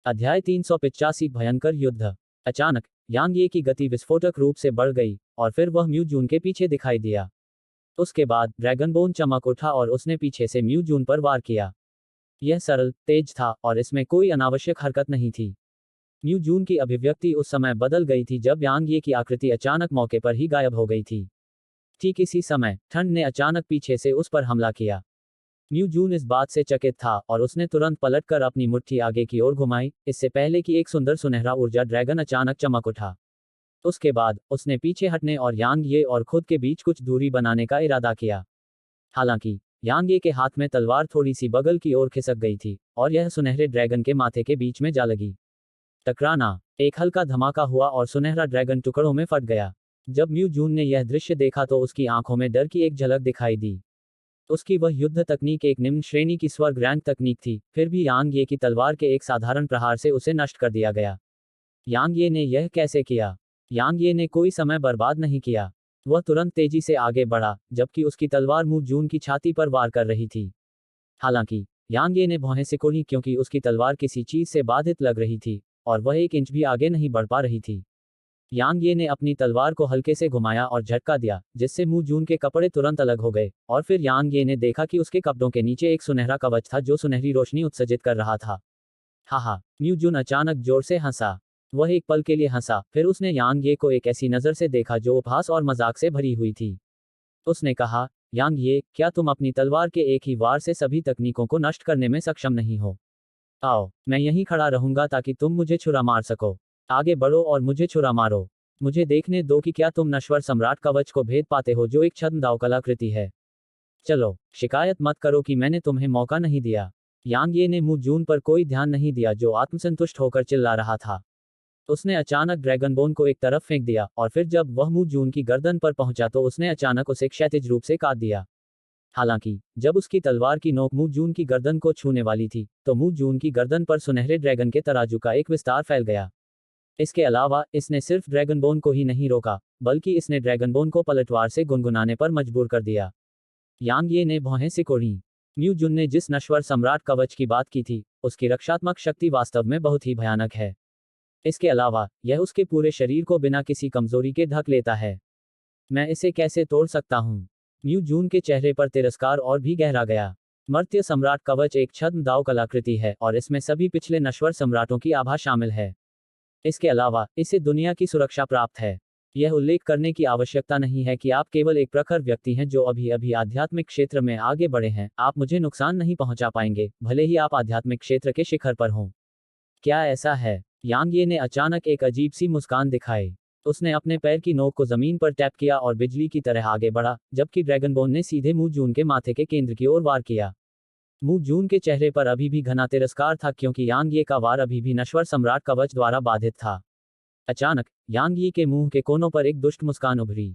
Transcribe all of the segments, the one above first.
अध्याय 385 भयंकर युद्ध। अचानक यांग ये की गति विस्फोटक रूप से बढ़ गई और फिर वह म्यू जून के पीछे दिखाई दिया। उसके बाद ड्रैगनबोन चमक उठा और उसने पीछे से म्यू जून पर वार किया। यह सरल तेज था और इसमें कोई अनावश्यक हरकत नहीं थी। म्यू जून की अभिव्यक्ति उस समय बदल गई थी जब यांग ये की आकृति अचानक मौके पर ही गायब हो गई थी। ठीक इसी समय ठंड ने अचानक पीछे से उस पर हमला किया। म्यू जून इस बात से चकित था और उसने तुरंत पलटकर अपनी मुट्ठी आगे की ओर घुमाई, इससे पहले कि एक सुंदर सुनहरा ऊर्जा ड्रैगन अचानक चमक उठा। उसके बाद उसने पीछे हटने और यांग ये और खुद के बीच कुछ दूरी बनाने का इरादा किया। हालांकि यांग ये के हाथ में तलवार थोड़ी सी बगल की ओर खिसक गई थी और यह सुनहरे ड्रैगन के माथे के बीच में जा लगी। टकराना, एक हल्का धमाका हुआ और सुनहरा ड्रैगन टुकड़ों में फट गया। जब म्यू जून ने यह दृश्य देखा तो उसकी आंखों में डर की एक झलक दिखाई दी। उसकी वह युद्ध तकनीक एक निम्न श्रेणी की स्वर्ग रैंक तकनीक थी, फिर भी यांग ये की तलवार के एक साधारण प्रहार से उसे नष्ट कर दिया गया। यांग ये ने यह कैसे किया? यांग ये ने कोई समय बर्बाद नहीं किया। वह तुरंत तेजी से आगे बढ़ा, जबकि उसकी तलवार म्यू जून की छाती पर वार कर रही थी। हालांकि यांग ये ने भौहें सिकोड़ी क्योंकि उसकी तलवार किसी चीज से बाधित लग रही थी और वह एक इंच भी आगे नहीं बढ़ पा रही थी। यांग ये ने अपनी तलवार को हल्के से घुमाया और झटका दिया, जिससे म्यू जून के कपड़े तुरंत अलग हो गए और फिर यांग ये ने देखा कि उसके कपड़ों के नीचे एक सुनहरा कवच था जो सुनहरी रोशनी उत्सर्जित कर रहा था। हाहा, म्यू जून अचानक जोर से हंसा। वह एक पल के लिए हंसा, फिर उसने यांग ये को एक ऐसी नज़र से देखा जो उपहास और मजाक से भरी हुई थी। उसने कहा, यांग ये, क्या तुम अपनी तलवार के एक ही वार से सभी तकनीकों को नष्ट करने में सक्षम नहीं हो? आओ, मैं यहीं खड़ा रहूंगा ताकि तुम मुझे छुरा मार सको। आगे बढ़ो और मुझे छुरा मारो। मुझे देखने दो कि क्या तुम नश्वर सम्राट कवच को भेद पाते हो जो एक छद्म दाव कलाकृति है। चलो, शिकायत मत करो कि मैंने तुम्हें मौका नहीं दिया। यांग ये ने म्यू जून पर कोई ध्यान नहीं दिया जो आत्मसंतुष्ट होकर चिल्ला रहा था। उसने अचानक ड्रैगनबोन को एक तरफ फेंक दिया और फिर जब वह म्यू जून की गर्दन पर पहुंचा तो उसने अचानक उसे क्षैतिज रूप से काट दिया। हालांकि जब उसकी तलवार की नोक म्यू जून की गर्दन को छूने वाली थी तो म्यू जून की गर्दन पर सुनहरे ड्रैगन के तराजू का एक विस्तार फैल गया। इसके अलावा इसने सिर्फ ड्रैगनबोन को ही नहीं रोका, बल्कि इसने ड्रैगनबोन को पलटवार से गुनगुनाने पर मजबूर कर दिया। यांग ये ने भौहें सिकोड़ी। म्यू जून ने जिस नश्वर सम्राट कवच की बात की थी, उसकी रक्षात्मक शक्ति वास्तव में बहुत ही भयानक है। इसके अलावा यह उसके पूरे शरीर को बिना किसी कमजोरी के ढक लेता है। मैं इसे कैसे तोड़ सकता हूँ? म्यू जून के चेहरे पर तिरस्कार और भी गहरा गया। मर्त्य सम्राट कवच एक छद्म दाव कलाकृति है और इसमें सभी पिछले नश्वर सम्राटों की आभा शामिल है। इसके अलावा इसे दुनिया की सुरक्षा प्राप्त है। यह उल्लेख करने की आवश्यकता नहीं है कि आप केवल एक प्रखर व्यक्ति हैं जो अभी अभी आध्यात्मिक क्षेत्र में आगे बढ़े हैं। आप मुझे नुकसान नहीं पहुंचा पाएंगे, भले ही आप आध्यात्मिक क्षेत्र के शिखर पर हों। क्या ऐसा है? यांग ये ने अचानक एक अजीब सी मुस्कान दिखाई। उसने अपने पैर की नोक को जमीन पर टैप किया और बिजली की तरह आगे बढ़ा, जबकि ड्रैगनबोन ने सीधे म्यू जून के माथे के केंद्र की ओर वार किया। म्यू जून के चेहरे पर अभी भी घना तिरस्कार था क्योंकि यांग ये का वार अभी भी नश्वर सम्राट कवच द्वारा बाधित था। अचानक यांग ये के मुंह के कोनों पर एक दुष्ट मुस्कान उभरी।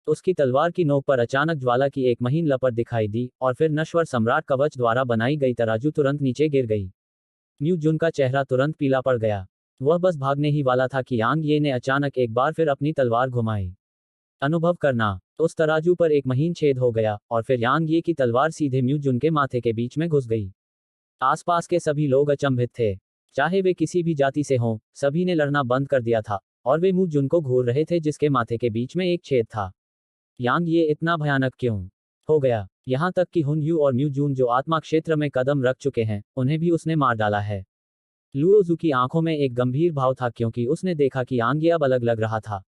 उसकी तलवार की नोक पर अचानक ज्वाला की एक महीन लपट दिखाई दी और फिर नश्वर सम्राट कवच द्वारा बनाई गई तराजू तुरंत नीचे गिर गई। म्यू जून का चेहरा तुरंत पीला पड़ गया। वह बस भागने ही वाला था कि यांग ये ने अचानक एक बार फिर अपनी तलवार घुमाई। अनुभव करना, उस तराजू पर एक महीन छेद हो गया और फिर यांग ये की तलवार सीधे म्यू जून के माथे के बीच में घुस गई। आसपास के सभी लोग अचंभित थे, चाहे वे किसी भी जाति से हों, सभी ने लड़ना बंद कर दिया था और वे म्यू जून को घूर रहे थे जिसके माथे के बीच में एक छेद था। यांग ये इतना भयानक क्यों हो गया? यहाँ तक कि हुन यू और म्यू जून जो आत्मा क्षेत्र में कदम रख चुके हैं, उन्हें भी उसने मार डाला है। लुओजू की आंखों में एक गंभीर भाव था क्योंकि उसने देखा कि यांग ये अब अलग लग रहा था।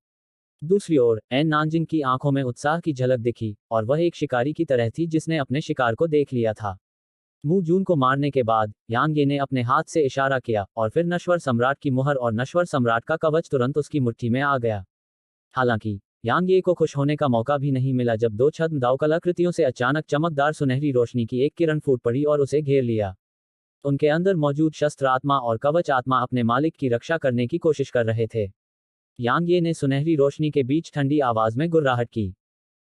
दूसरी ओर एन नानजिंग की आंखों में उत्साह की झलक दिखी और वह एक शिकारी की तरह थी जिसने अपने शिकार को देख लिया था। म्यू जून को मारने के बाद यांग ये ने अपने हाथ से इशारा किया और फिर नश्वर सम्राट की मुहर और नश्वर सम्राट का कवच तुरंत उसकी मुट्ठी में आ गया। हालांकि यांग ये को खुश होने का मौका भी नहीं मिला जब दो छद्म दाव कलाकृतियों से अचानक चमकदार सुनहरी रोशनी की एक किरण फूट पड़ी और उसे घेर लिया। उनके अंदर मौजूद शस्त्र आत्मा और कवच आत्मा अपने मालिक की रक्षा करने की कोशिश कर रहे थे। यांग ये ने सुनहरी रोशनी के बीच ठंडी आवाज में गुर्राहट की।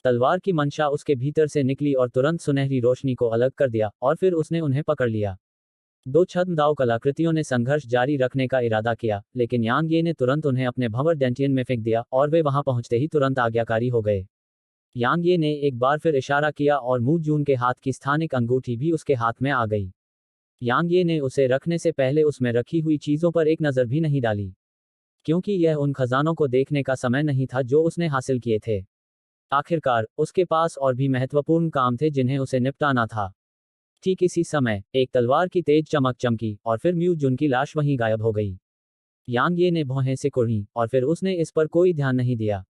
तलवार की मंशा उसके भीतर से निकली और तुरंत सुनहरी रोशनी को अलग कर दिया और फिर उसने उन्हें पकड़ लिया। दो छद्म दाव कलाकृतियों ने संघर्ष जारी रखने का इरादा किया, लेकिन यांग ये ने तुरंत उन्हें अपने भंवर डेंटियन में फेंक दिया और वे वहां पहुंचते ही तुरंत आज्ञाकारी हो गए। यांग ये ने एक बार फिर इशारा किया और म्यू जून के हाथ की स्थानिक अंगूठी भी उसके हाथ में आ गई। यांग ये ने उसे रखने से पहले उसमें रखी हुई चीजों पर एक नजर भी नहीं डाली, क्योंकि यह उन खजानों को देखने का समय नहीं था जो उसने हासिल किए थे। आखिरकार उसके पास और भी महत्वपूर्ण काम थे जिन्हें उसे निपटाना था। ठीक इसी समय एक तलवार की तेज चमक चमकी और फिर म्यू जुन की लाश वहीं गायब हो गई। यांग ये ने भौहें सिकुड़ी और फिर उसने इस पर कोई ध्यान नहीं दिया।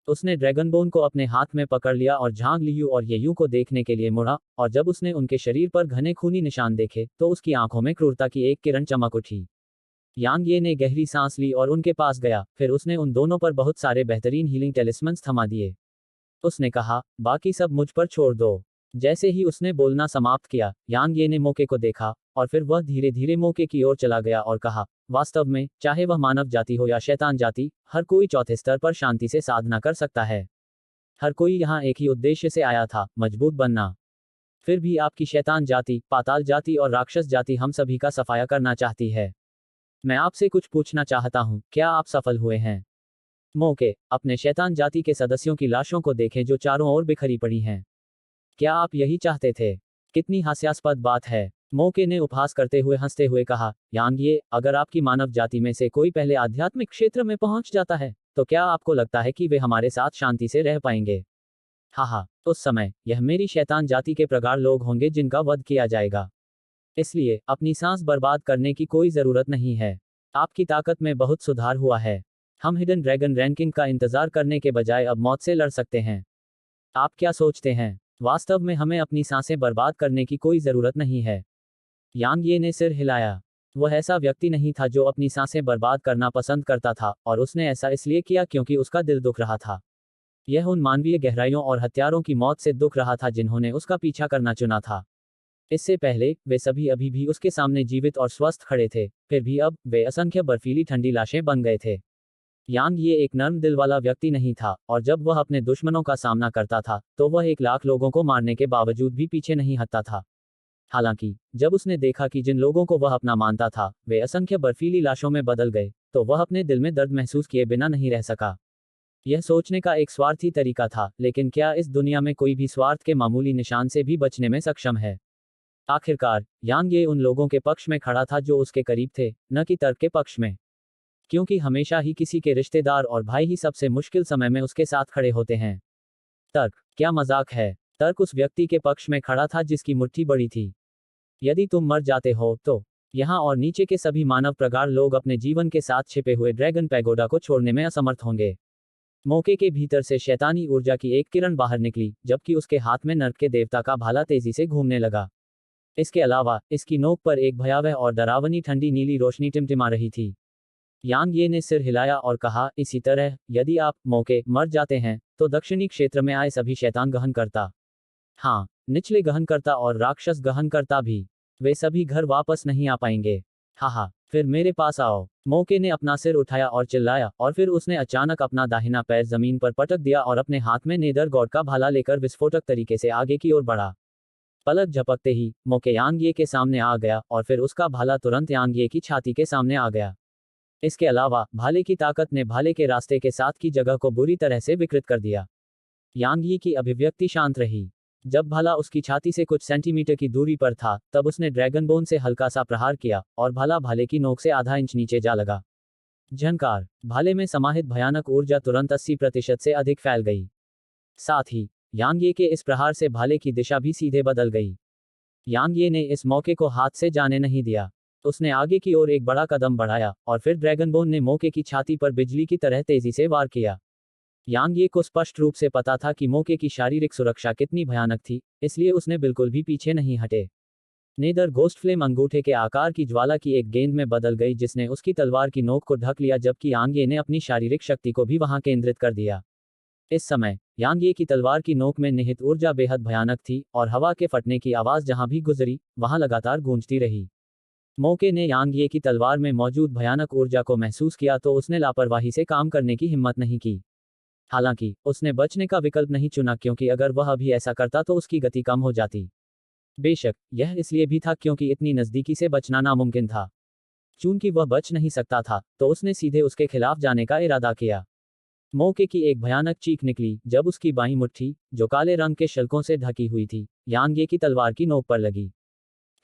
उसने ड्रैगनबोन को अपने हाथ में पकड़ लिया और झांग लियू और येयू को देखने के लिए मुड़ा, और जब उसने उनके शरीर पर घने खूनी निशान देखे तो उसकी आंखों में क्रूरता की एक किरण चमक उठी। यांग ये ने गहरी सांस ली और उनके पास गया, फिर उसने उन दोनों पर बहुत सारे बेहतरीन हीलिंग टेलिस्मन्स थमा दिए। उसने कहा, बाकी सब मुझ पर छोड़ दो। जैसे ही उसने बोलना समाप्त किया, यांग ये ने मोके को देखा, और फिर वह धीरे धीरे मोके की ओर चला गया और कहा, वास्तव में चाहे वह मानव जाति हो या शैतान जाति, हर कोई चौथे स्तर पर शांति से साधना कर सकता है। हर कोई यहाँ एक ही उद्देश्य से आया था, मजबूत बनना। फिर भी आपकी शैतान जाति, पाताल जाति और राक्षस जाति हम सभी का सफाया करना चाहती है। मैं आपसे कुछ पूछना चाहता हूँ, क्या आप सफल हुए हैं? मोके, अपने शैतान जाति के सदस्यों की लाशों को देखें जो चारों ओर बिखरी पड़ी हैं। क्या आप यही चाहते थे? कितनी हास्यास्पद बात है। मोके ने उपहास करते हुए हंसते हुए कहा, यांग ये, अगर आपकी मानव जाति में से कोई पहले आध्यात्मिक क्षेत्र में पहुंच जाता है, तो क्या आपको लगता है कि वे हमारे साथ शांति से रह पाएंगे? हाँ, उस समय यह मेरी शैतान जाति के प्रगाढ़ लोग होंगे जिनका वध किया जाएगा। इसलिए अपनी सांस बर्बाद करने की कोई जरूरत नहीं है। आपकी ताकत में बहुत सुधार हुआ है। हम हिडन ड्रैगन रैंकिंग का इंतजार करने के बजाय अब मौत से लड़ सकते हैं। आप क्या सोचते हैं? वास्तव में हमें अपनी सांसें बर्बाद करने की कोई जरूरत नहीं है। यांग ये ने सिर हिलाया। वह ऐसा व्यक्ति नहीं था जो अपनी सांसें बर्बाद करना पसंद करता था, और उसने ऐसा इसलिए किया क्योंकि उसका दिल दुख रहा था। यह उन मानवीय गहराइयों और हत्यारों की मौत से दुख रहा था जिन्होंने उसका पीछा करना चुना था। इससे पहले वे सभी अभी भी उसके सामने जीवित और स्वस्थ खड़े थे, फिर भी अब वे असंख्य बर्फीली ठंडी लाशें बन गए थे। यांग ये एक नर्म दिल वाला व्यक्ति नहीं था, और जब वह अपने दुश्मनों का सामना करता था तो वह 1 लाख लोगों को मारने के बावजूद भी पीछे नहीं हटता था। हालांकि जब उसने देखा कि जिन लोगों को वह अपना मानता था वे असंख्य बर्फीली लाशों में बदल गए, तो वह अपने दिल में दर्द महसूस किए बिना नहीं रह सका। यह सोचने का एक स्वार्थी तरीका था, लेकिन क्या इस दुनिया में कोई भी स्वार्थ के मामूली निशान से भी बचने में सक्षम है? आखिरकार यांग ये उन लोगों के पक्ष में खड़ा था जो उसके करीब थे, न कि तर्क के पक्ष में। क्योंकि हमेशा ही किसी के रिश्तेदार और भाई ही सबसे मुश्किल समय में उसके साथ खड़े होते हैं। तर्क, क्या मजाक है? तर्क उस व्यक्ति के पक्ष में खड़ा था जिसकी मुट्ठी बड़ी थी। यदि तुम मर जाते हो तो यहाँ और नीचे के सभी मानव प्रगाढ़ लोग अपने जीवन के साथ छिपे हुए ड्रैगन पैगोडा को छोड़ने में असमर्थ होंगे। मौके के भीतर से शैतानी ऊर्जा की एक किरण बाहर निकली, जबकि उसके हाथ में नर्क के देवता का भाला तेजी से घूमने लगा। इसके अलावा इसकी नोक पर एक भयावह और डरावनी ठंडी नीली रोशनी टिमटिमा रही थी। यांग ये ने सिर हिलाया और कहा, इसी तरह यदि आप मौके मर जाते हैं तो दक्षिणी क्षेत्र में आए सभी शैतान गहनकर्ता, हाँ, निचले गहनकर्ता और राक्षस गहनकर्ता भी, वे सभी घर वापस नहीं आ पाएंगे। हाँ, फिर मेरे पास आओ। मौके ने अपना सिर उठाया और चिल्लाया, और फिर उसने अचानक अपना दाहिना पैर जमीन पर पटक दिया और अपने हाथ में नेदर गॉड का भाला लेकर विस्फोटक तरीके से आगे की ओर बढ़ा। पलक झपकते ही मौके यांग ये के सामने आ गया, और फिर उसका भाला तुरंत यांग ये की छाती के सामने आ गया। इसके अलावा भाले की ताकत ने भाले के रास्ते के साथ की जगह को बुरी तरह से विकृत कर दिया। यांग यी की अभिव्यक्ति शांत रही। जब भाला उसकी छाती से कुछ सेंटीमीटर की दूरी पर था, तब उसने ड्रैगनबोन से हल्का सा प्रहार किया, और भाला भाले की नोक से आधा इंच नीचे जा लगा। झनकार, भाले में समाहित भयानक ऊर्जा तुरंत 80% से अधिक फैल गई। साथ ही यांग ये के इस प्रहार से भाले की दिशा भी सीधे बदल गई। यांग ये ने इस मौके को हाथ से जाने नहीं दिया। उसने आगे की ओर एक बड़ा कदम बढ़ाया, और फिर ड्रैगनबोन ने मौके की छाती पर बिजली की तरह तेजी से वार किया। यांग ये को स्पष्ट रूप से पता था कि मौके की शारीरिक सुरक्षा कितनी भयानक थी, इसलिए उसने बिल्कुल भी पीछे नहीं हटे। नेदर घोस्ट फ्लेम अंगूठे के आकार की ज्वाला की एक गेंद में बदल गई जिसने उसकी तलवार की नोक को ढक लिया, जबकि यांग ये ने अपनी शारीरिक शक्ति को भी वहां केंद्रित कर दिया। इस समय यांग ये की तलवार की नोक में निहित ऊर्जा बेहद भयानक थी, और हवा के फटने की आवाज जहां भी गुजरी वहां लगातार गूंजती रही। मौके ने यांग ये की तलवार में मौजूद भयानक ऊर्जा को महसूस किया तो उसने लापरवाही से काम करने की हिम्मत नहीं की। हालांकि उसने बचने का विकल्प नहीं चुना, क्योंकि अगर वह अभी ऐसा करता तो उसकी गति कम हो जाती। बेशक यह इसलिए भी था क्योंकि इतनी नजदीकी से बचना नामुमकिन था। चूंकि वह बच नहीं सकता था, तो उसने सीधे उसके खिलाफ जाने का इरादा किया। मौके की एक भयानक चीख निकली जब उसकी बाईं मुट्ठी, जो काले रंग के शल्कों से ढकी हुई थी, यांग ये की तलवार की नोक पर लगी।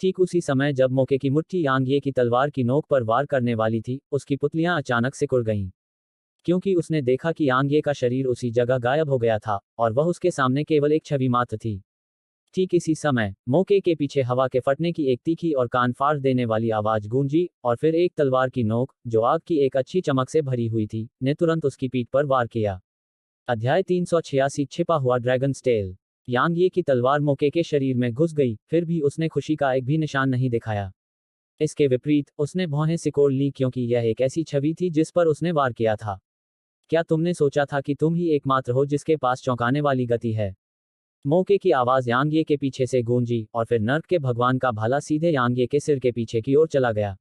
ठीक उसी समय जब मोके की मुट्ठी यांग ये की तलवार की नोक पर वार करने वाली थी, उसकी पुतलियां अचानक सिकुड़ गईं। क्योंकि उसने देखा कि यांग ये का शरीर उसी जगह गायब हो गया था, और वह उसके सामने केवल एक छवि मात्र थी। ठीक इसी समय मोके के पीछे हवा के फटने की एक तीखी और कान फाड़ देने वाली आवाज गूंजी, और फिर एक तलवार की नोक, जो आग की एक अच्छी चमक से भरी हुई थी, ने तुरंत उसकी पीठ पर वार किया। अध्याय 386 छिपा हुआ ड्रैगन्स टेल। यांग ये की तलवार मोके के शरीर में घुस गई, फिर भी उसने खुशी का एक भी निशान नहीं दिखाया। इसके विपरीत उसने भौहें सिकोड़ ली, क्योंकि यह एक ऐसी छवि थी जिस पर उसने वार किया था। क्या तुमने सोचा था कि तुम ही एकमात्र हो जिसके पास चौंकाने वाली गति है? मोके की आवाज यांग ये के पीछे से गूंजी, और फिर नर्क के भगवान का भाला सीधे यांग ये के सिर के पीछे की ओर चला गया।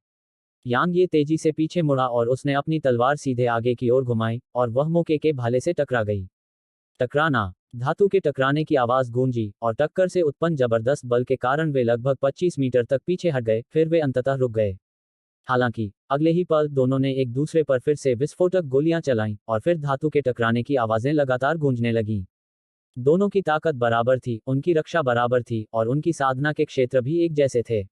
यांग ये तेजी से पीछे मुड़ा और उसने अपनी तलवार सीधे आगे की ओर घुमाई, और वह मोके के भाले से टकरा गई। टकराना। धातु के टकराने की आवाज गूंजी, और टक्कर से उत्पन्न जबरदस्त बल के कारण वे लगभग 25 मीटर तक पीछे हट गए, फिर वे अंततः रुक गए। हालांकि अगले ही पल दोनों ने एक दूसरे पर फिर से विस्फोटक गोलियां चलाईं, और फिर धातु के टकराने की आवाजें लगातार गूंजने लगीं। दोनों की ताकत बराबर थी, उनकी रक्षा बराबर थी, और उनकी साधना के क्षेत्र भी एक जैसे थे।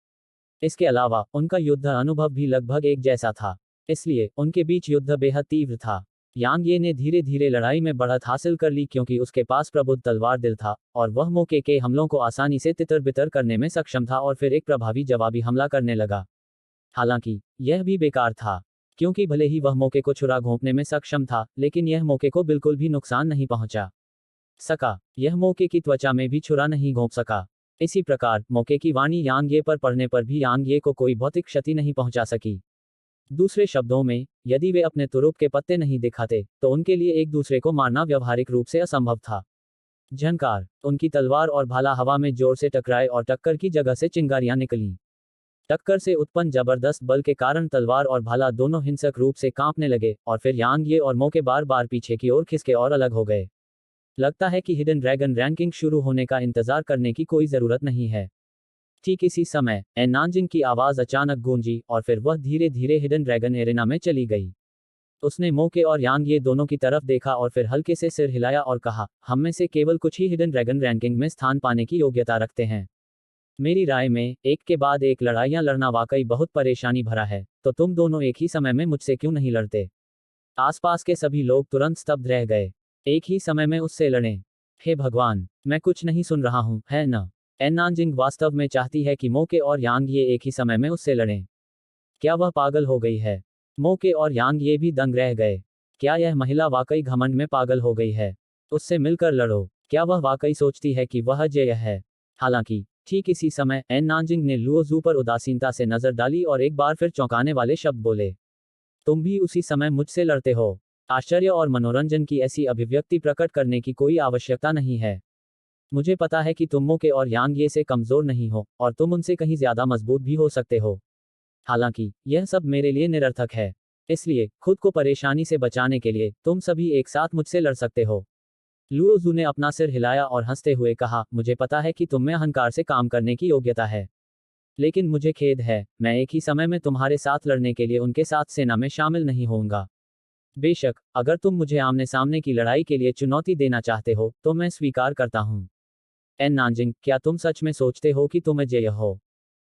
इसके अलावा उनका युद्ध अनुभव भी लगभग एक जैसा था। इसलिए उनके बीच युद्ध बेहद तीव्र था। यांग ये ने धीरे धीरे लड़ाई में बढ़त हासिल कर ली, क्योंकि उसके पास प्रबुद्ध तलवार दिल था, और वह मोके के हमलों को आसानी से तितर बितर करने में सक्षम था, और फिर एक प्रभावी जवाबी हमला करने लगा। हालांकि यह भी बेकार था, क्योंकि भले ही वह मोके को छुरा घोंपने में सक्षम था, लेकिन यह मोके को बिल्कुल भी नुकसान नहीं पहुंचा सका। यह मोके की त्वचा में भी छुरा नहीं घोंप सका। इसी प्रकार मोके की वाणी यांग ये पर पड़ने पर भी यांग ये को कोई भौतिक क्षति नहीं पहुंचा सकी। दूसरे शब्दों में, यदि वे अपने तुरुप के पत्ते नहीं दिखाते, तो उनके लिए एक दूसरे को मारना व्यावहारिक रूप से असंभव था। झनकार। उनकी तलवार और भाला हवा में जोर से टकराए, और टक्कर की जगह से चिंगारियां निकलीं। टक्कर से उत्पन्न जबरदस्त बल के कारण तलवार और भाला दोनों हिंसक रूप से कांपने लगे, और फिर यांग ये और मोके बार बार पीछे की ओर खिसके और अलग हो गए। लगता है कि हिडन ड्रैगन रैंकिंग शुरू होने का इंतजार करने की कोई जरूरत नहीं है। ठीक इसी समय एन नानजिंग की आवाज अचानक गूंजी, और फिर वह धीरे धीरे हिडन ड्रैगन एरेना में चली गई। उसने मोके और यांग ये दोनों की तरफ देखा, और फिर हल्के से सिर हिलाया और कहा, हम में से केवल कुछ ही हिडन ड्रैगन रैंकिंग में स्थान पाने की योग्यता रखते हैं। मेरी राय में एक के बाद एक लड़ाइयां लड़ना वाकई बहुत परेशानी भरा है, तो तुम दोनों एक ही समय में मुझसे क्यों नहीं लड़ते? आसपास के सभी लोग तुरंत स्तब्ध रह गए। एक ही समय में उससे लड़ें? हे भगवान, मैं कुछ नहीं सुन रहा हूं, है न? एन नानजिंग वास्तव में चाहती है कि मोके और यांग ये एक ही समय में उससे लड़ें। क्या वह पागल हो गई है? मोके और यांग ये भी दंग रह गए। क्या यह महिला वाकई घमंड में पागल हो गई है? उससे मिलकर लड़ो। क्या वह वाकई सोचती है कि वह अजेय है? हालांकि ठीक इसी समय एन नानजिंग ने लुओ जू पर उदासीनता से नजर डाली और एक बार फिर चौंकाने वाले शब्द बोले, तुम भी उसी समय मुझसे लड़ते हो? आश्चर्य और मनोरंजन की ऐसी अभिव्यक्ति प्रकट करने की कोई आवश्यकता नहीं है। मुझे पता है कि तुम मोके और यांग ये से कमजोर नहीं हो, और तुम उनसे कहीं ज्यादा मजबूत भी हो सकते हो। हालांकि यह सब मेरे लिए निरर्थक है। इसलिए खुद को परेशानी से बचाने के लिए तुम सभी एक साथ मुझसे लड़ सकते हो। लुओ जू ने अपना सिर हिलाया और हंसते हुए कहा, मुझे पता है कि तुम में अहंकार से काम करने की योग्यता है, लेकिन मुझे खेद है, मैं एक ही समय में तुम्हारे साथ लड़ने के लिए उनके साथ सेना में शामिल नहीं होऊंगा। बेशक अगर तुम मुझे आमने सामने की लड़ाई के लिए चुनौती देना चाहते हो, तो मैं स्वीकार करता हूं। एन नानजिंग, क्या तुम सच में सोचते हो कि तुम अजेय हो?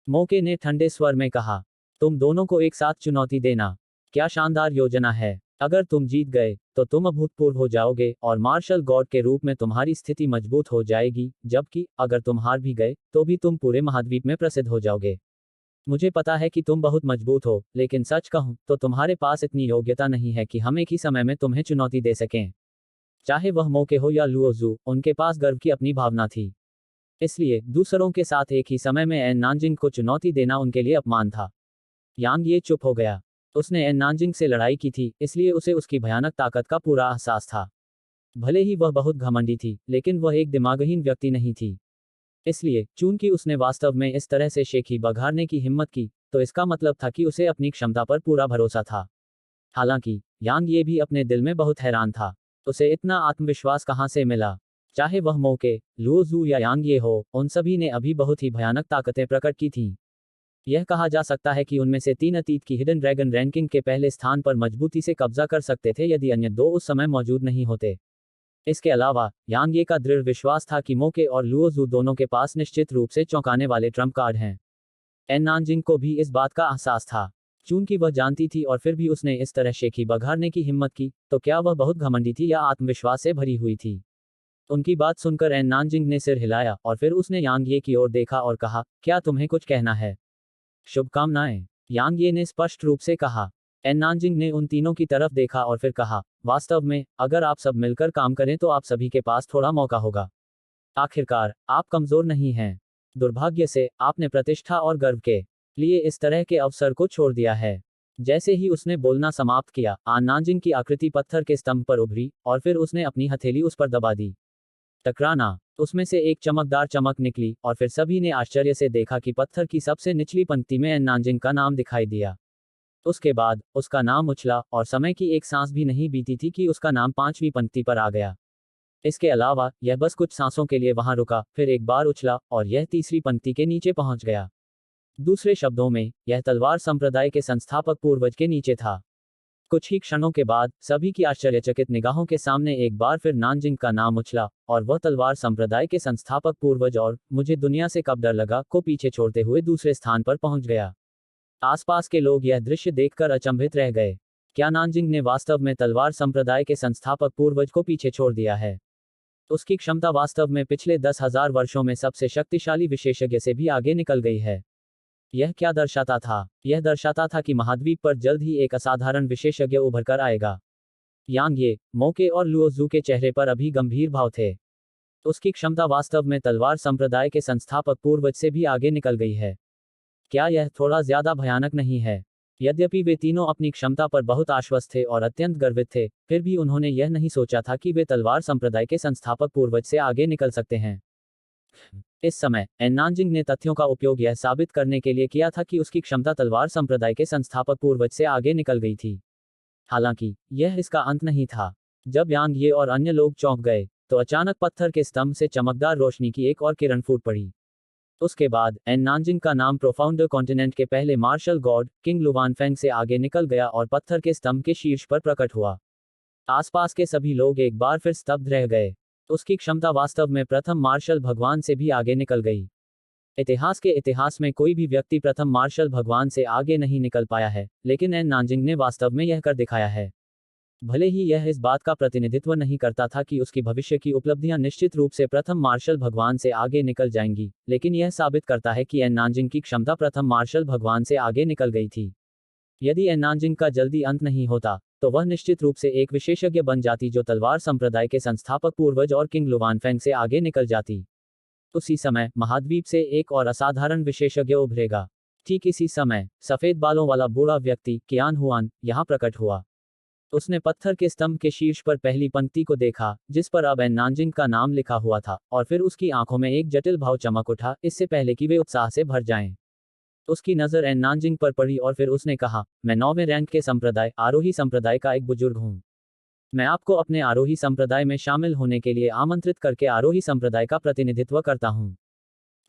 मोके ने ठंडे स्वर में कहा, तुम दोनों को एक साथ चुनौती देना? क्या शानदार योजना है। अगर तुम जीत गए, तो तुम अभूतपूर्व हो जाओगे, और मार्शल गॉड के रूप में तुम्हारी स्थिति मजबूत हो जाएगी, जबकि अगर तुम हार भी गए, तो भी तुम पूरे महाद्वीप में प्रसिद्ध हो जाओगे। मुझे पता है कि तुम बहुत मजबूत हो, लेकिन सच कहूं तो तुम्हारे पास इतनी योग्यता नहीं है कि हम एक ही समय में तुम्हें चुनौती दे सकें। चाहे वह मोके हो या लुओ जू, उनके पास गर्व की अपनी भावना थी। इसलिए दूसरों के साथ एक ही समय में एन नानजिंग को चुनौती देना उनके लिए अपमान था। यांग ये चुप हो गया। उसने एन नानजिंग से लड़ाई की थी, इसलिए उसे उसकी भयानक ताकत का पूरा एहसास था। भले ही वह बहुत घमंडी थी, लेकिन वह एक दिमागहीन व्यक्ति नहीं थी। इसलिए चूंकि उसने वास्तव में इस तरह से शेखी बघारने की हिम्मत की, तो इसका मतलब था कि उसे अपनी क्षमता पर पूरा भरोसा था। हालांकि यांग ये भी अपने दिल में बहुत हैरान था, उसे इतना आत्मविश्वास कहां से मिला। चाहे वह मोके, लुओ जू या यांग ये हो, उन सभी ने अभी बहुत ही भयानक ताकतें प्रकट की थीं। यह कहा जा सकता है कि उनमें से 3 अतीत की हिडन ड्रैगन रैंकिंग के पहले स्थान पर मजबूती से कब्जा कर सकते थे, यदि अन्य 2 उस समय मौजूद नहीं होते। इसके अलावा यांग ये का दृढ़ विश्वास था कि मोके और लुओ जू दोनों के पास निश्चित रूप से चौंकाने वाले ट्रम्प कार्ड हैं। एन नानजिंग को भी इस बात का एहसास था। चूंकि वह जानती थी और फिर भी उसने इस तरह शेखी बघारने की हिम्मत की, तो क्या वह बहुत घमंडी थी या आत्मविश्वास से भरी हुई थी। उनकी बात सुनकर एन नानजिंग ने सिर हिलाया और फिर उसने यांग ये की ओर देखा और कहा, क्या तुम्हें कुछ कहना है? शुभकामनाएं, यांग ये ने स्पष्ट रूप से कहा। एन नानजिंग ने उन तीनों की तरफ देखा और फिर कहा, वास्तव में अगर आप सब मिलकर काम करें तो आप सभी के पास थोड़ा मौका होगा। आखिरकार आप कमजोर नहीं हैं। दुर्भाग्य से आपने प्रतिष्ठा और गर्व के लिए इस तरह के अवसर को छोड़ दिया है। जैसे ही उसने बोलना समाप्त किया, आन नानजिंग की आकृति पत्थर के स्तंभ पर उभरी और फिर उसने अपनी हथेली उस पर दबा दी। टकराना, उसमें से एक चमकदार चमक निकली और फिर सभी ने आश्चर्य से देखा कि पत्थर की सबसे निचली पंक्ति में एन नानजिंग का नाम दिखाई दिया। उसके बाद उसका नाम उछला और समय की एक सांस भी नहीं बीती थी कि उसका नाम 5वीं पंक्ति पर आ गया। इसके अलावा यह बस कुछ सांसों के लिए वहां रुका, फिर एक बार उछला और यह तीसरी पंक्ति के नीचे पहुंच गया। दूसरे शब्दों में, यह तलवार संप्रदाय के संस्थापक पूर्वज के नीचे था। कुछ ही क्षणों के बाद सभी की आश्चर्यचकित निगाहों के सामने एक बार फिर नानजिंग का नाम उछला और वह तलवार संप्रदाय के संस्थापक पूर्वज और मुझे दुनिया से कब डर लगा को पीछे छोड़ते हुए दूसरे स्थान पर पहुंच गया। आसपास के लोग यह दृश्य देखकर अचंभित रह गए। क्या नानजिंग ने वास्तव में तलवार संप्रदाय के संस्थापक पूर्वज को पीछे छोड़ दिया है? उसकी क्षमता वास्तव में पिछले 10,000 वर्षों में सबसे शक्तिशाली विशेषज्ञ से भी आगे निकल गई है। यह क्या दर्शाता था? यह दर्शाता था कि महाद्वीप पर जल्द ही एक असाधारण विशेषज्ञ उभर कर आएगा। यांग ये, मोके और लुओजू के चेहरे पर अभी गंभीर भाव थे। उसकी क्षमता वास्तव में तलवार संप्रदाय के संस्थापक पूर्वज से भी आगे निकल गई है। क्या यह थोड़ा ज्यादा भयानक नहीं है? यद्यपि वे तीनों अपनी क्षमता पर बहुत आश्वस्त थे और अत्यंत गर्वित थे, फिर भी उन्होंने यह नहीं सोचा था कि वे तलवार संप्रदाय के संस्थापक पूर्वज से आगे निकल सकते हैं। इस समय एन नानजिंग ने तथ्यों का उपयोग यह साबित करने के लिए किया था कि उसकी क्षमता तलवार संप्रदाय के संस्थापक पूर्वज से आगे निकल गई थी। हालांकि यह इसका अंत नहीं था। जब यांग ये और अन्य लोग चौंक गए, तो अचानक पत्थर के स्तंभ से चमकदार रोशनी की एक और किरण फूट पड़ी। उसके बाद एन नानजिंग का नाम प्रोफाउंडर कॉन्टिनेंट के पहले मार्शल गॉड किंग लुवानफेंग से आगे निकल गया और पत्थर के स्तंभ के शीर्ष पर प्रकट हुआ। आसपास के सभी लोग एक बार फिर स्तब्ध रह गए। उसकी क्षमता वास्तव में प्रथम मार्शल भगवान से भी आगे निकल गई। इतिहास के इतिहास में कोई भी व्यक्ति प्रथम मार्शल भगवान से आगे नहीं निकल पाया है, लेकिन एन नानजिंग ने वास्तव में यह कर दिखाया है। भले ही यह इस बात का प्रतिनिधित्व नहीं करता था कि उसकी भविष्य की उपलब्धियां निश्चित रूप से प्रथम मार्शल भगवान से आगे निकल जाएंगी, लेकिन यह साबित करता है कि एन नानजिंग की क्षमता प्रथम मार्शल भगवान से आगे निकल गई थी। यदि एन नानजिंग का जल्दी अंत नहीं होता, तो वह निश्चित रूप से एक विशेषज्ञ बन जाती जो तलवार संप्रदाय के संस्थापक पूर्वज और किंग लुवानफेंग से आगे निकल जाती। उसी समय महाद्वीप से एक और असाधारण विशेषज्ञ उभरेगा। ठीक इसी समय सफेद बालों वाला बूढ़ा व्यक्ति कियान हुआन यहां प्रकट हुआ। उसने पत्थर के स्तंभ के शीर्ष पर पहली पंक्ति को देखा, जिस पर अब एन नानजिंग का नाम लिखा हुआ था, और फिर उसकी आंखों में एक जटिल भाव चमक उठा, इससे पहले कि वे उत्साह से भर जाएं। उसकी नजर एन नानजिंग पर पड़ी और फिर उसने कहा, मैं 9वें रैंक के संप्रदाय आरोही संप्रदाय का एक बुजुर्ग हूं। मैं आपको अपने आरोही संप्रदाय में शामिल होने के लिए आमंत्रित करके आरोही संप्रदाय का प्रतिनिधित्व करता हूं।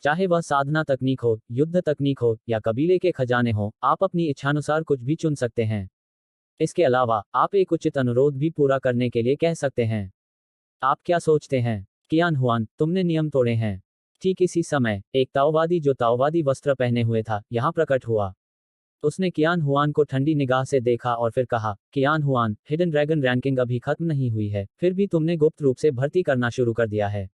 चाहे वह साधना तकनीक हो, युद्ध तकनीक हो या कबीले के खजाने हो, आप अपनी इच्छानुसार कुछ भी चुन सकते हैं। इसके अलावा आप एक उचित अनुरोध भी पूरा करने के लिए कह सकते हैं। आप क्या सोचते हैं, कियान हुआन, तुमने नियम तोड़े हैं? ठीक इसी समय एक ताओवादी जो ताओवादी वस्त्र पहने हुए था, यहां प्रकट हुआ। उसने कियान हुआन को ठंडी निगाह से देखा और फिर कहा, कियान हुआन, हिडन ड्रैगन रैंकिंग अभी खत्म नहीं हुई है, फिर भी तुमने गुप्त रूप से भर्ती करना शुरू कर दिया है।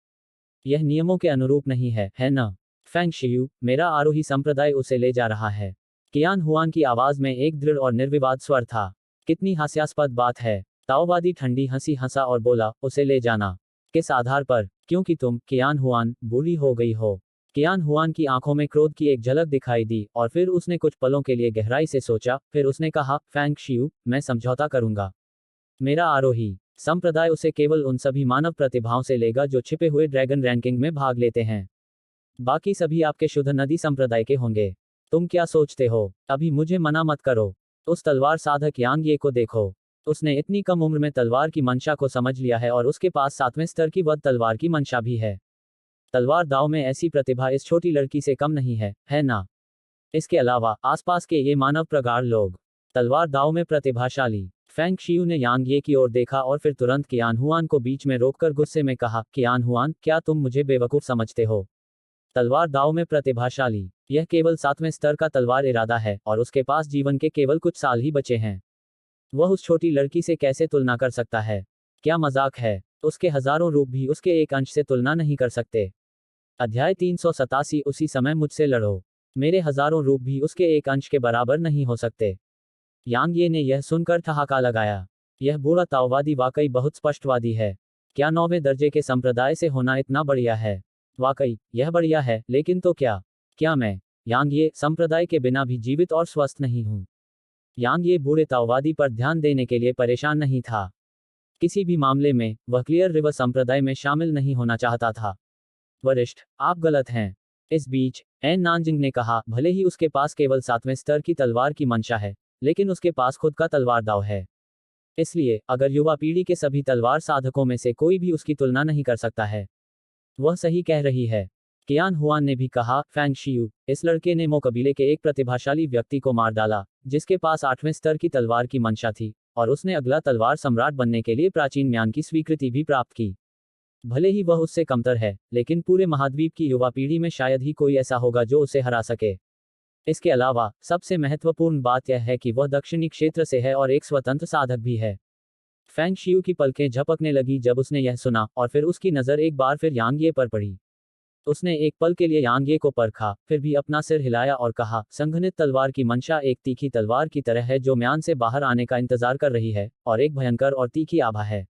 यह नियमों के अनुरूप नहीं है ना? फेंग शियू, मेरा आरोही संप्रदाय उसे ले जा रहा है। कियान हुआन की आवाज में एक दृढ़ और निर्विवाद स्वर था। कितनी हास्यास्पद बात है। ताओवादी ठंडी हंसी हंसा और बोला, उसे ले जाना। किस आधार पर? क्योंकि तुम, कियान हुआन, बूढ़ी हो गई हो। कियान हुआन की आंखों में क्रोध की एक झलक दिखाई दी और फिर उसने कुछ पलों के लिए गहराई से सोचा, फिर उसने कहा, फेंग शियू, मैं समझौता करूंगा। मेरा आरोही संप्रदाय उसे केवल उन सभी मानव प्रतिभाओं से लेगा जो छिपे हुए ड्रैगन रैंकिंग में भाग लेते हैं। बाकी सभी आपके शुद्ध नदी संप्रदाय के होंगे। तुम क्या सोचते हो? अभी मुझे मना मत करो। उस तलवार साधक यांग ये को देखो। उसने इतनी कम उम्र में तलवार की मंशा को समझ लिया है और उसके पास 7वें स्तर की वध तलवार की मंशा भी है। तलवार दाव में ऐसी प्रतिभा इस छोटी लड़की से कम नहीं है ना? इसके अलावा आसपास के ये मानव प्रगाढ़ लोग तलवार दाव में प्रतिभाशाली। फेंग शियू ने यांग ये की ओर देखा और फिर तुरंत कियान हुआन को बीच में रोककर गुस्से में कहा, कियान हुआन, क्या तुम मुझे बेवकूफ समझते हो? तलवार दाव में प्रतिभाशाली यह केवल 7वें स्तर का तलवार इरादा है और उसके पास जीवन के केवल कुछ साल ही बचे हैं। वह उस छोटी लड़की से कैसे तुलना कर सकता है? क्या मजाक है? उसके हजारों रूप भी उसके एक अंश से तुलना नहीं कर सकते। अध्याय 387 उसी समय मुझसे लड़ो। मेरे हजारों रूप भी उसके एक अंश के बराबर नहीं हो सकते। यांग ये ने यह सुनकर ठहाका लगाया। यह बूढ़ा ताओवादी वाकई बहुत स्पष्टवादी है। क्या 9वें दर्जे के संप्रदाय से होना इतना बढ़िया है? वाकई यह बढ़िया है, लेकिन तो क्या मैं यांग ये संप्रदाय के बिना भी जीवित और स्वस्थ नहीं हूं? यांग ये बूढ़े ताओवादी पर ध्यान देने के लिए परेशान नहीं था। किसी भी मामले में वह क्लियर रिवर संप्रदाय में शामिल नहीं होना चाहता था। वरिष्ठ, आप गलत हैं। इस बीच एन नानजिंग ने कहा, भले ही उसके पास केवल 7वें स्तर की तलवार की मंशा है, लेकिन उसके पास खुद का तलवार दाव है। इसलिए अगर युवा पीढ़ी के सभी तलवार साधकों में से कोई भी उसकी तुलना नहीं कर सकता है। वह सही कह रही है। कियान हुआन ने भी कहा, फैंग शियू, इस लड़के ने मो कबीले के एक प्रतिभाशाली व्यक्ति को मार डाला, जिसके पास 8वें स्तर की तलवार की मंशा थी, और उसने अगला तलवार सम्राट बनने के लिए प्राचीन म्यान की स्वीकृति भी प्राप्त की। भले ही वह उससे कमतर है, लेकिन पूरे महाद्वीप की युवा पीढ़ी में शायद ही कोई ऐसा होगा जो उसे हरा सके। इसके अलावा सबसे महत्वपूर्ण बात यह है कि वह दक्षिणी क्षेत्र से है और एक स्वतंत्र साधक भी है। फैंग शियू की पलकें झपकने लगी जब उसने यह सुना, और फिर उसकी नज़र एक बार फिर यांग ये पर पड़ी। उसने एक पल के लिए यांग ये को परखा, फिर भी अपना सिर हिलाया और कहा, संघनित तलवार की मंशा एक तीखी तलवार की तरह है जो म्यान से बाहर आने का इंतजार कर रही है, और एक भयंकर और तीखी आभा है।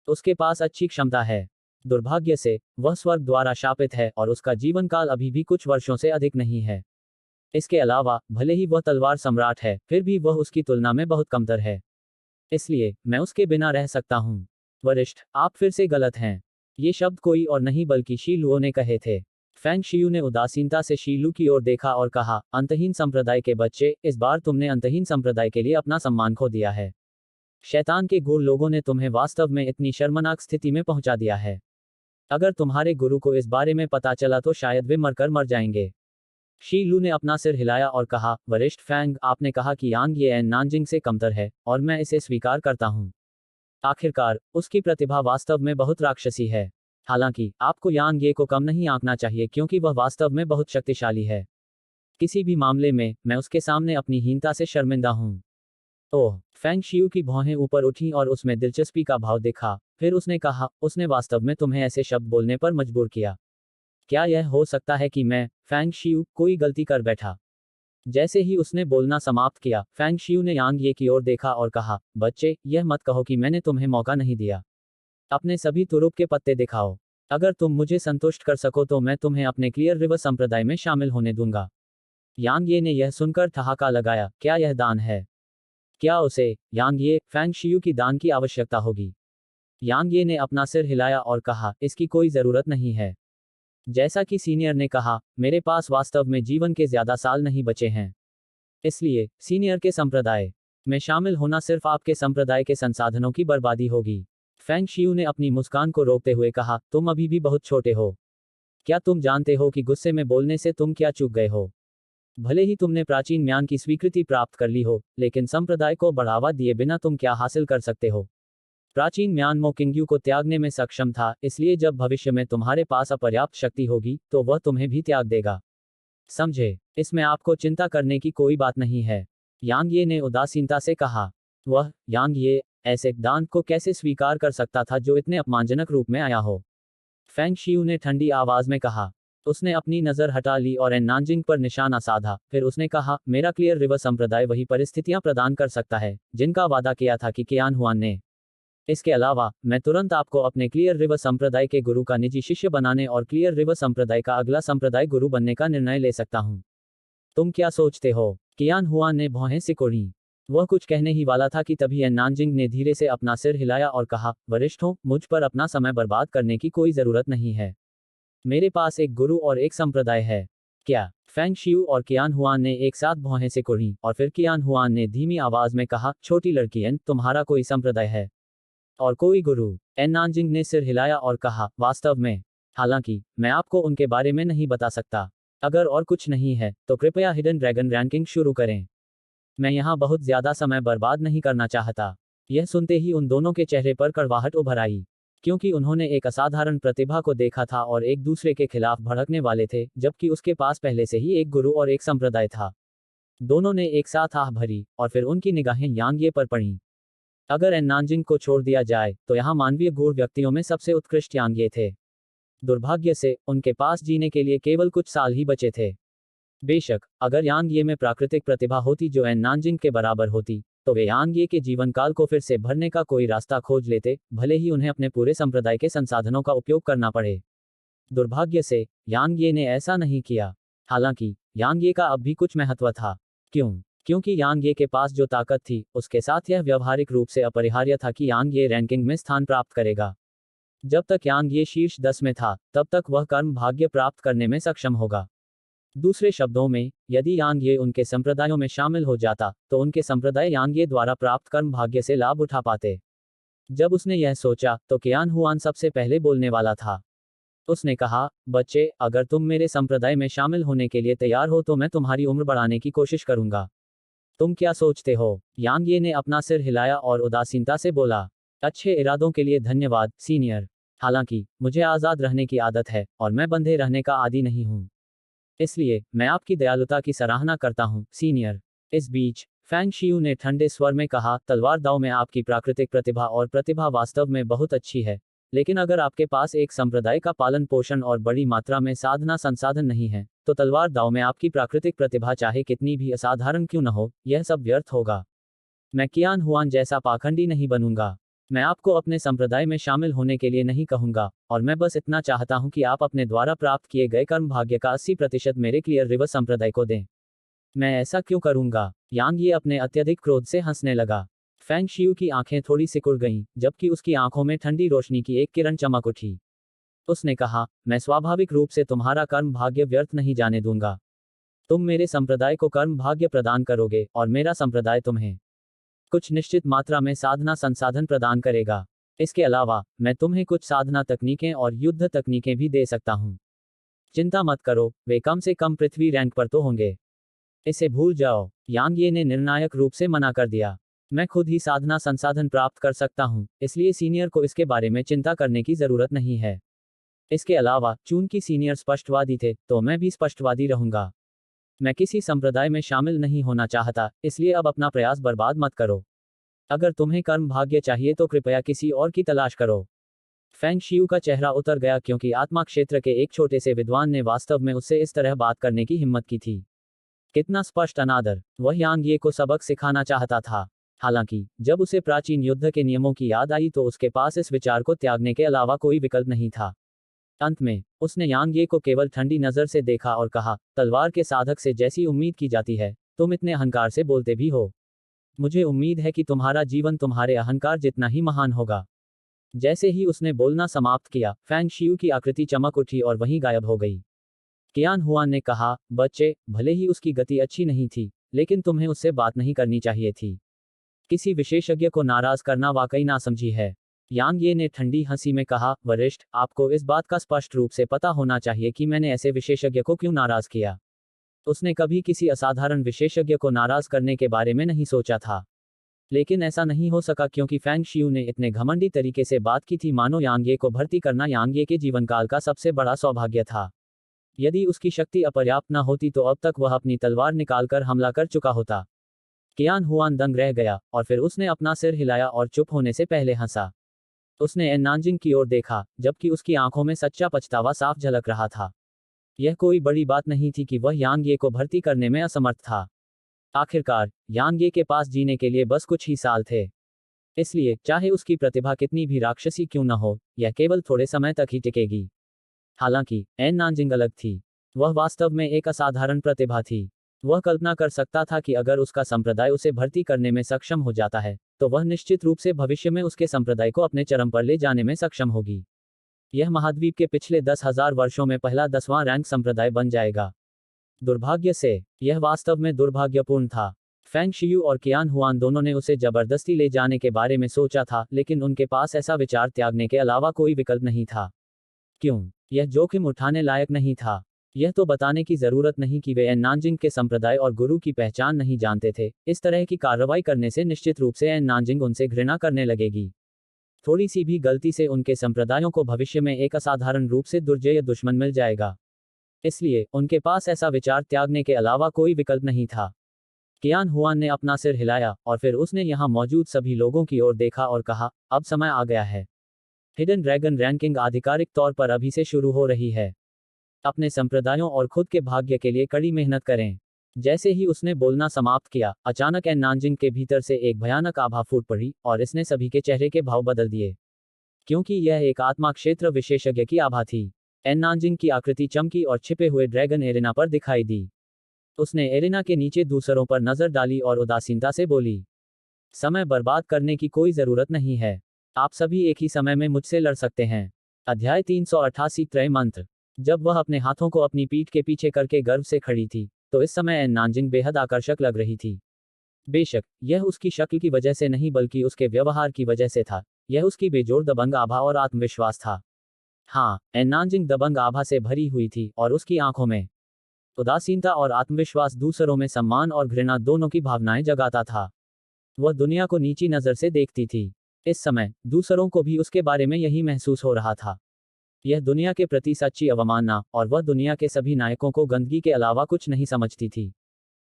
उसके पास अच्छी क्षमता है। दुर्भाग्य से वह स्वर्ग द्वारा शापित है और उसका जीवन काल अभी भी कुछ वर्षों से अधिक नहीं है। इसके अलावा भले ही वह तलवार सम्राट है, फिर भी वह उसकी तुलना में बहुत कमतर है। इसलिए मैं उसके बिना रह सकता हूं। वरिष्ठ, आप फिर से गलत हैं। ये शब्द कोई और नहीं बल्कि शी लुओ ने कहे थे। फैंग शियू ने उदासीनता से शी लू की ओर देखा और कहा, अंतहीन संप्रदाय के बच्चे, इस बार तुमने अंतहीन संप्रदाय के लिए अपना सम्मान खो दिया है। शैतान के गूढ़ लोगों ने तुम्हें वास्तव में इतनी शर्मनाक स्थिति में पहुंचा दिया है। अगर तुम्हारे गुरु को इस बारे में पता चला तो शायद वे मरकर मर जाएंगे। शी लू ने अपना सिर हिलाया और कहा, वरिष्ठ फैंग, आपने कहा कि यांग ये एन नानजिंग से कमतर है, और मैं इसे स्वीकार करता हूं। आखिरकार उसकी प्रतिभा वास्तव में बहुत राक्षसी है। हालांकि आपको यांग ये को कम नहीं आंकना चाहिए क्योंकि वह वास्तव में बहुत शक्तिशाली है। किसी भी मामले में मैं उसके सामने अपनी हीनता से शर्मिंदा हूं। ओह, फैंग शियू की भौहें ऊपर उठी और उसमें दिलचस्पी का भाव दिखा। फिर उसने कहा, उसने वास्तव में तुम्हें ऐसे शब्द बोलने पर मजबूर किया। क्या यह हो सकता है कि मैं, फैंग शियू, कोई गलती कर बैठा? जैसे ही उसने बोलना समाप्त किया, फैंग शियू ने यांग ये की ओर देखा और कहा, बच्चे, यह मत कहो कि मैंने तुम्हें मौका नहीं दिया। अपने सभी तुरुप के पत्ते दिखाओ। अगर तुम मुझे संतुष्ट कर सको तो मैं तुम्हें अपने क्लियर रिवर संप्रदाय में शामिल होने दूंगा। यांग ये ने यह सुनकर ठहाका लगाया, क्या यह दान है? क्या उसे, यांग ये, फैंग शियू की दान की आवश्यकता होगी? यांग ये ने अपना सिर हिलाया और कहा, इसकी कोई जरूरत नहीं है। जैसा कि सीनियर ने कहा, मेरे पास वास्तव में जीवन के ज्यादा साल नहीं बचे हैं। इसलिए सीनियर के संप्रदाय में शामिल होना सिर्फ आपके संप्रदाय के संसाधनों की बर्बादी होगी। फैंग शियू ने अपनी मुस्कान को रोकते हुए कहा, तुम अभी भी बहुत छोटे हो। क्या तुम जानते हो कि गुस्से में बोलने से तुम क्या चूक गए हो? भले ही तुमने प्राचीन म्यान की स्वीकृति प्राप्त कर ली हो, लेकिन संप्रदाय को बढ़ावा दिए बिना तुम क्या हासिल कर सकते हो? प्राचीन म्यान मो किंग्यू को त्यागने में सक्षम था, इसलिए जब भविष्य में तुम्हारे पास अपर्याप्त शक्ति होगी, तो वह तुम्हें भी त्याग देगा। समझे? इसमें आपको चिंता करने की कोई बात नहीं है। यांग ये ने उदासीनता से कहा। वह, यांग ये, ऐसे दान को कैसे स्वीकार कर सकता था जो इतने अपमानजनक रूप में आया हो? फैंग शियू ने ठंडी आवाज में कहा। उसने अपनी नजर हटा ली और एन नानजिंग पर निशाना साधा। फिर उसने कहा, मेरा क्लियर रिवर संप्रदाय वही परिस्थितियां प्रदान कर सकता है जिनका वादा किया था कि कियान हुआन ने। इसके अलावा मैं तुरंत आपको अपने क्लियर रिवर संप्रदाय के गुरु का निजी शिष्य बनाने और क्लियर रिवर संप्रदाय का अगला संप्रदाय गुरु बनने का निर्णय ले सकता हूं। तुम क्या सोचते हो? कियान हुआन ने भौहें सिकोड़ी। वह कुछ कहने ही वाला था कि तभी एन नानजिंग ने धीरे से अपना सिर हिलाया और कहा, वरिष्ठों, मुझ पर अपना समय बर्बाद करने की कोई जरूरत नहीं है। मेरे पास एक गुरु और एक संप्रदाय है। क्या? फैंग शियू और कियान हुआन ने एक साथ भौहें सिकोड़ी, और फिर कियान हुआन ने धीमी आवाज में कहा, छोटी लड़की एन, तुम्हारा कोई संप्रदाय है और कोई गुरु? एन नानजिंग ने सिर हिलाया और कहा, वास्तव में, हालांकि मैं आपको उनके बारे में नहीं बता सकता। अगर और कुछ नहीं है तो कृपया हिडन ड्रैगन रैंकिंग शुरू करें। मैं यहाँ बहुत ज्यादा समय बर्बाद नहीं करना चाहता। यह सुनते ही उन दोनों के चेहरे पर कड़वाहट उभर आई। क्योंकि उन्होंने एक असाधारण प्रतिभा को देखा था और एक दूसरे के खिलाफ भड़कने वाले थे, जबकि उसके पास पहले से ही एक गुरु और एक संप्रदाय था। दोनों ने एक साथ आह भरी, और फिर उनकी निगाहें यांग ये पर पड़ीं। अगर एन नानजिंग को छोड़ दिया जाए, तो यहाँ मानवीय गूढ़ व्यक्तियों में सबसे उत्कृष्ट यांग ये थे। दुर्भाग्य से, उनके पास जीने के लिए केवल कुछ साल ही बचे थे। बेशक, अगर यांग ये में प्राकृतिक प्रतिभा होती जो एन नानजिंग के बराबर होती, तो वे यांग ये के जीवन काल को फिर से भरने का कोई रास्ता खोज लेते, भले ही उन्हें अपने पूरे संप्रदाय के संसाधनों का उपयोग करना पड़े। दुर्भाग्य से, यांग ये ने ऐसा नहीं किया। हालांकि यांग ये का अब भी कुछ महत्व था। क्यों? क्योंकि यांग ये के पास जो ताकत थी, उसके साथ यह व्यावहारिक रूप से अपरिहार्य था कि यांग ये रैंकिंग में स्थान प्राप्त करेगा। जब तक यांग ये शीर्ष 10 में था, तब तक वह कर्म भाग्य प्राप्त करने में सक्षम होगा। दूसरे शब्दों में, यदि यांग ये उनके संप्रदायों में शामिल हो जाता, तो उनके संप्रदाय यांग ये द्वारा प्राप्त कर्म भाग्य से लाभ उठा पाते। जब उसने यह सोचा, तो कियान हुआन सबसे पहले बोलने वाला था। उसने कहा, बच्चे, अगर तुम मेरे संप्रदाय में शामिल होने के लिए तैयार हो तो मैं तुम्हारी उम्र बढ़ाने की कोशिश करूंगा। तुम क्या सोचते हो? यांग ये ने अपना सिर हिलाया और उदासीनता से बोला, अच्छे इरादों के लिए धन्यवाद, सीनियर। हालांकि मुझे आज़ाद रहने की आदत है, और मैं बंधे रहने का आदी नहीं हूं। इसलिए मैं आपकी दयालुता की सराहना करता हूं, सीनियर। इस बीच फैंग शियू ने ठंडे स्वर में कहा, तलवार दाव में आपकी प्राकृतिक प्रतिभा और प्रतिभा वास्तव में बहुत अच्छी है, लेकिन अगर आपके पास एक संप्रदाय का पालन पोषण और बड़ी मात्रा में साधना संसाधन नहीं है, तो तलवार दाव में आपकी प्राकृतिक प्रतिभा चाहे कितनी भी असाधारण क्यों न हो, यह सब व्यर्थ होगा। मैं कियान हुआन जैसा पाखंडी नहीं बनूंगा। मैं आपको अपने संप्रदाय में शामिल होने के लिए नहीं कहूंगा, और मैं बस इतना चाहता हूं कि आप अपने द्वारा प्राप्त किए गए कर्म भाग्य का 80% मेरे क्लियर रिवर संप्रदाय को दें। मैं ऐसा क्यों करूंगा? यांग ये अपने अत्यधिक क्रोध से हंसने लगा। फैंग शियू की आंखें थोड़ी सिकुड़ गईं, जबकि उसकी आंखों में ठंडी रोशनी की एक किरण चमक उठी। उसने कहा, मैं स्वाभाविक रूप से तुम्हारा कर्म भाग्य व्यर्थ नहीं जाने दूंगा। तुम मेरे संप्रदाय को कर्म भाग्य प्रदान करोगे, और मेरा संप्रदाय तुम्हें कुछ निश्चित मात्रा में साधना संसाधन प्रदान करेगा। इसके अलावा, मैं तुम्हें कुछ साधना तकनीकें और युद्ध तकनीकें भी दे सकता हूं। चिंता मत करो, वे कम से कम पृथ्वी रैंक पर तो होंगे। इसे भूल जाओ, यांग ये ने निर्णायक रूप से मना कर दिया। मैं खुद ही साधना संसाधन प्राप्त कर सकता हूं, इसलिए सीनियर को इसके बारे में चिंता करने की जरूरत नहीं है। इसके अलावा, चूंकि सीनियर स्पष्टवादी थे, तो मैं भी स्पष्टवादी रहूंगा। मैं किसी संप्रदाय में शामिल नहीं होना चाहता, इसलिए अब अपना प्रयास बर्बाद मत करो। अगर तुम्हें कर्म भाग्य चाहिए तो कृपया किसी और की तलाश करो। फैंग शियू का चेहरा उतर गया, क्योंकि आत्मा क्षेत्र के एक छोटे से विद्वान ने वास्तव में उससे इस तरह बात करने की हिम्मत की थी। कितना स्पष्ट अनादर! वह यांग ये को सबक सिखाना चाहता था। हालांकि जब उसे प्राचीन युद्ध के नियमों की याद आई, तो उसके पास इस विचार को त्यागने के अलावा कोई विकल्प नहीं था। अंत में उसने यांग ये को केवल ठंडी नजर से देखा और कहा, तलवार के साधक से जैसी उम्मीद की जाती है, तुम इतने अहंकार से बोलते भी हो। मुझे उम्मीद है कि तुम्हारा जीवन तुम्हारे अहंकार जितना ही महान होगा। जैसे ही उसने बोलना समाप्त किया, फैंग शियू की आकृति चमक उठी और वहीं गायब हो गई। कियान हुआन ने कहा, बच्चे, भले ही उसकी गति अच्छी नहीं थी, लेकिन तुम्हें उससे बात नहीं करनी चाहिए थी। किसी विशेषज्ञ को नाराज करना वाकई नासमझी है। यांग ये ने ठंडी हंसी में कहा, वरिष्ठ, आपको इस बात का स्पष्ट रूप से पता होना चाहिए कि मैंने ऐसे विशेषज्ञ को क्यों नाराज किया। उसने कभी किसी असाधारण विशेषज्ञ को नाराज करने के बारे में नहीं सोचा था। लेकिन ऐसा नहीं हो सका, क्योंकि फैंग शियू ने इतने घमंडी तरीके से बात की थी मानो यांग ये को भर्ती करना यांग ये के जीवनकाल का सबसे बड़ा सौभाग्य था। यदि उसकी शक्ति अपर्याप्त न होती तो अब तक वह अपनी तलवार निकालकर हमला कर चुका होता। कियान हुआन दंग रह गया, और फिर उसने अपना सिर हिलाया और चुप होने से पहले हंसा। उसने एन नानजिंग की ओर देखा, जबकि उसकी आंखों में सच्चा पछतावा साफ झलक रहा था। यह कोई बड़ी बात नहीं थी कि वह यांग ये को भर्ती करने में असमर्थ था। आखिरकार, यांग ये के पास जीने के लिए बस कुछ ही साल थे। इसलिए, चाहे उसकी प्रतिभा कितनी भी राक्षसी क्यों न हो, यह केवल थोड़े समय तक ही टिकेगी। हालांकि एन नानजिंग अलग थी। वह वास्तव में एक असाधारण प्रतिभा थी। वह कल्पना कर सकता था कि अगर उसका संप्रदाय उसे भर्ती करने में सक्षम हो जाता है, तो वह निश्चित रूप से भविष्य में उसके संप्रदाय को अपने चरम पर ले जाने में सक्षम होगी। यह महाद्वीप के पिछले 10,000 वर्षों में पहला 10वां रैंक संप्रदाय बन जाएगा। दुर्भाग्य से, यह वास्तव में दुर्भाग्यपूर्ण था। फैंग शियू और कियान हुआन दोनों ने उसे जबरदस्ती ले जाने के बारे में सोचा था, लेकिन उनके पास ऐसा विचार त्यागने के अलावा कोई विकल्प नहीं था। क्यों? यह जोखिम उठाने लायक नहीं था। यह तो बताने की जरूरत नहीं कि वे एन नानजिंग के संप्रदाय और गुरु की पहचान नहीं जानते थे। इस तरह की कार्रवाई करने से निश्चित रूप से एन नानजिंग उनसे घृणा करने लगेगी। थोड़ी सी भी गलती से उनके संप्रदायों को भविष्य में एक असाधारण रूप से दुर्जय दुश्मन मिल जाएगा। इसलिए उनके पास ऐसा विचार त्यागने के अलावा कोई विकल्प नहीं था। कियान हुआन ने अपना सिर हिलाया और फिर उसने यहाँ मौजूद सभी लोगों की ओर देखा और कहा, अब समय आ गया है। हिडन ड्रैगन रैंकिंग आधिकारिक तौर पर अभी से शुरू हो रही है। अपने संप्रदायों और खुद के भाग्य के लिए कड़ी मेहनत करें। जैसे ही उसने बोलना समाप्त किया, अचानक एन नानजिंग के भीतर से एक भयानक आभा फूट पड़ी और इसने सभी के चेहरे के भाव बदल दिए। क्योंकि यह एक आत्मा क्षेत्र विशेषज्ञ की आभा थी। एन नानजिंग की आकृति चमकी और छिपे हुए ड्रैगन एरेना पर दिखाई दी। उसने एरेना के नीचे दूसरों पर नजर डाली और उदासीनता से बोली, समय बर्बाद करने की कोई जरूरत नहीं है। आप सभी एक ही समय में मुझसे लड़ सकते हैं। अध्याय 388 त्रय मंत्र। जब वह अपने हाथों को अपनी पीठ के पीछे करके गर्व से खड़ी थी, तो इस समय एन नानजिंग बेहद आकर्षक लग रही थी। बेशक यह उसकी शक्ल की वजह से नहीं बल्कि उसके व्यवहार की वजह से था। यह उसकी बेजोड़ दबंग आभा और आत्मविश्वास था। हाँ, एन नानजिंग दबंग आभा से भरी हुई थी और उसकी आंखों में उदासीनता और आत्मविश्वास दूसरों में सम्मान और घृणा दोनों की भावनाएं जगाता था। वह दुनिया को नीची नजर से देखती थी। इस समय दूसरों को भी उसके बारे में यही महसूस हो रहा था। यह दुनिया के प्रति सच्ची अवमानना, और वह दुनिया के सभी नायकों को गंदगी के अलावा कुछ नहीं समझती थी।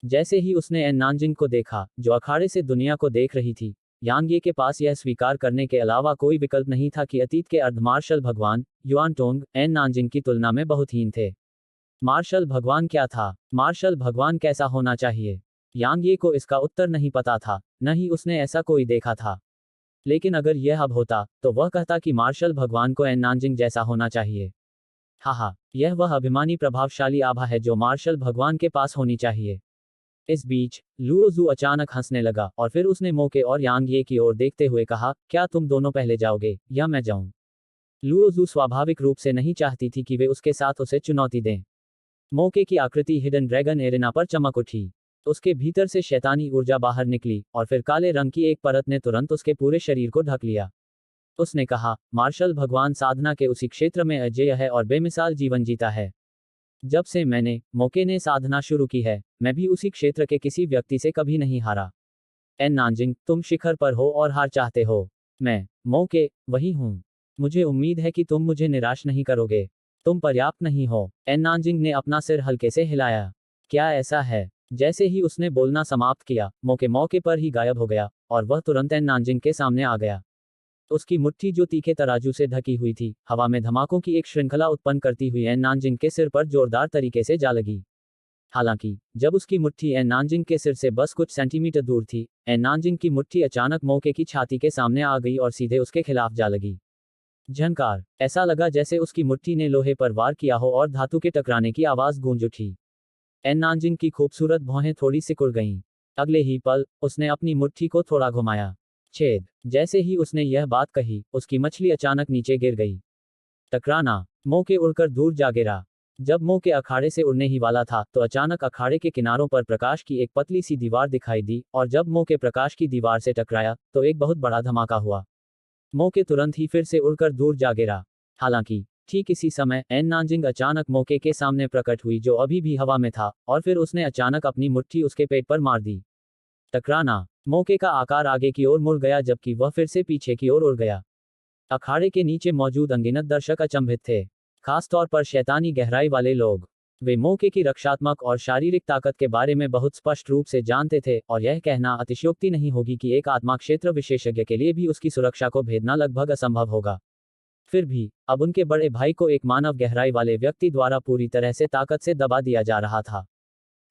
जैसे ही उसने एन नानजिंग को देखा, जो अखाड़े से दुनिया को देख रही थी, यांग ये के पास यह स्वीकार करने के अलावा कोई विकल्प नहीं था कि अतीत के अर्धमार्शल भगवान युआन टोंग एन नानजिंग की तुलना में बहुत हीन थे। मार्शल भगवान क्या था? मार्शल भगवान कैसा होना चाहिए? यांग ये को इसका उत्तर नहीं पता था, न ही उसने ऐसा कोई देखा था। लेकिन अगर यह अब होता, तो वह कहता कि मार्शल भगवान को एन नानजिंग जैसा होना चाहिए। हाहा, यह वह अभिमानी प्रभावशाली आभा है जो मार्शल भगवान के पास होनी चाहिए। इस बीच लुओजू अचानक हंसने लगा और फिर उसने मोके और यांग ये की ओर देखते हुए कहा, क्या तुम दोनों पहले जाओगे या मैं जाऊं? लुओजू स्वाभाविक रूप से नहीं चाहती थी कि वे उसके साथ उसे चुनौती दें। मोके की आकृति हिडन ड्रैगन एरेना पर चमक उठी। उसके भीतर से शैतानी ऊर्जा बाहर निकली और फिर काले रंग की एक परत ने तुरंत उसके पूरे शरीर को ढक लिया। उसने कहा, मार्शल भगवान साधना के उसी क्षेत्र में अजेय है और बेमिसाल जीवन जीता है। जब से मोके ने साधना शुरू की है, मैं भी उसी क्षेत्र के किसी व्यक्ति से कभी नहीं हारा। एन नानजिंग, तुम शिखर पर हो और हार चाहते हो। मैं मोके वही हूँ। मुझे उम्मीद है कि तुम मुझे निराश नहीं करोगे। तुम पर्याप्त नहीं हो। एन नानजिंग ने अपना सिर हल्के से हिलाया। क्या ऐसा है? जैसे ही उसने बोलना समाप्त किया, मोके मौके पर ही गायब हो गया और वह तुरंत एन नानजिंग के सामने आ गया। उसकी मुट्ठी जो तीखे तराजू से ढकी हुई थी, हवा में धमाकों की एक श्रृंखला उत्पन्न करती हुई एन नानजिंग के सिर पर जोरदार तरीके से जा लगी। हालांकि जब उसकी मुट्ठी एन नानजिंग के सिर से बस कुछ सेंटीमीटर दूर थी, एन नानजिंग की मुट्ठी अचानक मोके की छाती के सामने आ गई और सीधे उसके खिलाफ जा लगी। झनकार, ऐसा लगा जैसे उसकी मुट्ठी ने लोहे पर वार किया हो और धातु के टकराने की आवाज गूंज उठी। एन नानजिंग की खूबसूरत भौहें थोड़ी सिकुड़ गईं। अगले ही पल उसने अपनी मुट्ठी को थोड़ा घुमाया। छेद। जैसे ही उसने यह बात कही, उसकी मछली अचानक नीचे गिर गई। टकराना। मोके उड़कर दूर जा गिरा। जब मोके अखाड़े से उड़ने ही वाला था, तो अचानक अखाड़े के किनारों पर प्रकाश की एक पतली सी दीवार दिखाई दी, और जब मोके प्रकाश की दीवार से टकराया, तो एक बहुत बड़ा धमाका हुआ। मोके तुरंत ही फिर से उड़कर दूर जा गिरा। हालांकि ठीक इसी समय एन नानजिंग अचानक मोके के सामने प्रकट हुई, जो अभी भी हवा में था, और फिर उसने अचानक अपनी मुट्ठी उसके पेट पर मार दी। टकराना। मोके का आकार आगे की ओर मुड़ गया जबकि वह फिर से पीछे की ओर उड़ गया। अखाड़े के नीचे मौजूद अनगिनत दर्शक अचंभित थे, खासतौर पर शैतानी गहराई वाले लोग। वे मोके की रक्षात्मक और शारीरिक ताकत के बारे में बहुत स्पष्ट रूप से जानते थे, और यह कहना अतिशयोक्ति नहीं होगी कि एक आत्मा क्षेत्र विशेषज्ञ के लिए भी उसकी सुरक्षा को भेदना लगभग असंभव होगा। फिर भी अब उनके बड़े भाई को एक मानव गहराई वाले व्यक्ति द्वारा पूरी तरह से ताकत से दबा दिया जा रहा था।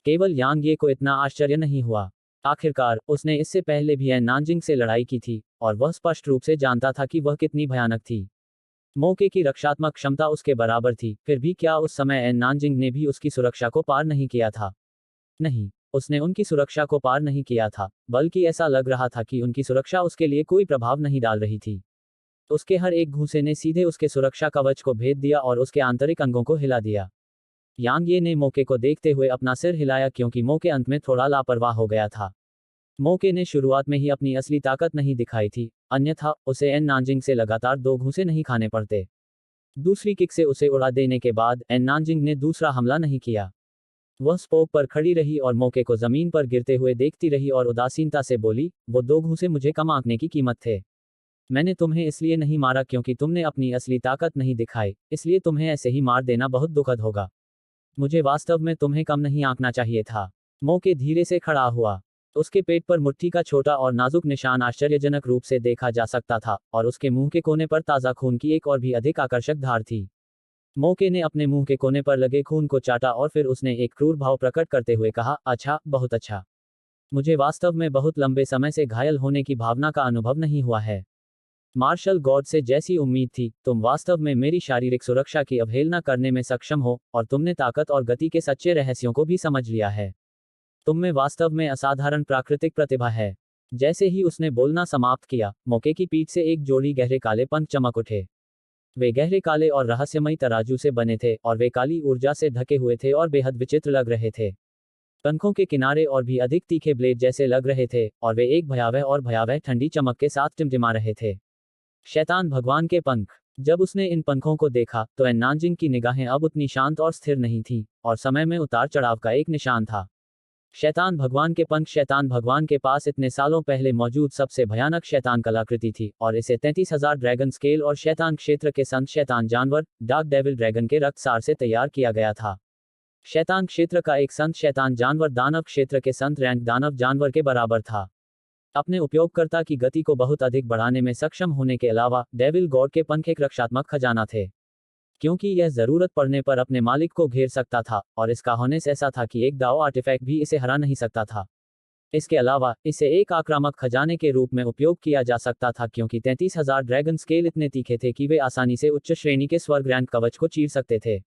केवल यांग ये को इतना आश्चर्य नहीं हुआ। आखिरकार उसने इससे पहले भी एन नानजिंग से लड़ाई की थी, और वह स्पष्ट रूप से जानता था कि वह कितनी भयानक थी। मोके की रक्षात्मक क्षमता उसके बराबर थी, फिर भी क्या उस समय एन नानजिंग ने भी उसकी सुरक्षा को पार नहीं किया था? नहीं, उसने उनकी सुरक्षा को पार नहीं किया था, बल्कि ऐसा लग रहा था कि उनकी सुरक्षा उसके लिए कोई प्रभाव नहीं डाल रही थी। उसके हर एक घूंसे ने सीधे उसके सुरक्षा कवच को भेद दिया और उसके आंतरिक अंगों को हिला दिया। यांग ये ने मोके को देखते हुए अपना सिर हिलाया, क्योंकि मोके अंत में थोड़ा लापरवाह हो गया था। मोके ने शुरुआत में ही अपनी असली ताकत नहीं दिखाई थी, अन्यथा उसे एन नानजिंग से लगातार 2 घूंसे नहीं खाने पड़ते। दूसरी किक से उसे उड़ा देने के बाद एन नानजिंग ने दूसरा हमला नहीं किया। वह स्पोक पर खड़ी रही और मोके को जमीन पर गिरते हुए देखती रही और उदासीनता से बोली, वो 2 घूंसे मुझे कम आंकने की कीमत थे। मैंने तुम्हें इसलिए नहीं मारा क्योंकि तुमने अपनी असली ताकत नहीं दिखाई, इसलिए तुम्हें ऐसे ही मार देना बहुत दुखद होगा। मुझे वास्तव में तुम्हें कम नहीं आंकना चाहिए था। मोके धीरे से खड़ा हुआ। उसके पेट पर मुट्ठी का छोटा और नाजुक निशान आश्चर्यजनक रूप से देखा जा सकता था, और उसके मुंह के कोने पर ताज़ा खून की एक और भी अधिक आकर्षक धार थी। मोके ने अपने मुंह के कोने पर लगे खून को चाटा और फिर उसने एक क्रूर भाव प्रकट करते हुए कहा, अच्छा, बहुत अच्छा। मुझे वास्तव में बहुत लंबे समय से घायल होने की भावना का अनुभव नहीं हुआ है। मार्शल गॉड से जैसी उम्मीद थी, तुम वास्तव में मेरी शारीरिक सुरक्षा की अवहेलना करने में सक्षम हो, और तुमने ताकत और गति के सच्चे रहस्यों को भी समझ लिया है। तुम में वास्तव में असाधारण प्राकृतिक प्रतिभा है। जैसे ही उसने बोलना समाप्त किया, मोके की पीठ से एक जोड़ी गहरे काले पंख चमक उठे। वे गहरे काले और रहस्यमयी तराजू से बने थे, और वे काली ऊर्जा से ढके हुए थे और बेहद विचित्र लग रहे थे। पंखों के किनारे और भी अधिक तीखे ब्लेड जैसे लग रहे थे, और वे एक भयावह ठंडी चमक के साथ टिमटिमा रहे थे। शैतान भगवान के पंख। जब उसने इन पंखों को देखा, तो एन नानजिंग की निगाहें अब उतनी शांत और स्थिर नहीं थीं, और समय में उतार चढ़ाव का एक निशान था। शैतान भगवान के पंख। शैतान भगवान के पास इतने सालों पहले मौजूद सबसे भयानक शैतान कलाकृति थी, और इसे 33,000 ड्रैगन स्केल और शैतान क्षेत्र के संत शैतान जानवर, डार्क डेविल ड्रैगन के रक्तसार से तैयार किया गया था। शैतान क्षेत्र का एक संत शैतान जानवर दानव क्षेत्र के संत रैंक दानव जानवर के बराबर था। अपने उपयोगकर्ता की गति को बहुत अधिक बढ़ाने में सक्षम होने के अलावा, डेविल गॉड के पंख एक रक्षात्मक खजाना थे, क्योंकि यह जरूरत पड़ने पर अपने मालिक को घेर सकता था, और इसका होनेस ऐसा था कि एक दाव आर्टिफैक्ट भी इसे हरा नहीं सकता था। इसके अलावा, इसे एक आक्रामक खजाने के रूप में उपयोग किया जा सकता था, क्योंकि 33,000 ड्रैगन स्केल इतने तीखे थे कि वे आसानी से उच्च श्रेणी के स्वर्ग रैंक कवच को चीर सकते थे।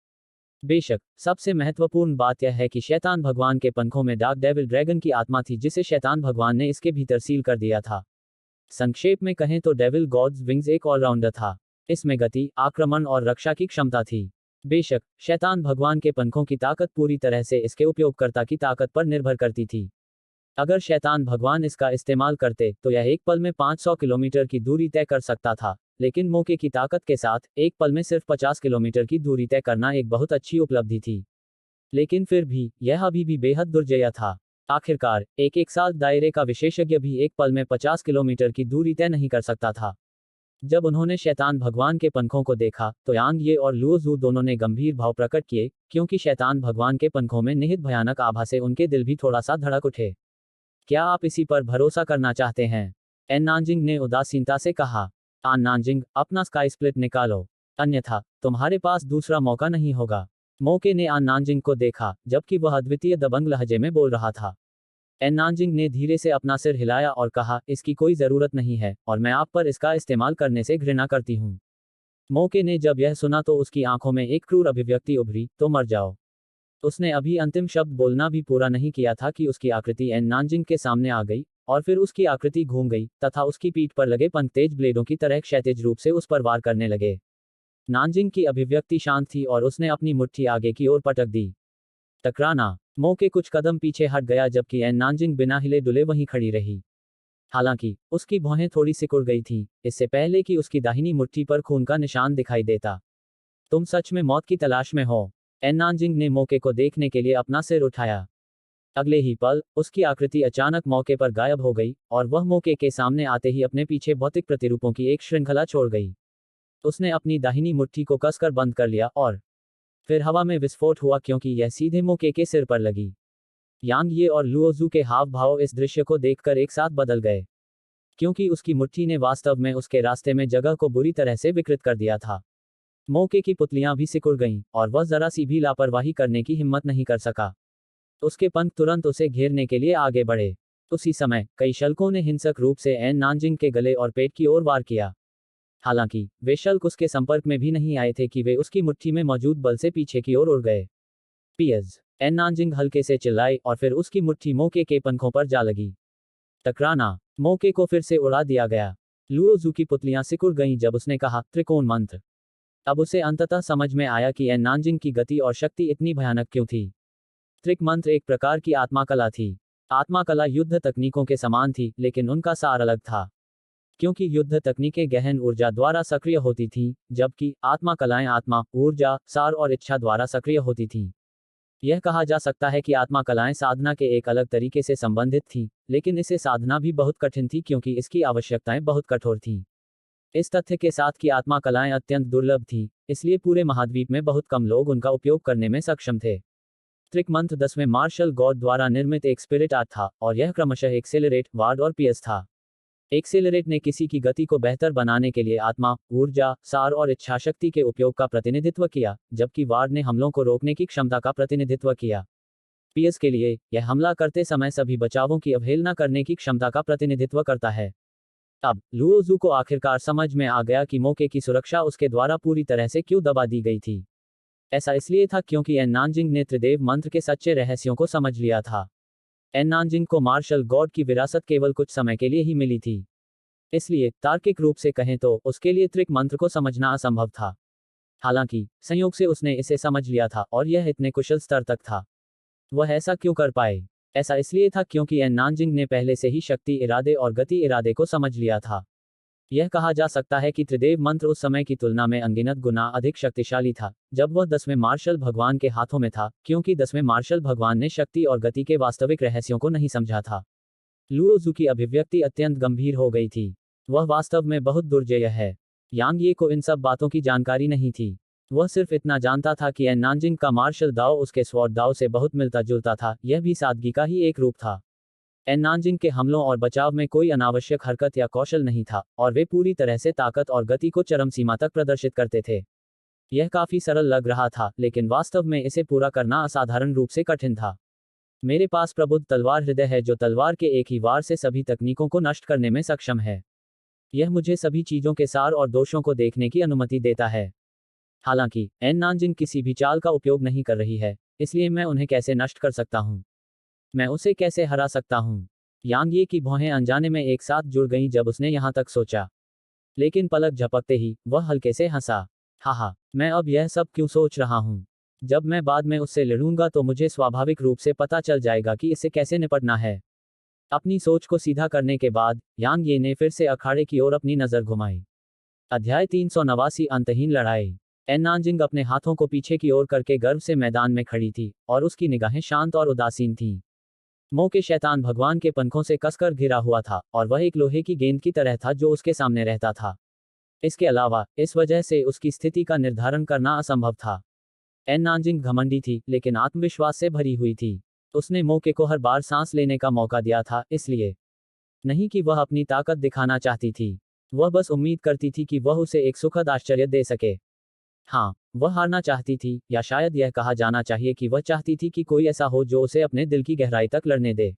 बेशक, सबसे महत्वपूर्ण बात यह है कि शैतान भगवान के पंखों में डार्क डेविल ड्रैगन की आत्मा थी, जिसे शैतान भगवान ने इसके भीतर सील कर दिया था। संक्षेप में कहें तो डेविल गॉड्स विंग्स एक ऑलराउंडर था। इसमें गति, आक्रमण और रक्षा की क्षमता थी। बेशक, शैतान भगवान के पंखों की ताकत पूरी तरह से इसके उपयोगकर्ता की ताकत पर निर्भर करती थी। अगर शैतान भगवान इसका इस्तेमाल करते, तो यह एक पल में 500 किलोमीटर की दूरी तय कर सकता था, लेकिन मोके की ताकत के साथ, एक पल में सिर्फ 50 किलोमीटर की दूरी तय करना एक बहुत अच्छी उपलब्धि थी। लेकिन फिर भी, यह अभी भी बेहद दुर्जय था। आखिरकार, एक साल दायरे का विशेषज्ञ भी एक पल में 50 किलोमीटर की दूरी तय नहीं कर सकता था। जब उन्होंने शैतान भगवान के पंखों को देखा, तो यांग ये और लुओ जू दोनों ने गंभीर भाव प्रकट किए, क्योंकि शैतान भगवान के पंखों में निहित भयानक आभा से उनके दिल भी थोड़ा सा धड़क उठे। क्या आप इसी पर भरोसा करना चाहते हैं? एन नानजिंग ने उदासीनता से कहा। आन नानजिंग, अपना स्काई स्प्लिट निकालो, अन्यथा तुम्हारे पास दूसरा मौका नहीं होगा। मोके ने आन नानजिंग को देखा, जबकि वह अद्वितीय दबंग लहजे में बोल रहा था। एन नानजिंग ने धीरे से अपना सिर हिलाया और कहा, इसकी कोई जरूरत नहीं है, और मैं आप पर इसका इस्तेमाल करने से घृणा करती हूँ। मोके ने जब यह सुना तो उसकी आंखों में एक क्रूर अभिव्यक्ति उभरी, तो मर जाओ। उसने अभी अंतिम शब्द बोलना भी पूरा नहीं किया था कि उसकी आकृति एन नानजिंग के सामने आ गई, और फिर उसकी आकृति घूम गई, तथा उसकी पीठ पर लगे पंख तेज ब्लेडों की तरह क्षैतिज रूप से उस पर वार करने लगे। नानजिंग की अभिव्यक्ति शांत थी, और उसने अपनी मुट्ठी आगे की ओर पटक दी। टकराना। मोके कुछ कदम पीछे हट गया, जबकि एन नानजिंग बिना हिले डुले वहीं खड़ी रही। हालांकि, उसकी भौहें थोड़ी सिकुड़ गई थीं, इससे पहले कि उसकी दाहिनी मुट्ठी पर खून का निशान दिखाई देता। तुम सच में मौत की तलाश में हो? एन नानजिंग ने मोके को देखने के लिए अपना सिर उठाया। अगले ही पल, उसकी आकृति अचानक मौके पर गायब हो गई, और वह मोके के सामने आते ही अपने पीछे भौतिक प्रतिरूपों की एक श्रृंखला छोड़ गई। उसने अपनी दाहिनी मुट्ठी को कसकर बंद कर लिया, और फिर हवा में विस्फोट हुआ, क्योंकि यह सीधे मोके के सिर पर लगी। यांग ये और लुओ जू के हाव भाव इस दृश्य को देखकर एक साथ बदल गए, क्योंकि उसकी मुट्ठी ने वास्तव में उसके रास्ते में जगह को बुरी तरह से विकृत कर दिया था। मोके की पुतलियां भी सिकुड़ गईं, और वह जरा सी भी लापरवाही करने की हिम्मत नहीं कर सका। उसके पंख तुरंत उसे घेरने के लिए आगे बढ़े। उसी समय, कई शल्कों ने हिंसक रूप से एन नानजिंग के गले और पेट की ओर वार किया। हालांकि, वे शल्क उसके संपर्क में भी नहीं आए थे कि वे उसकी मुट्ठी में मौजूद बल से पीछे की ओर उड़ गए। पियज। एन नानजिंग हल्के से चिल्लाई, और फिर उसकी मुट्ठी मोके के पंखों पर जा लगी। टकराना। मोके को फिर से उड़ा दिया गया। लुओ जू की पुतलियां सिकुड़ गईं जब उसने कहा, त्रिकोण मंत्र। अब उसे अंततः समझ में आया कि एन नानजिंग की गति और शक्ति इतनी भयानक क्यों थी। त्रिक मंत्र एक प्रकार की आत्मा कला थी। आत्मा कला युद्ध तकनीकों के समान थी, लेकिन उनका सार अलग था। क्योंकि युद्ध तकनीकें गहन ऊर्जा द्वारा सक्रिय होती थीं, जबकि आत्मा कलाएं आत्मा, ऊर्जा, सार और इच्छा द्वारा सक्रिय होती थीं। यह कहा जा सकता है कि आत्मा कलाएं साधना के एक अलग तरीके से संबंधित थीं, लेकिन इसे साधना भी बहुत कठिन थी, क्योंकि इसकी आवश्यकताएं बहुत कठोर थीं। इस तथ्य के साथ कि आत्मा कलाएं अत्यंत दुर्लभ थीं, इसलिए पूरे महाद्वीप में बहुत कम लोग उनका उपयोग करने में सक्षम थे। त्रिक मंत्र 10वें मार्शल गॉड द्वारा निर्मित एक स्पिरिट आर्ट था, और यह क्रमशः एक्सेलरेट, वार्ड और पियर्स था। एक्सेलरेट ने किसी की गति को बेहतर बनाने के लिए आत्मा, ऊर्जा, सार और इच्छाशक्ति के उपयोग का प्रतिनिधित्व किया, जबकि वार्ड ने हमलों को रोकने की क्षमता का प्रतिनिधित्व किया। पियर्स के लिए, यह हमला करते समय सभी बचावों की अवहेलना करने की क्षमता का प्रतिनिधित्व करता है। अब लुओजू को आखिरकार समझ में आ गया कि मौके की सुरक्षा उसके द्वारा पूरी तरह से क्यों दबा दी गई थी। ऐसा इसलिए था क्योंकि एन नानजिंग ने त्रिदेव मंत्र के सच्चे रहस्यों को समझ लिया था। एन नानजिंग को मार्शल गॉड की विरासत केवल कुछ समय के लिए ही मिली थी। इसलिए तार्किक रूप से कहें तो उसके लिए त्रिक मंत्र को समझना असंभव था। हालांकि संयोग से उसने इसे समझ लिया था, और यह इतने कुशल स्तर तक था। वह ऐसा क्यों कर पाए? ऐसा इसलिए था क्योंकि एन नानजिंग ने पहले से ही शक्ति इरादे और गति इरादे को समझ लिया था। यह कहा जा सकता है कि त्रिदेव मंत्र उस समय की तुलना में अनगिनत गुना अधिक शक्तिशाली था, जब वह 10वें मार्शल भगवान के हाथों में था, क्योंकि 10वें मार्शल भगवान ने शक्ति और गति के वास्तविक रहस्यों को नहीं समझा था। लुओजू की अभिव्यक्ति अत्यंत गंभीर हो गई थी। वह वास्तव में बहुत दुर्जेय है। यांग ये को इन सब बातों की जानकारी नहीं थी। वह सिर्फ इतना जानता था कि एन नानजिंग का मार्शल दाव उसके स्वॉर्ड दाव से बहुत मिलता जुलता था, यह भी सादगी का ही एक रूप था। एन नानजिंग के हमलों और बचाव में कोई अनावश्यक हरकत या कौशल नहीं था, और वे पूरी तरह से ताकत और गति को चरम सीमा तक प्रदर्शित करते थे। यह काफी सरल लग रहा था, लेकिन वास्तव में इसे पूरा करना असाधारण रूप से कठिन था। मेरे पास प्रबुद्ध तलवार हृदय है जो तलवार के एक ही वार से सभी तकनीकों को नष्ट करने में सक्षम है। यह मुझे सभी चीजों के सार और दोषों को देखने की अनुमति देता है। हालांकि एन नानजिंग किसी भी चाल का उपयोग नहीं कर रही है, इसलिए मैं उन्हें कैसे नष्ट कर सकता हूं? मैं उसे कैसे हरा सकता हूं? यांग ये की भौहें अनजाने में एक साथ जुड़ गईं जब उसने यहां तक सोचा। लेकिन पलक झपकते ही वह हल्के से हंसा। हाहा, मैं अब यह सब क्यों सोच रहा हूं? जब मैं बाद में उससे लड़ूंगा तो मुझे स्वाभाविक रूप से पता चल जाएगा कि इससे कैसे निपटना है। अपनी सोच को सीधा करने के बाद यांग ये ने फिर से अखाड़े की ओर अपनी नजर घुमाई। अध्याय 389 अंतहीन लड़ाई। एन नानजिंग अपने हाथों को पीछे की ओर करके गर्व से मैदान में खड़ी थी, और उसकी निगाहें शांत और उदासीन थीं। मुंह के शैतान भगवान के पंखों से कसकर घिरा हुआ था, और वह एक लोहे की गेंद की तरह था जो उसके सामने रहता था। इसके अलावा इस वजह से उसकी स्थिति का निर्धारण करना असंभव था। एन नानजिंग घमंडी थी, लेकिन आत्मविश्वास से भरी हुई थी। उसने मौके को हर बार सांस लेने का मौका दिया था, इसलिए नहीं कि वह अपनी ताकत दिखाना चाहती थी। वह बस उम्मीद करती थी कि वह उसे एक सुखद आश्चर्य दे सके। हाँ, वह हारना चाहती थी, या शायद यह कहा जाना चाहिए कि वह चाहती थी कि कोई ऐसा हो जो उसे अपने दिल की गहराई तक लड़ने दे,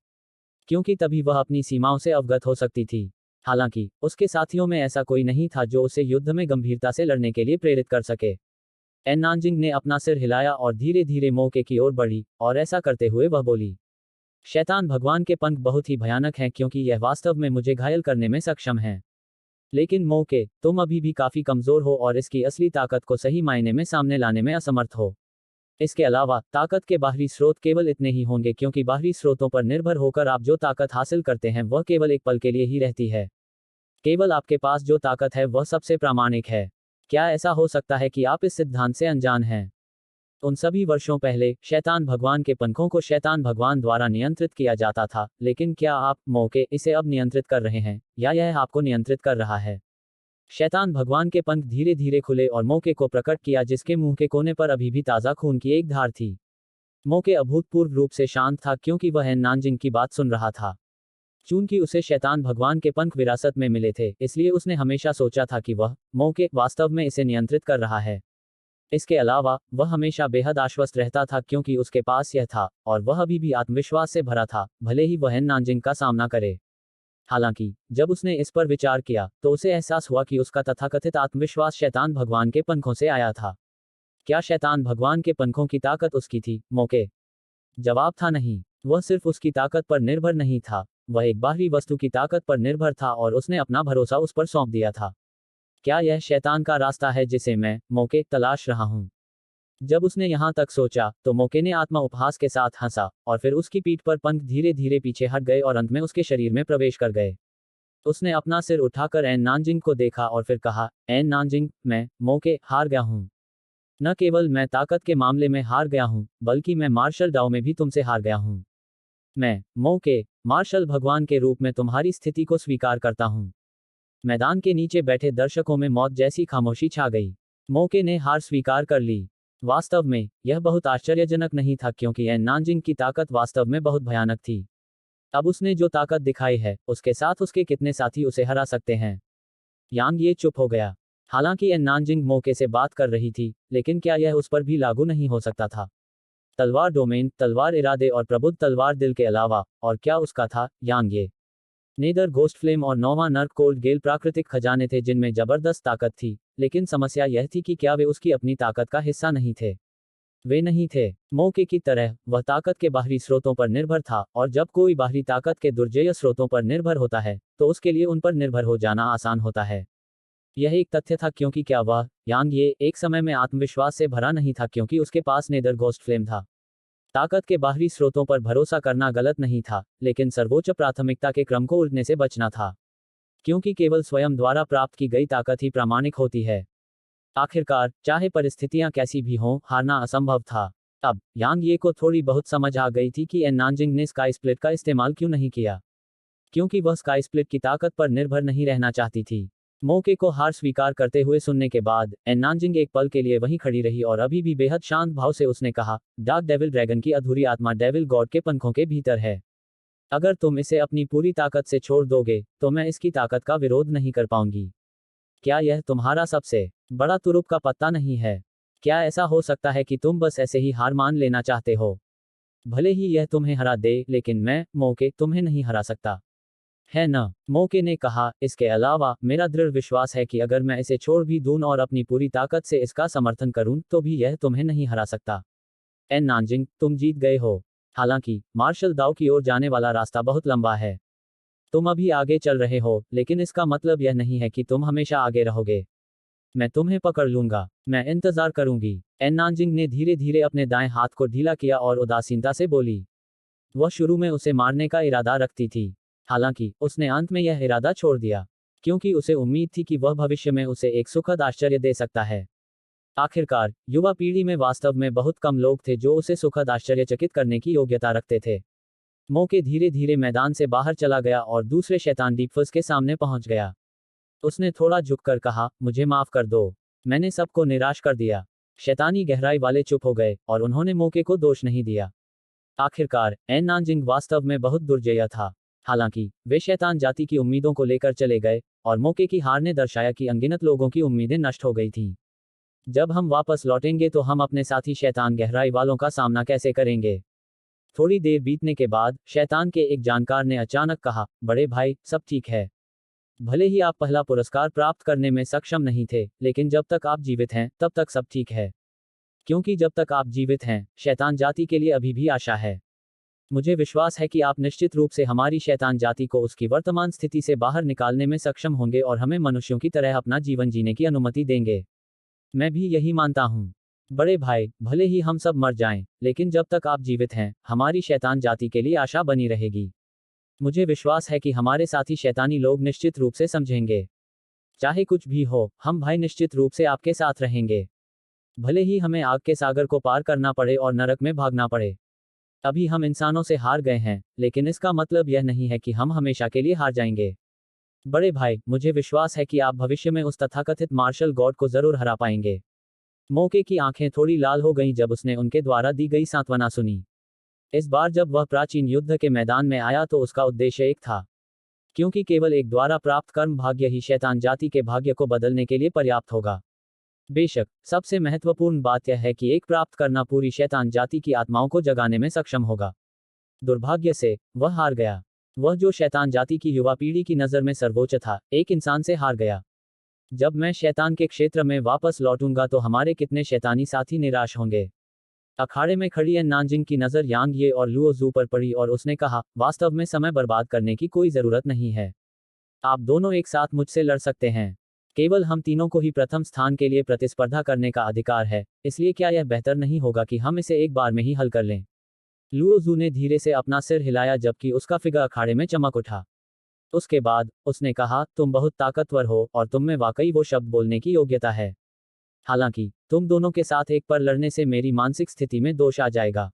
क्योंकि तभी वह अपनी सीमाओं से अवगत हो सकती थी। हालांकि उसके साथियों में ऐसा कोई नहीं था जो उसे युद्ध में गंभीरता से लड़ने के लिए प्रेरित कर सके। एन नानजिंग ने अपना सिर हिलाया और धीरे धीरे मौके की ओर बढ़ी, और ऐसा करते हुए वह बोली, शैतान भगवान के पंख बहुत ही भयानक हैं क्योंकि यह वास्तव में मुझे घायल करने में सक्षम है। लेकिन मौके, तुम अभी भी काफी कमजोर हो और इसकी असली ताकत को सही मायने में सामने लाने में असमर्थ हो। इसके अलावा ताकत के बाहरी स्रोत केवल इतने ही होंगे क्योंकि बाहरी स्रोतों पर निर्भर होकर आप जो ताकत हासिल करते हैं वह केवल एक पल के लिए ही रहती है। केवल आपके पास जो ताकत है वह सबसे प्रामाणिक है। क्या ऐसा हो सकता है कि आप इस सिद्धांत से अनजान हैं? उन सभी वर्षों पहले शैतान भगवान के पंखों को शैतान भगवान द्वारा नियंत्रित किया जाता था, लेकिन क्या आप मौके इसे अब नियंत्रित कर रहे हैं, या यह आपको नियंत्रित कर रहा है? शैतान भगवान के पंख धीरे धीरे खुले और मौके को प्रकट किया, जिसके मुंह के कोने पर अभी भी ताजा खून की एक धार थी। मौके अभूतपूर्व रूप से शांत था क्योंकि वह एन नानजिंग की बात सुन रहा था। चूंकि उसे शैतान भगवान के पंख विरासत में मिले थे, इसलिए उसने हमेशा सोचा था कि वह मौके वास्तव में इसे नियंत्रित कर रहा है। इसके अलावा वह हमेशा बेहद आश्वस्त रहता था क्योंकि उसके पास यह था, और वह अभी भी आत्मविश्वास से भरा था, भले ही वह एन नानजिंग का सामना करे। हालांकि जब उसने इस पर विचार किया तो उसे एहसास हुआ कि उसका तथाकथित आत्मविश्वास शैतान भगवान के पंखों से आया था। क्या शैतान भगवान के पंखों की ताकत उसकी थी? मौके जवाब था नहीं। वह सिर्फ उसकी ताकत पर निर्भर नहीं था, वह एक बाहरी वस्तु की ताकत पर निर्भर था, और उसने अपना भरोसा उस पर सौंप दिया था। क्या यह शैतान का रास्ता है जिसे मैं मौके तलाश रहा हूं? जब उसने यहां तक सोचा तो मौके ने आत्मा उपहास के साथ हंसा, और फिर उसकी पीठ पर पंख धीरे धीरे पीछे हट गए और अंत में उसके शरीर में प्रवेश कर गए। उसने अपना सिर उठाकर एन नानजिंग को देखा और फिर कहा, एन नानजिंग, मैं मौके हार गया हूं। न केवल मैं ताकत के मामले में हार गया हूं, बल्कि मैं मार्शल डाउ में भी तुमसे हार गया हूं। मैं मौके मार्शल भगवान के रूप में तुम्हारी स्थिति को स्वीकार करता हूं। मैदान के नीचे बैठे दर्शकों में मौत जैसी खामोशी छा गई। मोके ने हार स्वीकार कर ली। वास्तव में यह बहुत आश्चर्यजनक नहीं था, क्योंकि एन नानजिंग की ताकत वास्तव में बहुत भयानक थी। अब उसने जो ताकत दिखाई है, उसके साथ उसके कितने साथी उसे हरा सकते हैं। यांग ये चुप हो गया। हालांकि एन नानजिंग मोके से बात कर रही थी, लेकिन क्या यह उस पर भी लागू नहीं हो सकता था? तलवार डोमेन, तलवार इरादे और प्रबुद्ध तलवार दिल के अलावा और क्या उसका था? यांग ये नेदर घोस्ट फ्लेम और नौवा नर्क कोल्ड गेल प्राकृतिक खजाने थे जिनमें जबरदस्त ताकत थी, लेकिन समस्या यह थी कि क्या वे उसकी अपनी ताकत का हिस्सा नहीं थे? वे नहीं थे। मौके की तरह वह ताकत के बाहरी स्रोतों पर निर्भर था, और जब कोई बाहरी ताकत के दुर्जेय स्रोतों पर निर्भर होता है, तो उसके लिए उन पर निर्भर हो जाना आसान होता है। यह एक तथ्य था, क्योंकि क्या वह यांग ये एक समय में आत्मविश्वास से भरा नहीं था, क्योंकि उसके पास नेदर घोस्ट फ्लेम था। ताकत के बाहरी स्रोतों पर भरोसा करना गलत नहीं था, लेकिन सर्वोच्च प्राथमिकता के क्रम को उल्टने से बचना था, क्योंकि केवल स्वयं द्वारा प्राप्त की गई ताकत ही प्रामाणिक होती है। आखिरकार, चाहे परिस्थितियां कैसी भी हों, हारना असंभव था। अब यांग ये को थोड़ी बहुत समझ आ गई थी कि एन नानजिंग ने स्काई स्प्लिट का इस्तेमाल क्यों नहीं किया, क्योंकि वह स्काई स्प्लिट की ताकत पर निर्भर नहीं रहना चाहती थी। मौके को हार स्वीकार करते हुए सुनने के बाद एन नानजिंग एक पल के लिए वहीं खड़ी रही, और अभी भी बेहद शांत भाव से उसने कहा, डार्क डेविल ड्रैगन की अधूरी आत्मा डेविल गॉड के पंखों के भीतर है। अगर तुम इसे अपनी पूरी ताकत से छोड़ दोगे, तो मैं इसकी ताकत का विरोध नहीं कर पाऊंगी। क्या यह तुम्हारा सबसे बड़ा तुरुप का पत्ता नहीं है? क्या ऐसा हो सकता है कि तुम बस ऐसे ही हार मान लेना चाहते हो? भले ही यह तुम्हें हरा दे, लेकिन मैं, मौके, तुम्हें नहीं हरा सकता, है न? मौके ने कहा, इसके अलावा मेरा दृढ़ विश्वास है कि अगर मैं इसे छोड़ भी दूं और अपनी पूरी ताकत से इसका समर्थन करूं, तो भी यह तुम्हें नहीं हरा सकता। एन नानजिंग, तुम जीत गए हो। हालांकि मार्शल दाओ की ओर जाने वाला रास्ता बहुत लंबा है। तुम अभी आगे चल रहे हो, लेकिन इसका मतलब यह नहीं है कि तुम हमेशा आगे रहोगे। मैं तुम्हें पकड़ लूंगा। मैं इंतजार करूंगी। एन नानजिंग ने धीरे धीरे अपने दाएं हाथ को ढीला किया और उदासीनता से बोली। वह शुरू में उसे मारने का इरादा रखती थी, हालांकि उसने अंत में यह इरादा छोड़ दिया, क्योंकि उसे उम्मीद थी कि वह भविष्य में उसे एक सुखद आश्चर्य दे सकता है। आखिरकार, युवा पीढ़ी में वास्तव में बहुत कम लोग थे जो उसे सुखद आश्चर्यचकित करने की योग्यता रखते थे। मौके धीरे धीरे मैदान से बाहर चला गया और दूसरे शैतान डीपफस के सामने पहुंच गया। उसने थोड़ा झुककर कहा, मुझे माफ कर दो। मैंने सबको निराश कर दिया। शैतानी गहराई वाले चुप हो गए, और उन्होंने मौके को दोष नहीं दिया। आखिरकार, एन नानजिंग वास्तव में बहुत दुर्जेय था। हालांकि वे शैतान जाति की उम्मीदों को लेकर चले गए, और मौके की हार ने दर्शाया कि अनगिनत लोगों की उम्मीदें नष्ट हो गई थीं। जब हम वापस लौटेंगे तो हम अपने साथी शैतान गहराई वालों का सामना कैसे करेंगे? थोड़ी देर बीतने के बाद शैतान के एक जानकार ने अचानक कहा, बड़े भाई, सब ठीक है। भले ही आप पहला पुरस्कार प्राप्त करने में सक्षम नहीं थे, लेकिन जब तक आप जीवित हैं, तब तक सब ठीक है। क्योंकि जब तक आप जीवित हैं, शैतान जाति के लिए अभी भी आशा है। मुझे विश्वास है कि आप निश्चित रूप से हमारी शैतान जाति को उसकी वर्तमान स्थिति से बाहर निकालने में सक्षम होंगे और हमें मनुष्यों की तरह अपना जीवन जीने की अनुमति देंगे। मैं भी यही मानता हूँ। बड़े भाई, भले ही हम सब मर जाएं, लेकिन जब तक आप जीवित हैं, हमारी शैतान जाति के लिए आशा बनी रहेगी। मुझे विश्वास है कि हमारे साथी शैतानी लोग निश्चित रूप से समझेंगे। चाहे कुछ भी हो, हम भाई निश्चित रूप से आपके साथ रहेंगे। भले ही हमें आग के सागर को पार करना पड़े और नरक में भागना पड़े। अभी हम इंसानों से हार गए हैं, लेकिन इसका मतलब यह नहीं है कि हम हमेशा के लिए हार जाएंगे। बड़े भाई, मुझे विश्वास है कि आप भविष्य में उस तथाकथित मार्शल गॉड को जरूर हरा पाएंगे। मौके की आंखें थोड़ी लाल हो गईं जब उसने उनके द्वारा दी गई सांत्वना सुनी। इस बार जब वह प्राचीन युद्ध के मैदान में आया तो उसका उद्देश्य एक था, क्योंकि केवल एक द्वारा प्राप्त कर्म भाग्य ही शैतान जाति के भाग्य को बदलने के लिए पर्याप्त होगा। बेशक, सबसे महत्वपूर्ण बात यह है कि एक प्राप्त करना पूरी शैतान जाति की आत्माओं को जगाने में सक्षम होगा। दुर्भाग्य से, वह हार गया। वह जो शैतान जाति की युवा पीढ़ी की नज़र में सर्वोच्च था, एक इंसान से हार गया। जब मैं शैतान के क्षेत्र में वापस लौटूंगा तो हमारे कितने शैतानी साथी निराश होंगे। अखाड़े में खड़ी एन नानजिंग की नज़र यांग ये और लुओ जू पर पड़ी और उसने कहा, वास्तव में समय बर्बाद करने की कोई ज़रूरत नहीं है। आप दोनों एक साथ मुझसे लड़ सकते हैं। केवल हम तीनों को ही प्रथम स्थान के लिए प्रतिस्पर्धा करने का अधिकार है, इसलिए क्या यह बेहतर नहीं होगा कि हम इसे एक बार में ही हल कर लें? लुओ जू ने धीरे से अपना सिर हिलाया जबकि उसका फिगर अखाड़े में चमक उठा। उसके बाद उसने कहा, तुम बहुत ताकतवर हो और तुम में वाकई वो शब्द बोलने की योग्यता है। हालांकि तुम दोनों के साथ एक पर लड़ने से मेरी मानसिक स्थिति में दोष आ जाएगा।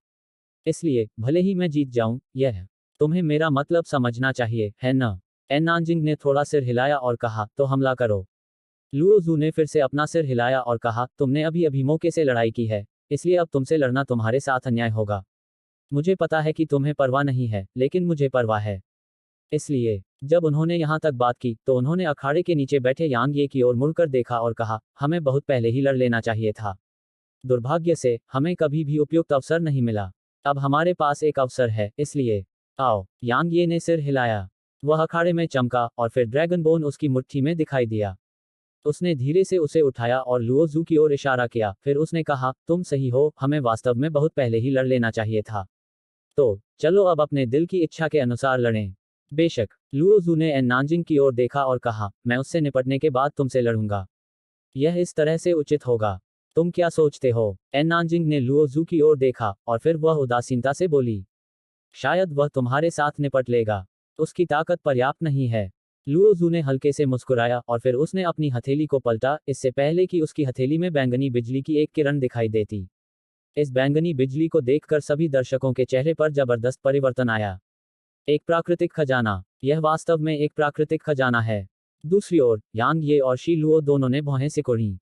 इसलिए भले ही मैं जीत जाऊं, यह तुम्हें मेरा मतलब समझना चाहिए, है न? एन नानजिंग ने थोड़ा सिर हिलाया और कहा, तो हमला करो। लुओ जू ने फिर से अपना सिर हिलाया और कहा, तुमने अभी अभी मौके से लड़ाई की है, इसलिए अब तुमसे लड़ना तुम्हारे साथ अन्याय होगा। मुझे पता है कि तुम्हें परवाह नहीं है, लेकिन मुझे परवाह है। इसलिए जब उन्होंने यहाँ तक बात की तो उन्होंने अखाड़े के नीचे बैठे यांग ये की ओर मुड़कर देखा और कहा, हमें बहुत पहले ही लड़ लेना चाहिए था। दुर्भाग्य से हमें कभी भी उपयुक्त अवसर नहीं मिला। अब हमारे पास एक अवसर है, इसलिए आओ। यांग ये ने सिर हिलाया। वह अखाड़े में चमका और फिर ड्रैगन बोन उसकी मुट्ठी में दिखाई दिया। उसने धीरे से उसे उठाया और लुओ जू की ओर इशारा किया, फिर उसने कहा, तुम सही हो, हमें वास्तव में बहुत पहले ही लड़ लेना चाहिए था। तो चलो अब अपने दिल की इच्छा के अनुसार लड़ें। बेशक। लुओ जू ने एन नानजिंग की ओर देखा और कहा, मैं उससे निपटने के बाद तुमसे लड़ूंगा। यह इस तरह से उचित होगा। तुम क्या सोचते हो? एन नानजिंग ने लुओ जू की ओर देखा और फिर वह उदासीनता से बोली, शायद वह तुम्हारे साथ निपट लेगा। उसकी ताकत पर्याप्त नहीं है। लुओ जू ने हल्के से मुस्कुराया और फिर उसने अपनी हथेली को पलटा, इससे पहले कि उसकी हथेली में बैंगनी बिजली की एक किरण दिखाई देती। इस बैंगनी बिजली को देखकर सभी दर्शकों के चेहरे पर जबरदस्त परिवर्तन आया। एक प्राकृतिक खजाना। यह वास्तव में एक प्राकृतिक खजाना है। दूसरी ओर यांग ये और शी लुओ दोनों ने भौहें सिकोड़ी,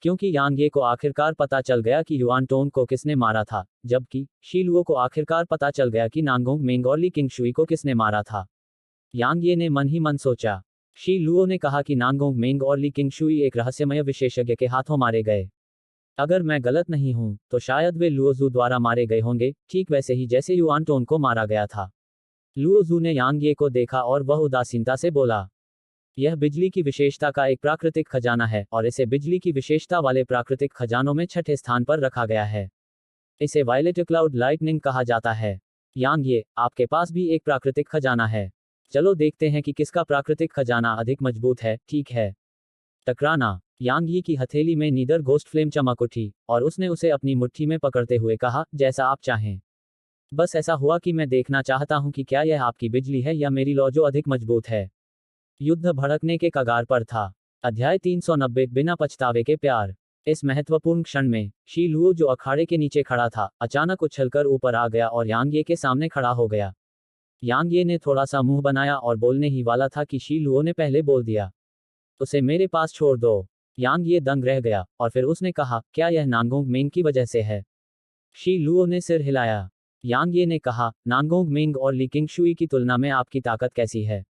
क्योंकि यांग ये को आखिरकार पता चल गया कि युआन टोंग को किसने मारा था, जबकि शी लुओ को आखिरकार पता चल गया कि नानगोंग मेंग और ली किंगशुई को किसने मारा था। यांग ये ने मन ही मन सोचा। शी लुओ ने कहा कि नानगोंग मेंग और ली किंगशुई एक रहस्यमय विशेषज्ञ के हाथों मारे गए। अगर मैं गलत नहीं हूं तो शायद वे लुओ जू द्वारा मारे गए होंगे, ठीक वैसे ही जैसे युआन टोंग को मारा गया था। लुओ जू ने यांग ये को देखा और वह उदासीनता से बोला, यह बिजली की विशेषता का एक प्राकृतिक खजाना है और इसे बिजली की विशेषता वाले प्राकृतिक खजानों में छठे स्थान पर रखा गया है। इसे वायलेट क्लाउड लाइटनिंग कहा जाता है। यांग ये, आपके पास भी एक प्राकृतिक खजाना है। चलो देखते हैं कि किसका प्राकृतिक खजाना अधिक मजबूत है। ठीक है। टकराना। यांग यी की हथेली में नीदर घोस्ट फ्लेम चमक उठी और उसने उसे अपनी मुट्ठी में पकड़ते हुए कहा, जैसा आप चाहें। बस ऐसा हुआ कि मैं देखना चाहता हूं कि क्या यह आपकी बिजली है या मेरी लौ जो अधिक मजबूत है। युद्ध भड़कने के कगार पर था। अध्याय 390 बिना पछतावे के प्यार। इस महत्वपूर्ण क्षण में शी लुओ जो अखाड़े के नीचे खड़ा था, अचानक उछलकर ऊपर आ गया और यांग ये के सामने खड़ा हो गया। यांग ये ने थोड़ा सा मुंह बनाया और बोलने ही वाला था कि शी लुओ ने पहले बोल दिया, उसे मेरे पास छोड़ दो। यांग ये दंग रह गया और फिर उसने कहा, क्या यह नानगोंग मेंग की वजह से है? शी लुओ ने सिर हिलाया। यांग ये ने कहा, नानगोंग मेंग और ली किंगशुई की तुलना में आपकी ताकत कैसी है?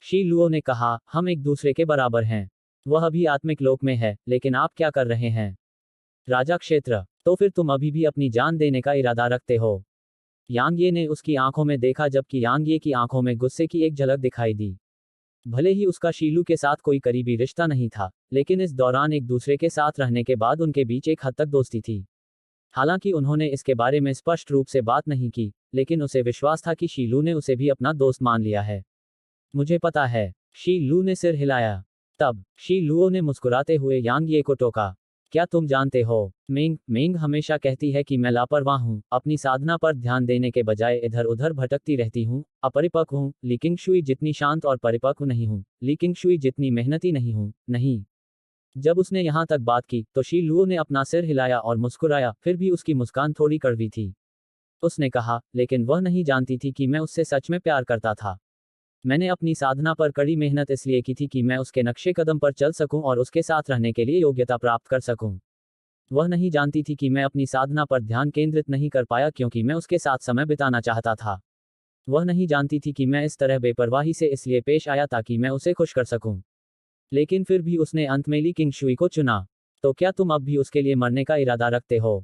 शी लुओ ने कहा, हम एक दूसरे के बराबर हैं। वह अभी आत्मिक लोक में है, लेकिन आप क्या कर रहे हैं? राजा क्षेत्र। तो फिर तुम अभी भी अपनी जान देने का इरादा रखते हो? यांग ये ने उसकी आंखों में देखा, जबकि यांग ये की आंखों में गुस्से की एक झलक दिखाई दी। भले ही उसका शीलू के साथ कोई करीबी रिश्ता नहीं था, लेकिन इस दौरान एक दूसरे के साथ रहने के बाद उनके बीच एक हद तक दोस्ती थी। हालांकि उन्होंने इसके बारे में स्पष्ट रूप से बात नहीं की, लेकिन उसे विश्वास था कि शीलू ने उसे भी अपना दोस्त मान लिया है। मुझे पता है। शी लू ने सिर हिलाया। तब शी लुओ ने मुस्कुराते हुए यांग ये को टोका, क्या तुम जानते हो, मेंग हमेशा कहती है कि मैं लापरवाह हूँ, अपनी साधना पर ध्यान देने के बजाय इधर उधर भटकती रहती हूँ, अपरिपक्व हूँ। ली किंगशुई जितनी शांत और परिपक्व नहीं हूँ, ली किंगशुई जितनी मेहनती नहीं हूँ। नहीं। जब उसने यहाँ तक बात की तो शी लुओ ने अपना सिर हिलाया और मुस्कुराया, फिर भी उसकी मुस्कान थोड़ी कड़वी थी। उसने कहा, लेकिन वह नहीं जानती थी कि मैं उससे सच में प्यार करता था। मैंने अपनी साधना पर कड़ी मेहनत इसलिए की थी कि मैं उसके नक्शे कदम पर चल सकूं और उसके साथ रहने के लिए योग्यता प्राप्त कर सकूं। वह नहीं जानती थी कि मैं अपनी साधना पर ध्यान केंद्रित नहीं कर पाया क्योंकि मैं उसके साथ समय बिताना चाहता था। वह नहीं जानती थी कि मैं इस तरह बेपरवाही से इसलिए पेश आया ताकि मैं उसे खुश कर सकूं। लेकिन फिर भी उसने अंत में ली किंगशुई को चुना। तो क्या तुम अब भी उसके लिए मरने का इरादा रखते हो?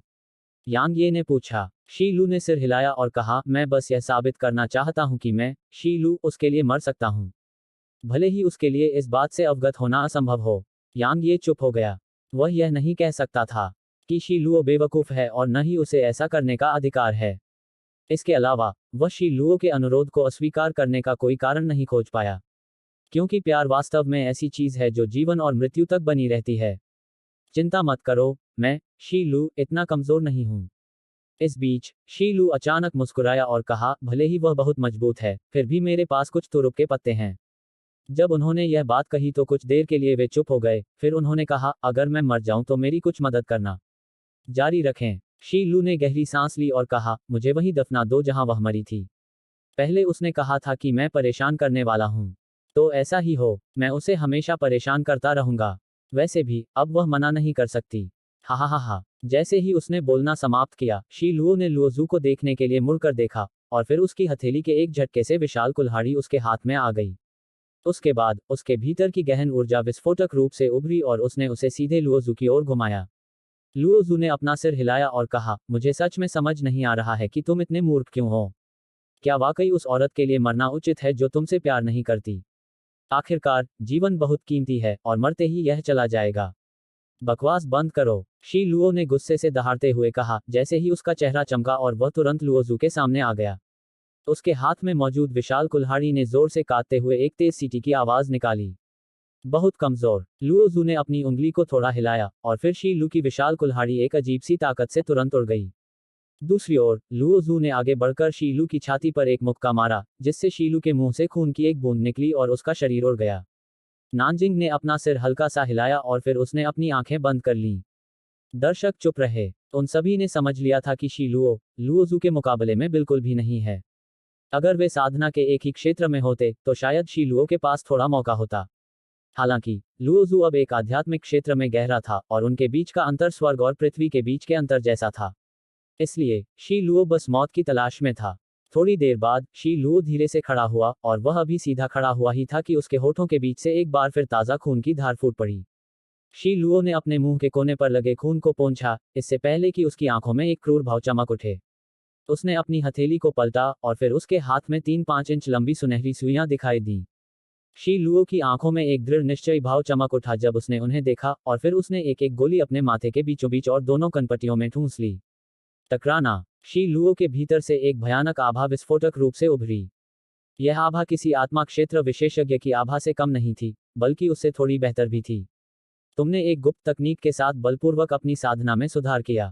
यांग ये ने पूछा। शी लू ने सिर हिलाया और कहा, मैं बस यह साबित करना चाहता हूं कि मैं, शी लू, उसके लिए मर सकता हूं। भले ही उसके लिए इस बात से अवगत होना असंभव हो। यांग ये चुप हो गया। वह यह नहीं कह सकता था कि शी लुओ बेवकूफ है और न ही उसे ऐसा करने का अधिकार है। इसके अलावा वह शी लुओ के अनुरोध को अस्वीकार करने का कोई कारण नहीं खोज पाया, क्योंकि प्यार वास्तव में ऐसी चीज है जो जीवन और मृत्यु तक बनी रहती है। चिंता मत करो, मैं, शी लू, इतना कमजोर नहीं हूं। इस बीच शी लू अचानक मुस्कुराया और कहा, भले ही वह बहुत मजबूत है, फिर भी मेरे पास कुछ तुरुप के पत्ते हैं। जब उन्होंने यह बात कही तो कुछ देर के लिए वे चुप हो गए, फिर उन्होंने कहा, अगर मैं मर जाऊं तो मेरी कुछ मदद करना। जारी रखें। शी लू ने गहरी सांस ली और कहा, मुझे वहीं दफना दो जहां वह मरी थी। पहले उसने कहा था कि मैं परेशान करने वाला हूं। तो ऐसा ही हो, मैं उसे हमेशा परेशान करता रहूंगा। वैसे भी अब वह मना नहीं कर सकती। हा हा हा हा। जैसे ही उसने बोलना समाप्त किया, शी लुओ ने लुओजू को देखने के लिए मुड़कर देखा, और फिर उसकी हथेली के एक झटके से विशाल कुल्हाड़ी उसके हाथ में आ गई। उसके बाद उसके भीतर की गहन ऊर्जा विस्फोटक रूप से उभरी और उसने उसे सीधे लुओजू की ओर घुमाया। लुओजू ने अपना सिर हिलाया और कहा, मुझे सच में समझ नहीं आ रहा है कि तुम इतने मूर्ख क्यों हो। क्या वाकई उस औरत के लिए मरना उचित है जो तुमसे प्यार नहीं करती? आखिरकार, जीवन बहुत कीमती है और मरते ही यह चला जाएगा। बकवास बंद करो, शी लुओ ने गुस्से से दहाड़ते हुए कहा, जैसे ही उसका चेहरा चमका और वह तुरंत लुओजू के सामने आ गया। उसके हाथ में मौजूद विशाल कुल्हाड़ी ने जोर से काटते हुए एक तेज सीटी की आवाज निकाली। बहुत कमजोर। लुओजू ने अपनी उंगली को थोड़ा हिलाया, और फिर शी लू की विशाल कुल्हाड़ी एक अजीब सी ताकत से तुरंत उड़ गई। दूसरी ओर, लुओजू ने आगे बढ़कर शीलू की छाती पर एक मुक्का मारा, जिससे शीलू के मुंह से खून की एक बूंद निकली और उसका शरीर उड़ गया। नानजिंग ने अपना सिर हल्का सा हिलाया और फिर उसने अपनी आंखें बंद कर लीं। दर्शक चुप रहे। उन सभी ने समझ लिया था कि शीलुओ लुओजू के मुकाबले में बिल्कुल भी नहीं है। अगर वे साधना के एक ही क्षेत्र में होते तो शायद शीलुओ के पास थोड़ा मौका होता। हालांकि लुओजू अब एक आध्यात्मिक क्षेत्र में गहरा था और उनके बीच का अंतर स्वर्ग और पृथ्वी के बीच के अंतर जैसा था। इसलिए शी लुओ बस मौत की तलाश में था। थोड़ी देर बाद शी लुओ धीरे से खड़ा हुआ और वह अभी सीधा खड़ा हुआ ही था कि उसके होठों के बीच से एक बार फिर ताज़ा खून की धार फूट पड़ी। शी लुओ ने अपने मुंह के कोने पर लगे खून को पोंछा, इससे पहले कि उसकी आंखों में एक क्रूर भाव चमक उठे। उसने अपनी हथेली को पलटा और फिर उसके हाथ में 3-5 इंच लंबी सुनहरी सुइयां दिखाई दी। शी लुओ की आंखों में एक दृढ़ निश्चयी भाव चमक उठा जब उसने उन्हें देखा, और फिर उसने एक एक गोली अपने माथे के बीचों बीच और दोनों कनपट्टियों में ठूंस ली। टकराना। शी लुओ के भीतर से एक भयानक आभा विस्फोटक रूप से उभरी। यह आभा किसी आत्मा क्षेत्र विशेषज्ञ की आभा से कम नहीं थी, बल्कि उससे थोड़ी बेहतर भी थी। तुमने एक गुप्त तकनीक के साथ बलपूर्वक अपनी साधना में सुधार किया।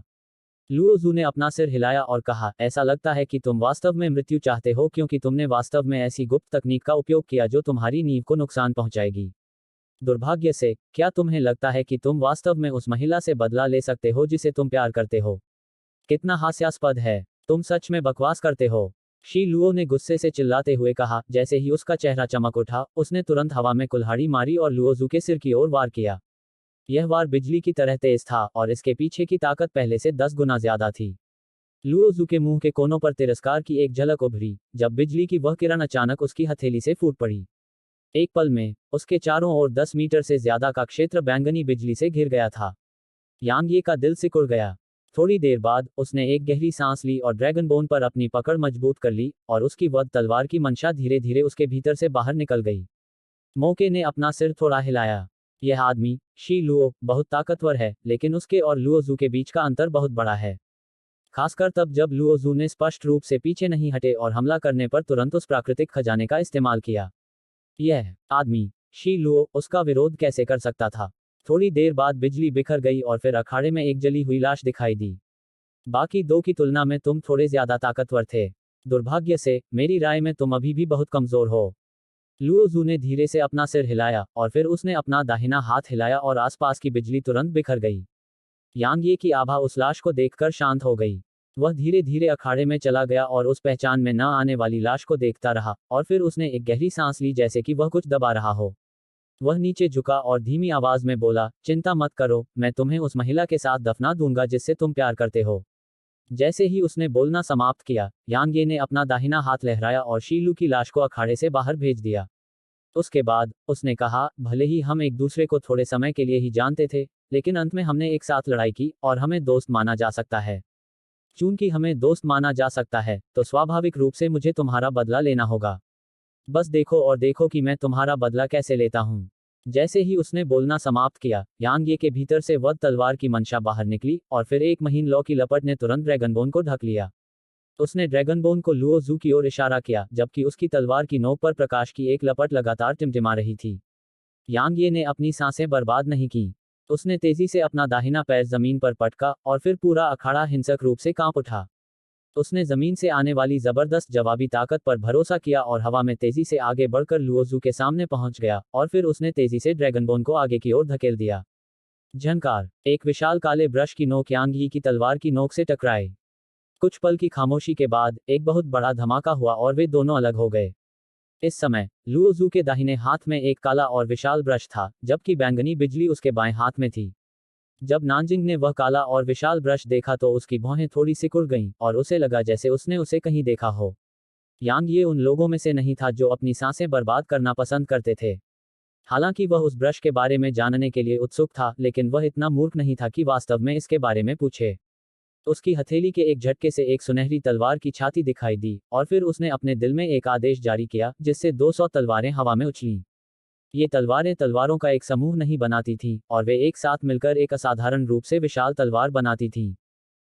लुओजू ने अपना सिर हिलाया और कहा, ऐसा लगता है कि तुम वास्तव में मृत्यु चाहते हो क्योंकि तुमने वास्तव में ऐसी गुप्त तकनीक का उपयोग किया जो तुम्हारी नींव को नुकसान पहुंचाएगी। दुर्भाग्य से, क्या तुम्हें लगता है कि तुम वास्तव में उस महिला से बदला ले सकते हो जिसे तुम प्यार करते हो? कितना हास्यास्पद है। तुम सच में बकवास करते हो। शी लुओ ने गुस्से से चिल्लाते हुए कहा। जैसे ही उसका चेहरा चमक उठा, उसने तुरंत हवा में कुल्हाड़ी मारी और लुओजू के सिर की ओर वार किया। यह वार बिजली की तरह तेज था और इसके पीछे की ताकत पहले से 10 गुना ज्यादा थी। लुओजू के मुंह के कोनों पर तिरस्कार की एक झलक उभरी, जब बिजली की वह किरण अचानक उसकी हथेली से फूट पड़ी। एक पल में, उसके चारों ओर 10 मीटर से ज्यादा का क्षेत्र बैंगनी बिजली से घिर गया था। यांग ये का दिल सिकुड़ गया। थोड़ी देर बाद, उसने एक गहरी सांस ली और ड्रैगन बोन पर अपनी पकड़ मजबूत कर ली, और उसकी वध तलवार की मंशा धीरे धीरे उसके भीतर से बाहर निकल गई। मौके ने अपना सिर थोड़ा हिलाया। यह आदमी, शी लुओ, बहुत ताकतवर है, लेकिन उसके और लुओजू के बीच का अंतर बहुत बड़ा है। खासकर तब जब लुओजू ने स्पष्ट रूप से पीछे नहीं हटे और हमला करने पर तुरंत उस प्राकृतिक खजाने का इस्तेमाल किया। यह आदमी, शी लुओ, उसका विरोध कैसे कर सकता था? थोड़ी देर बाद बिजली बिखर गई और फिर अखाड़े में एक जली हुई लाश दिखाई दी। बाकी दो की तुलना में तुम थोड़े ज्यादा ताकतवर थे। दुर्भाग्य से, मेरी राय में तुम अभी भी बहुत कमजोर हो। लुओजू ने धीरे से अपना सिर हिलाया और फिर उसने अपना दाहिना हाथ हिलाया और आसपास की बिजली तुरंत बिखर गई। यांग ये की आभा उस लाश को देखकर शांत हो गई। वह धीरे धीरे अखाड़े में चला गया और उस पहचान में न आने वाली लाश को देखता रहा, और फिर उसने एक गहरी सांस ली जैसे कि वह कुछ दबा रहा हो। वह नीचे झुका और धीमी आवाज में बोला, चिंता मत करो, मैं तुम्हें उस महिला के साथ दफना दूंगा जिससे तुम प्यार करते हो। जैसे ही उसने बोलना समाप्त किया, यांग ये ने अपना दाहिना हाथ लहराया और शीलू की लाश को अखाड़े से बाहर भेज दिया। उसके बाद, उसने कहा, भले ही हम एक दूसरे को थोड़े समय के लिए ही जानते थे, लेकिन अंत में हमने एक साथ लड़ाई की और हमें दोस्त माना जा सकता है। चूंकि हमें दोस्त माना जा सकता है, तो स्वाभाविक रूप से मुझे तुम्हारा बदला लेना होगा। बस देखो और देखो कि मैं तुम्हारा बदला कैसे लेता हूँ। जैसे ही उसने बोलना समाप्त किया, यांग ये के भीतर से वध तलवार की मंशा बाहर निकली और फिर एक महीन लौ की लपट ने तुरंत ड्रैगनबोन को ढक लिया। उसने ड्रैगनबोन को लुओजू की ओर इशारा किया, जबकि उसकी तलवार की नोक पर प्रकाश की एक लपट लगातार टिमटिमा रही थी। यांग ये ने अपनी सांसें बर्बाद नहीं की। उसने तेजी से अपना दाहिना पैर जमीन पर पटका और फिर पूरा अखाड़ा हिंसक रूप से कांप उठा। उसने जमीन से आने वाली जबरदस्त जवाबी ताकत पर भरोसा किया और हवा में तेजी से आगे बढ़कर लुओजू के सामने पहुंच गया, और फिर उसने तेजी से ड्रैगनबोन को आगे की ओर धकेल दिया। झंकार। एक विशाल काले ब्रश की नोक यांग यी की तलवार की नोक से टकराई। कुछ पल की खामोशी के बाद एक बहुत बड़ा धमाका हुआ और वे दोनों अलग हो गए। इस समय लुओजू के दाहिने हाथ में एक काला और विशाल ब्रश था, जबकि बैंगनी बिजली उसके बाएं हाथ में थी। जब नानजिंग ने वह काला और विशाल ब्रश देखा तो उसकी भौहें थोड़ी सिकुड़ गईं और उसे लगा जैसे उसने उसे कहीं देखा हो। यांग ये उन लोगों में से नहीं था जो अपनी सांसें बर्बाद करना पसंद करते थे। हालांकि वह उस ब्रश के बारे में जानने के लिए उत्सुक था, लेकिन वह इतना मूर्ख नहीं था कि वास्तव में इसके बारे में पूछे। उसकी हथेली के एक झटके से एक सुनहरी तलवार की छाती दिखाई दी, और फिर उसने अपने दिल में एक आदेश जारी किया, जिससे 200 तलवारें हवा में उछलीं। ये तलवारें तलवारों का एक समूह नहीं बनाती थीं, और वे एक साथ मिलकर एक असाधारण रूप से विशाल तलवार बनाती थीं।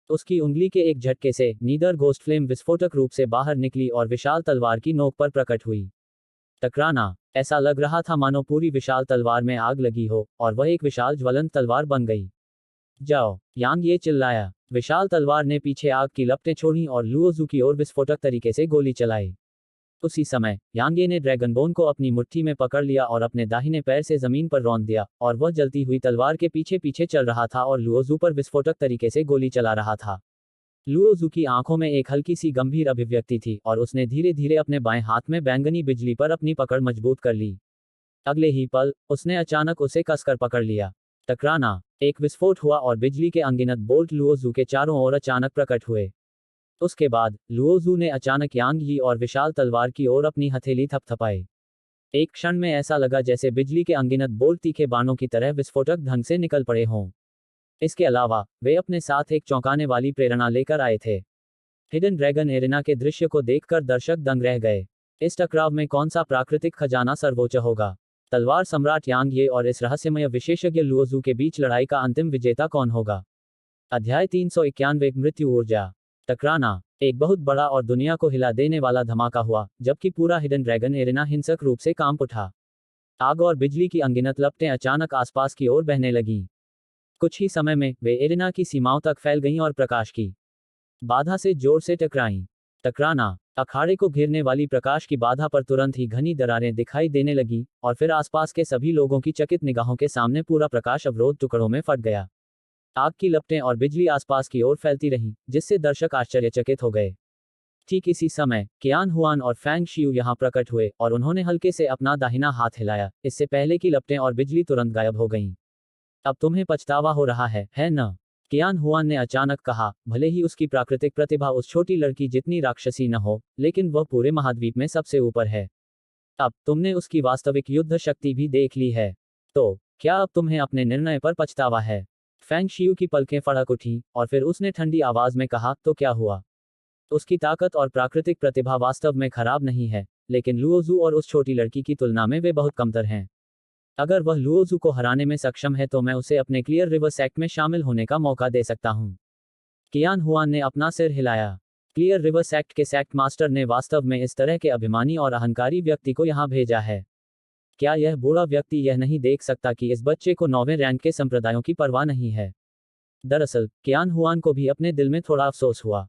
उसकी उंगली के एक झटके से नीदर घोस्ट फ्लेम विस्फोटक रूप से बाहर निकली और विशाल तलवार की नोक पर प्रकट हुई। टकराना। ऐसा लग रहा था मानो पूरी विशाल तलवार में आग लगी हो, और वह एक विशाल ज्वलंत तलवार बन गई। जाओ, यांग ये चिल्लाया। विशाल तलवार ने पीछे आग की लपटें छोड़ी और लुओजू की ओर विस्फोटक तरीके से गोली चलाई। उसी समय यांगे ने ड्रैगनबोन को अपनी मुट्ठी में पकड़ लिया और अपने दाहिने पैर से जमीन पर रौंद दिया, और वह जलती हुई तलवार के पीछे पीछे चल रहा था और लुओजू पर विस्फोटक तरीके से गोली चला रहा था। लुओजू की आंखों में एक हल्की सी गंभीर अभिव्यक्ति थी, और उसने धीरे धीरे अपने बाएं हाथ में बैंगनी बिजली पर अपनी पकड़ मजबूत कर ली। अगले ही पल उसने अचानक उसे कसकर पकड़ लिया। टकराना। एक विस्फोट हुआ और बिजली के अनगिनत बोल्ट लुओजू के चारों ओर अचानक प्रकट हुए। उसके बाद लुओजू ने अचानक यांग यी और विशाल तलवार की ओर अपनी हथेली थपथपाई। एक क्षण में ऐसा लगा जैसे बिजली के अनगिनत बोल्ट तीखे बाणों की तरह विस्फोटक ढंग से निकल पड़े हों। इसके अलावा वे अपने साथ एक चौंकाने वाली प्रेरणा लेकर आए थे। हिडन ड्रैगन एरिना के दृश्य को देखकर दर्शक दंग रह गए। इस टकराव में कौन सा प्राकृतिक खजाना सर्वोच्च होगा? तलवार सम्राट यांग ये और इस रहस्यमय विशेषज्ञ लुओजू के बीच लड़ाई का अंतिम विजेता कौन होगा? अध्याय 391 मृत्यु ऊर्जा। टकराना। एक बहुत बड़ा और दुनिया को हिला देने वाला धमाका हुआ, जबकि पूरा हिडन ड्रैगन एरिना हिंसक रूप से कांप उठा। आग और बिजली की अनगिनत लपटें अचानक आसपास की ओर बहने लगीं। कुछ ही समय में वे एरिना की सीमाओं तक फैल गईं और प्रकाश की बाधा से जोर से टकराईं। टकराना। अखाड़े को घेरने वाली प्रकाश की बाधा पर तुरंत ही घनी दरारें दिखाई देने लगीं, और फिर आसपास के सभी लोगों की चकित निगाहों के सामने पूरा प्रकाश अवरोध टुकड़ों में फट गया। आग की लपटें और बिजली आसपास की ओर फैलती रहीं, जिससे दर्शक आश्चर्यचकित हो गए। ठीक इसी समय कियान हुआन और फैंग शियू यहां प्रकट हुए, और उन्होंने हल्के से अपना दाहिना हाथ हिलाया, इससे पहले कि लपटें और बिजली तुरंत गायब हो गईं। अब तुम्हें पछतावा हो रहा है न? कियान हुआन ने अचानक कहा। भले ही उसकी प्राकृतिक प्रतिभा उस छोटी लड़की जितनी राक्षसी न हो, लेकिन वह पूरे महाद्वीप में सबसे ऊपर है। अब तुमने उसकी वास्तविक युद्ध शक्ति भी देख ली है। तो क्या अब तुम्हें अपने निर्णय पर पछतावा है? फैंग शियू की पलकें फड़क उठीं, और फिर उसने ठंडी आवाज में कहा, तो क्या हुआ? उसकी ताकत और प्राकृतिक प्रतिभा वास्तव में खराब नहीं है, लेकिन लुओजू और उस छोटी लड़की की तुलना में वे बहुत कमतर हैं। अगर वह लुओजू को हराने में सक्षम है तो मैं उसे अपने क्लियर रिवर सेक्ट में शामिल होने का मौका दे सकता हूं। कियान हुआन ने अपना सिर हिलाया। क्लियर रिवर सेक्ट के सेक्ट मास्टर ने वास्तव में इस तरह के अभिमानी और अहंकारी व्यक्ति को यहां भेजा है। क्या यह बूढ़ा व्यक्ति यह नहीं देख सकता कि इस बच्चे को 9वें रैंक के संप्रदायों की परवाह नहीं है? दरअसल कियान हुआन को भी अपने दिल में थोड़ा अफसोस हुआ,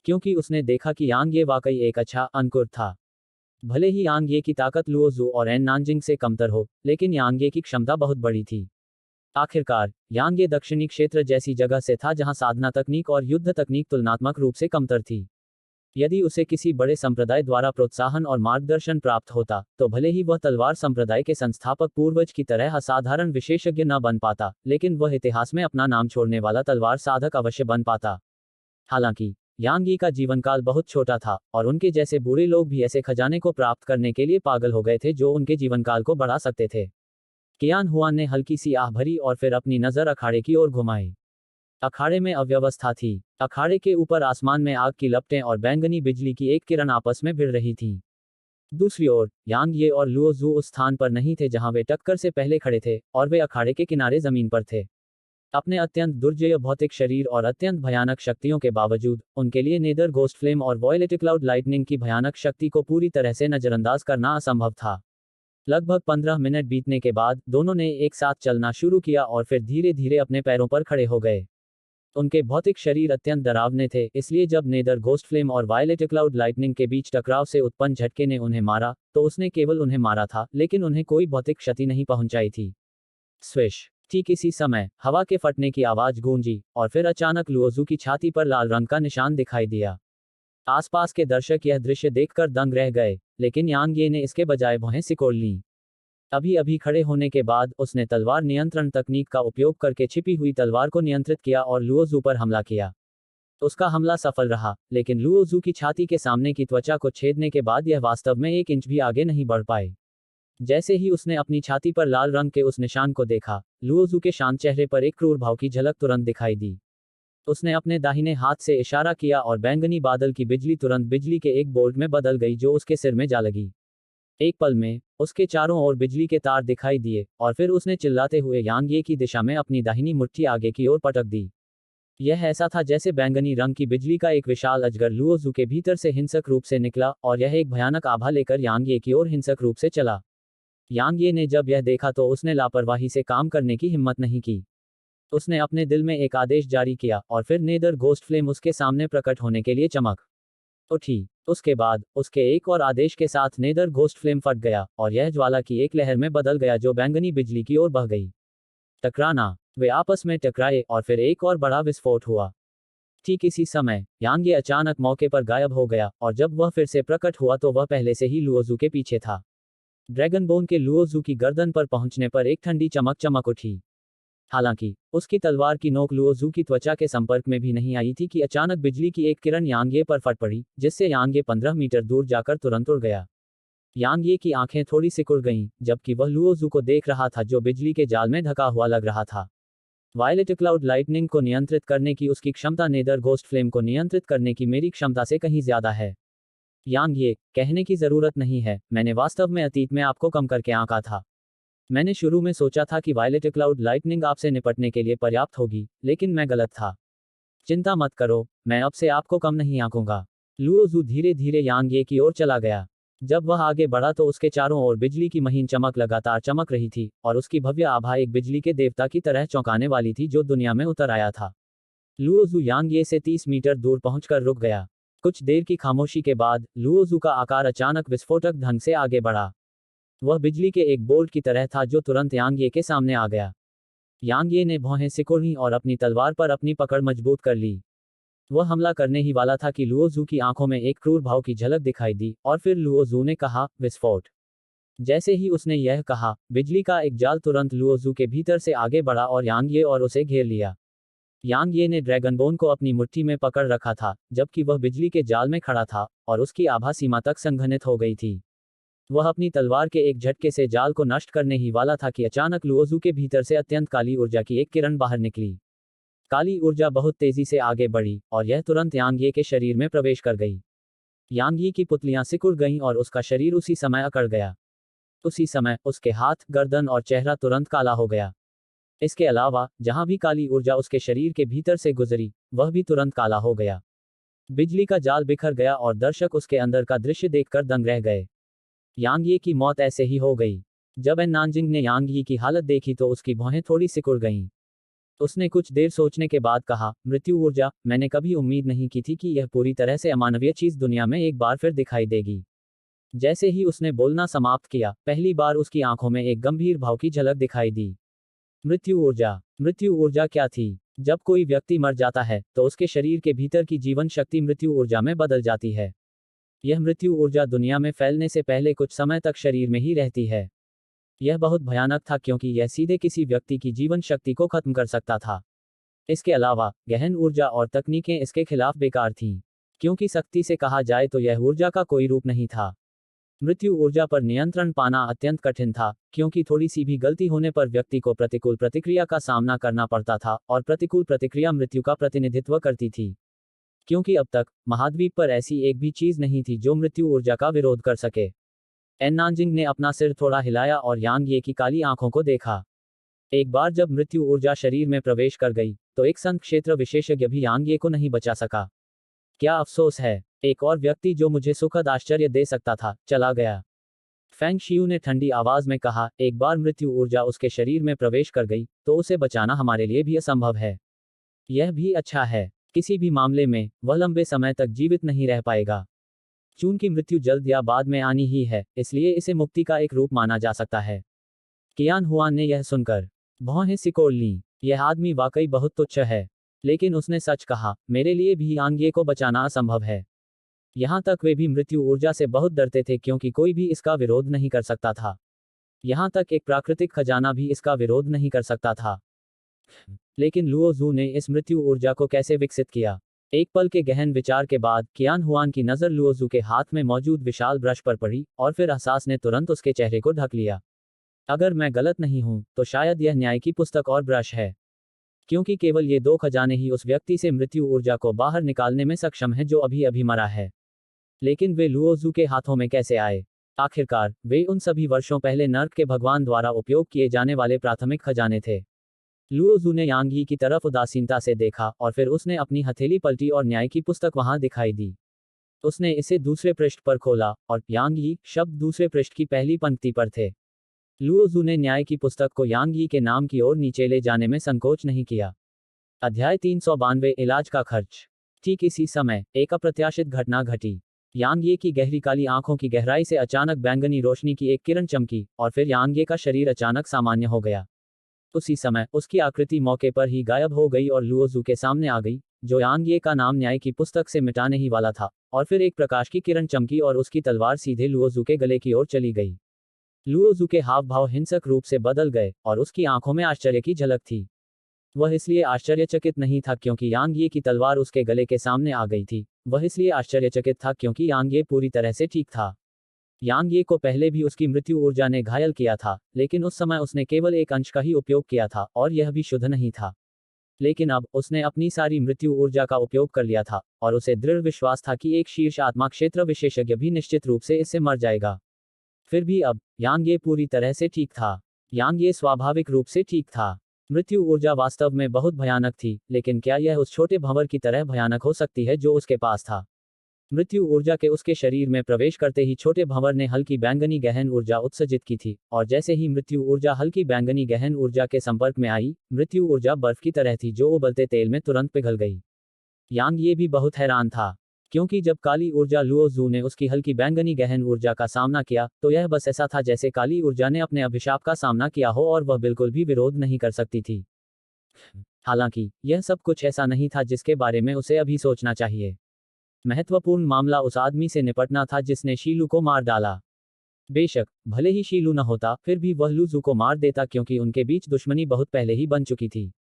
क्योंकि उसने देखा कि यांग ये वाकई एक अच्छा अंकुर था। भले ही यांग ये की ताकत लुओजू और एन नानजिंग से कमतर हो, लेकिन यांग ये की क्षमता बहुत बड़ी थी। आखिरकार यांग ये दक्षिणी क्षेत्र जैसी जगह से था जहां साधना तकनीक और युद्ध तकनीक तुलनात्मक रूप से कमतर थी। यदि उसे किसी बड़े संप्रदाय द्वारा प्रोत्साहन और मार्गदर्शन प्राप्त होता, तो भले ही वह तलवार संप्रदाय के संस्थापक पूर्वज की तरह असाधारण विशेषज्ञ न बन पाता, लेकिन वह इतिहास में अपना नाम छोड़ने वाला तलवार साधक अवश्य बन पाता। हालांकि यांग यी का जीवनकाल बहुत छोटा था, और उनके जैसे बूढ़े लोग भी ऐसे खजाने को प्राप्त करने के लिए पागल हो गए थे जो उनके जीवनकाल को बढ़ा सकते थे। कियान हुआन ने हल्की सी आह भरी और फिर अपनी नजर अखाड़े की ओर घुमाई। अखाड़े में अव्यवस्था थी। अखाड़े के ऊपर आसमान में आग की लपटें और बैंगनी बिजली की एक किरण आपस में भिड़ रही थीं। दूसरी ओर यांग ये और लुओजू उस स्थान पर नहीं थे जहां वे टक्कर से पहले खड़े थे, और वे अखाड़े के किनारे जमीन पर थे। अपने अत्यंत दुर्जय भौतिक शरीर और अत्यंत भयानक शक्तियों के बावजूद, उनके लिए नेदर घोस्ट फ्लेम और वॉयलेट क्लाउड लाइटनिंग की भयानक शक्ति को पूरी तरह से नजरअंदाज करना असंभव था। लगभग 15 मिनट बीतने के बाद दोनों ने एक साथ चलना शुरू किया और फिर धीरे धीरे अपने पैरों पर खड़े हो गए। उनके भौतिक शरीर अत्यंत डरावने थे, इसलिए जब नेदर घोस्ट फ्लेम और वायलेट क्लाउड लाइटनिंग के बीच टकराव से उत्पन्न झटके ने उन्हें मारा, तो उसने केवल उन्हें मारा था, लेकिन उन्हें कोई भौतिक क्षति नहीं पहुंचाई थी। स्विश। ठीक इसी समय हवा के फटने की आवाज गूंजी, और फिर अचानक लुओजू की छाती पर लाल रंग का निशान दिखाई दिया। आसपास के दर्शक यह दृश्य देखकर दंग रह गए, लेकिन यांग ये ने इसके बजाय भौहें सिकोड़ लीं। अभी अभी खड़े होने के बाद उसने तलवार नियंत्रण तकनीक का उपयोग करके छिपी हुई तलवार को नियंत्रित किया और लुओजू पर हमला किया। उसका हमला सफल रहा, लेकिन लुओजू की छाती के सामने की त्वचा को छेदने के बाद यह वास्तव में 1 इंच भी आगे नहीं बढ़ पाए। जैसे ही उसने अपनी छाती पर लाल रंग के उस निशान को देखा, लुओजू के शांत चेहरे पर एक क्रूर भाव की झलक तुरंत दिखाई दी। उसने अपने दाहिने हाथ से इशारा किया और बैंगनी बादल की बिजली तुरंत बिजली के एक बोल्ट में बदल गई जो उसके सिर में जा लगी। एक पल में उसके चारों ओर बिजली के तार दिखाई दिए और फिर उसने चिल्लाते हुए यांग ये की दिशा में अपनी दाहिनी मुट्ठी आगे की ओर पटक दी। यह ऐसा था जैसे बैंगनी रंग की बिजली का एक विशाल अजगर लुओजू के भीतर से हिंसक रूप से निकला और यह एक भयानक आभा लेकर यांग ये की ओर हिंसक रूप से चला। यांग ये ने जब यह देखा तो उसने लापरवाही से काम करने की हिम्मत नहीं की। उसने अपने दिल में एक आदेश जारी किया और फिर नेदर घोस्ट फ्लेम उसके सामने प्रकट होने के लिए चमक उठी। उसके बाद उसके एक और आदेश के साथ नेदर घोस्ट फ्लेम फट गया और यह ज्वाला की एक लहर में बदल गया जो बैंगनी बिजली की ओर बह गई। टकराना। वे आपस में टकराए और फिर एक और बड़ा विस्फोट हुआ। ठीक इसी समय यांग ये अचानक मौके पर गायब हो गया और जब वह फिर से प्रकट हुआ तो वह पहले से ही लुओजू के पीछे था। ड्रैगनबोन के लुओजू की गर्दन पर पहुंचने पर एक ठंडी चमक चमक उठी। हालांकि उसकी तलवार की नोक लुओजू की त्वचा के संपर्क में भी नहीं आई थी कि अचानक बिजली की एक किरण यांगे पर फट पड़ी, जिससे यांगे 15 मीटर दूर जाकर तुरंत उड़ गया। यांगे की आंखें थोड़ी सिकुड़ गईं, जबकि वह लुओजू को देख रहा था जो बिजली के जाल में ढका हुआ लग रहा था। वायलेट क्लाउड लाइटनिंग को नियंत्रित करने की उसकी क्षमता नेदर घोस्ट फ्लेम को नियंत्रित करने की मेरी क्षमता से कहीं ज्यादा है। यांग ये कहने की जरूरत नहीं है, मैंने वास्तव में अतीत में आपको कम करके आंका था। मैंने शुरू में सोचा था कि वायलेट क्लाउड लाइटनिंग आपसे निपटने के लिए पर्याप्त होगी, लेकिन मैं गलत था। चिंता मत करो, मैं अब से आपको कम नहीं आंकूंगा। लुओजू धीरे धीरे यांग ये की ओर चला गया। जब वह आगे बढ़ा तो उसके चारों ओर बिजली की महीन चमक लगातार चमक रही थी और उसकी भव्य आभा एक बिजली के देवता की तरह चौंकाने वाली थी जो दुनिया में उतर आया था। लुओजू यांग ये से 30 मीटर दूर पहुंचकर रुक गया। कुछ देर की खामोशी के बाद लुओजू का आकार अचानक विस्फोटक ढंग से आगे बढ़ा। वह बिजली के एक बोल्ट की तरह था जो तुरंत यांग ये के सामने आ गया। यांग ये ने भौहें सिकोड़ी और अपनी तलवार पर अपनी पकड़ मजबूत कर ली। वह हमला करने ही वाला था कि लुओजू की आंखों में एक क्रूर भाव की झलक दिखाई दी और फिर लुओजू ने कहा, विस्फोट। जैसे ही उसने यह कहा, बिजली का एक जाल तुरंत लुओजू के भीतर से आगे बढ़ा और यांग ये और उसे घेर लिया। यांग ये ने ड्रैगनबोन को अपनी मुट्ठी में पकड़ रखा था, जबकि वह बिजली के जाल में खड़ा था और उसकी आभा सीमा तक संघनित हो गई थी। वह अपनी तलवार के एक झटके से जाल को नष्ट करने ही वाला था कि अचानक लुओजू के भीतर से अत्यंत काली ऊर्जा की एक किरण बाहर निकली। काली ऊर्जा बहुत तेजी से आगे बढ़ी और यह तुरंत यांग ये के शरीर में प्रवेश कर गई। यांग ये की पुतलियां सिकुड़ गईं और उसका शरीर उसी समय अकड़ गया। उसी समय उसके हाथ, गर्दन और चेहरा तुरंत काला हो गया। इसके अलावा जहां भी काली ऊर्जा उसके शरीर के भीतर से गुजरी, वह भी तुरंत काला हो गया। बिजली का जाल बिखर गया और दर्शक उसके अंदर का दृश्य देखकर दंग रह गए। यांग ये की मौत ऐसे ही हो गई। जब एन नानजिंग ने यांग ये की हालत देखी तो उसकी भौहें थोड़ी सिकुड़ गईं। उसने कुछ देर सोचने के बाद कहा, मृत्यु ऊर्जा, मैंने कभी उम्मीद नहीं की थी कि यह पूरी तरह से अमानवीय चीज दुनिया में एक बार फिर दिखाई देगी। जैसे ही उसने बोलना समाप्त किया, पहली बार उसकी आंखों में एक गंभीर भाव की झलक दिखाई दी। मृत्यु ऊर्जा। मृत्यु ऊर्जा क्या थी? जब कोई व्यक्ति मर जाता है तो उसके शरीर के भीतर की जीवन शक्ति मृत्यु ऊर्जा में बदल जाती है। यह मृत्यु ऊर्जा दुनिया में फैलने से पहले कुछ समय तक शरीर में ही रहती है। यह बहुत भयानक था क्योंकि यह सीधे किसी व्यक्ति की जीवन शक्ति को खत्म कर सकता था। इसके अलावा गहन ऊर्जा और तकनीकें इसके खिलाफ बेकार थीं, क्योंकि सख्ती से कहा जाए तो यह ऊर्जा का कोई रूप नहीं था। मृत्यु ऊर्जा पर नियंत्रण पाना अत्यंत कठिन था, क्योंकि थोड़ी सी भी गलती होने पर व्यक्ति को प्रतिकूल प्रतिक्रिया का सामना करना पड़ता था और प्रतिकूल प्रतिक्रिया मृत्यु का प्रतिनिधित्व करती थी। क्योंकि अब तक महाद्वीप पर ऐसी एक भी चीज नहीं थी जो मृत्यु ऊर्जा का विरोध कर सके। एन नानजिंग ने अपना सिर थोड़ा हिलाया और यांग ये की काली आंखों को देखा। एक बार जब मृत्यु ऊर्जा शरीर में प्रवेश कर गई तो एक संत क्षेत्र विशेषज्ञ भी यांग ये को नहीं बचा सका। क्या अफसोस है, एक और व्यक्ति जो मुझे सुखद आश्चर्य दे सकता था, चला गया। फेंग शियू ने ठंडी आवाज में कहा, एक बार मृत्यु ऊर्जा उसके शरीर में प्रवेश कर गई तो उसे बचाना हमारे लिए भी असंभव है। यह भी अच्छा है, किसी भी मामले में वह लंबे समय तक जीवित नहीं रह पाएगा। चून की मृत्यु जल्द या बाद में आनी ही है, इसलिए इसे मुक्ति का एक रूप माना जा सकता है। कियान हुआन ने यह सुनकर भौहें सिकोड़ लीं। यह आदमी वाकई बहुत तुच्छ है, लेकिन उसने सच कहा, मेरे लिए भी यांग ये को बचाना असंभव है। यहाँ तक वे भी मृत्यु ऊर्जा से बहुत डरते थे क्योंकि कोई भी इसका विरोध नहीं कर सकता था। यहाँ तक एक प्राकृतिक खजाना भी इसका विरोध नहीं कर सकता था। लेकिन लुओ जू ने इस मृत्यु ऊर्जा को कैसे विकसित किया? एक पल के गहन विचार के बाद कियान हुआन की नज़र लुओ जू के हाथ में मौजूद विशाल ब्रश पर पड़ी और फिर एहसास ने तुरंत उसके चेहरे को ढक लिया। अगर मैं गलत नहीं हूं तो शायद यह न्याय की पुस्तक और ब्रश है, क्योंकि केवल ये दो खजाने ही उस व्यक्ति से मृत्यु ऊर्जा को बाहर निकालने में सक्षम हैं जो अभी अभी मरा है। लेकिन वे लुओ जू के हाथों में कैसे आए? आखिरकार वे उन सभी वर्षों पहले नर्क के भगवान द्वारा उपयोग किए जाने वाले प्राथमिक खजाने थे। लुओ जू ने यांग यी की तरफ उदासीनता से देखा और फिर उसने अपनी हथेली पलटी और न्याय की पुस्तक वहां दिखाई दी। उसने इसे दूसरे पृष्ठ पर खोला और यांग यी शब्द दूसरे पृष्ठ की पहली पंक्ति पर थे। लुओ जू ने न्याय की पुस्तक को यांग यी के नाम की ओर नीचे ले जाने में संकोच नहीं किया। अध्याय 392 इलाज का खर्च। ठीक इसी समय एक अप्रत्याशित घटना घटी। यांग ये की गहरी काली आंखों की गहराई से अचानक बैंगनी रोशनी की एक किरण चमकी और फिर यांग ये का शरीर अचानक सामान्य हो गया। उसी समय उसकी आकृति मौके पर ही गायब हो गई और लुओ जू के सामने आ गई, जो यांग ये का नाम न्याय की पुस्तक से मिटाने ही वाला था। और फिर एक प्रकाश की किरण चमकी और उसकी तलवार सीधे लुओ जू के गले की ओर चली गई। लुओ जू के हाव भाव हिंसक रूप से बदल गए और उसकी आंखों में आश्चर्य की झलक थी। वह इसलिए आश्चर्यचकित नहीं था क्योंकि यांग ये की तलवार उसके गले के सामने आ गई थी, वह इसलिए आश्चर्यचकित था क्योंकि यांग ये पूरी तरह से ठीक था। यांग ये को पहले भी उसकी मृत्यु ऊर्जा ने घायल किया था, लेकिन उस समय उसने केवल एक अंश का ही उपयोग किया था और यह भी शुद्ध नहीं था। लेकिन अब उसने अपनी सारी मृत्यु ऊर्जा का उपयोग कर लिया था और उसे दृढ़ विश्वास था कि एक शीर्ष आत्मा क्षेत्र विशेषज्ञ भी निश्चित रूप से इससे मर जाएगा। फिर भी अब यांग ये पूरी तरह से ठीक था। यांग ये स्वाभाविक रूप से ठीक था। मृत्यु ऊर्जा वास्तव में बहुत भयानक थी, लेकिन क्या यह उस छोटे भंवर की तरह भयानक हो सकती है जो उसके पास था? मृत्यु ऊर्जा के उसके शरीर में प्रवेश करते ही छोटे भंवर ने हल्की बैंगनी गहन ऊर्जा उत्सर्जित की थी, और जैसे ही मृत्यु ऊर्जा हल्की बैंगनी गहन ऊर्जा के संपर्क में आई, मृत्यु ऊर्जा बर्फ की तरह थी जो उबलते तेल में तुरंत पिघल गई। यांग ये भी बहुत हैरान था, क्योंकि जब काली ऊर्जा लुओ जू ने उसकी हल्की बैंगनी गहन ऊर्जा का सामना किया तो यह बस ऐसा था जैसे काली ऊर्जा ने अपने अभिशाप का सामना किया हो और वह बिल्कुल भी विरोध नहीं कर सकती थी। हालांकि यह सब कुछ ऐसा नहीं था जिसके बारे में उसे अभी सोचना चाहिए। महत्वपूर्ण मामला उस आदमी से निपटना था जिसने शीलू को मार डाला। बेशक भले ही शीलू न होता, फिर भी वह लुजू को मार देता क्योंकि उनके बीच दुश्मनी बहुत पहले ही बन चुकी थी।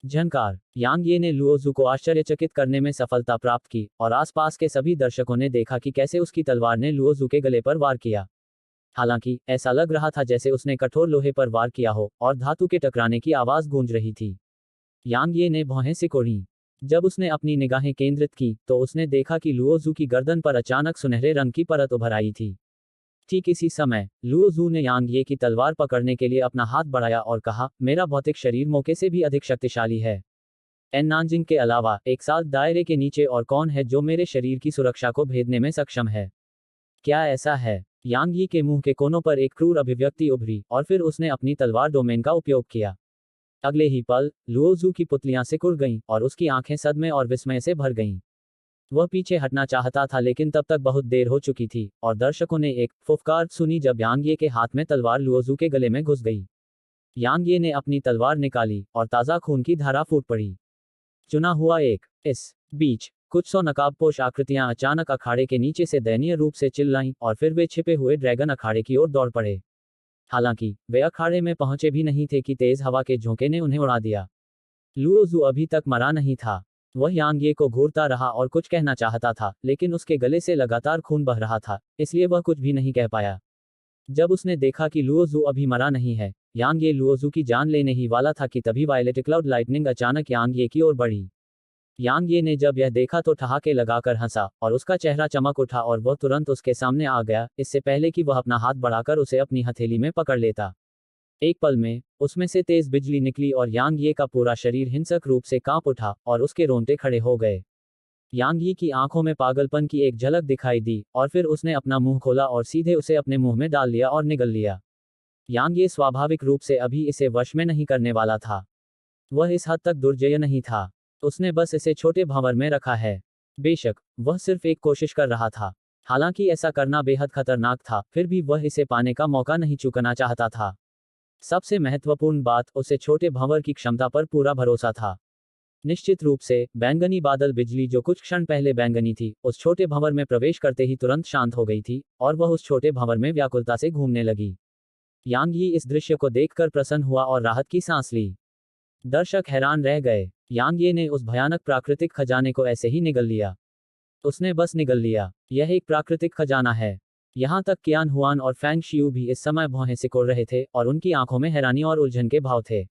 झनकार। यांग ये ने लुओ जू को आश्चर्यचकित करने में सफलता प्राप्त की और आसपास के सभी दर्शकों ने देखा कि कैसे उसकी तलवार ने लुओ जू के गले पर वार किया। हालांकि ऐसा लग रहा था जैसे उसने कठोर लोहे पर वार किया हो और धातु के टकराने की आवाज गूंज रही थी। यांग ये ने भौहें सिकोड़ी। जब उसने अपनी निगाहें केंद्रित की तो उसने देखा कि लुओ जू की गर्दन पर अचानक सुनहरे रंग की परत उभर आई थी। ठीक इसी समय लुओ जू ने यांग ये की तलवार पकड़ने के लिए अपना हाथ बढ़ाया और कहा, मेरा भौतिक शरीर मौके से भी अधिक शक्तिशाली है। एन नानजिंग के अलावा एक साल दायरे के नीचे और कौन है जो मेरे शरीर की सुरक्षा को भेदने में सक्षम है? क्या ऐसा है? यांग यी के मुंह के कोनों पर एक क्रूर अभिव्यक्ति उभरी और फिर उसने अपनी तलवार डोमेन का उपयोग किया। अगले ही पल लुओ जू की पुतलियां सिकुड़ गईं और उसकी आंखें सदमे और विस्मय से भर गईं। वह पीछे हटना चाहता था लेकिन तब तक बहुत देर हो चुकी थी और दर्शकों ने एक फुफकार सुनी जब यांग ये के हाथ में तलवार लुओ जू के गले में घुस गई। यांग ये ने अपनी तलवार निकाली और ताज़ा खून की धारा फूट पड़ी। चुना हुआ एक। इस बीच कुछ सौ नकाबपोश आकृतियां अचानक अखाड़े के नीचे से दयनीय रूप से चिल्लाईं और फिर वे छिपे हुए ड्रैगन अखाड़े की ओर दौड़ पड़े। हालांकि वे अखाड़े में पहुंचे भी नहीं थे कि तेज हवा के झोंके ने उन्हें उड़ा दिया। लुओ जू अभी तक मरा नहीं था। वह यांग ये को घूरता रहा और कुछ कहना चाहता था, लेकिन उसके गले से लगातार खून बह रहा था, इसलिए वह कुछ भी नहीं कह पाया। जब उसने देखा कि लुओ जू अभी मरा नहीं है, यांग ये लुओ जू की जान लेने ही वाला था कि तभी वायलेट क्लाउड लाइटनिंग अचानक यांग ये की ओर बढ़ी। यांग ये ने जब यह देखा तो ठहाके लगाकर हंसा और उसका चेहरा चमक उठा और वह तुरंत उसके सामने आ गया, इससे पहले कि वह अपना हाथ बढ़ाकर उसे अपनी हथेली में पकड़ लेता। एक पल में उसमें से तेज बिजली निकली और यांग ये का पूरा शरीर हिंसक रूप से कांप उठा और उसके रोंगटे खड़े हो गए। यांग ये की आंखों में पागलपन की एक झलक दिखाई दी और फिर उसने अपना मुंह खोला और सीधे उसे अपने मुंह में डाल लिया और निगल लिया। यांग ये स्वाभाविक रूप से अभी इसे वश में नहीं करने वाला था। वह इस हद तक दुर्जय नहीं था। उसने बस इसे छोटे भंवर में रखा है। बेशक वह सिर्फ एक कोशिश कर रहा था। हालांकि ऐसा करना बेहद खतरनाक था, फिर भी वह इसे पाने का मौका नहीं चूकना चाहता था। सबसे महत्वपूर्ण बात, उसे छोटे भंवर की क्षमता पर पूरा भरोसा था। निश्चित रूप से, बैंगनी बादल बिजली जो कुछ क्षण पहले बैंगनी थी, उस छोटे भंवर में प्रवेश करते ही तुरंत शांत हो गई थी, और वह उस छोटे भंवर में व्याकुलता से घूमने लगी। यांग यी इस दृश्य को देखकर प्रसन्न हुआ और राहत की सांस ली। दर्शक हैरान रह गए। यांग ये ने उस भयानक प्राकृतिक खजाने को ऐसे ही निगल लिया। उसने बस निगल लिया। यह एक प्राकृतिक खजाना है। यहाँ तक कियान हुआन और फैंग शियू भी इस समय भौहें सिकोड़ रहे थे और उनकी आंखों में हैरानी और उलझन के भाव थे।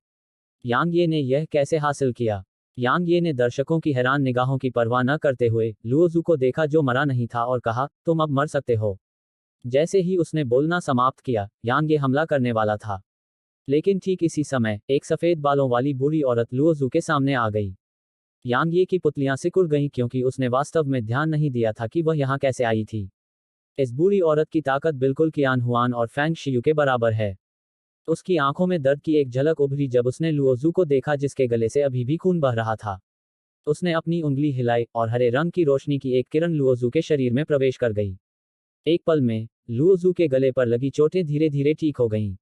यांग ये ने यह कैसे हासिल किया? यांग ये ने दर्शकों की हैरान निगाहों की परवाह न करते हुए लुओजू को देखा जो मरा नहीं था और कहा, तुम अब मर सकते हो। जैसे ही उसने बोलना समाप्त किया, यांग ये हमला करने वाला था। लेकिन ठीक इसी समय एक सफेद बालों वाली बूढ़ी औरत लुओजू के सामने आ गई। यांग ये की पुतलियां सिकुड़ गईं क्योंकि उसने वास्तव में ध्यान नहीं दिया था कि वह यहाँ कैसे आई थी। इस बूढ़ी औरत की ताकत बिल्कुल कियान हुआन और फैंग शियू के बराबर है। उसकी आंखों में दर्द की एक झलक उभरी जब उसने लुओजू को देखा जिसके गले से अभी भी खून बह रहा था। उसने अपनी उंगली हिलाई और हरे रंग की रोशनी की एक किरण लुओजू के शरीर में प्रवेश कर गई। एक पल में लुओजू के गले पर लगी चोटें धीरे धीरे ठीक हो गईं।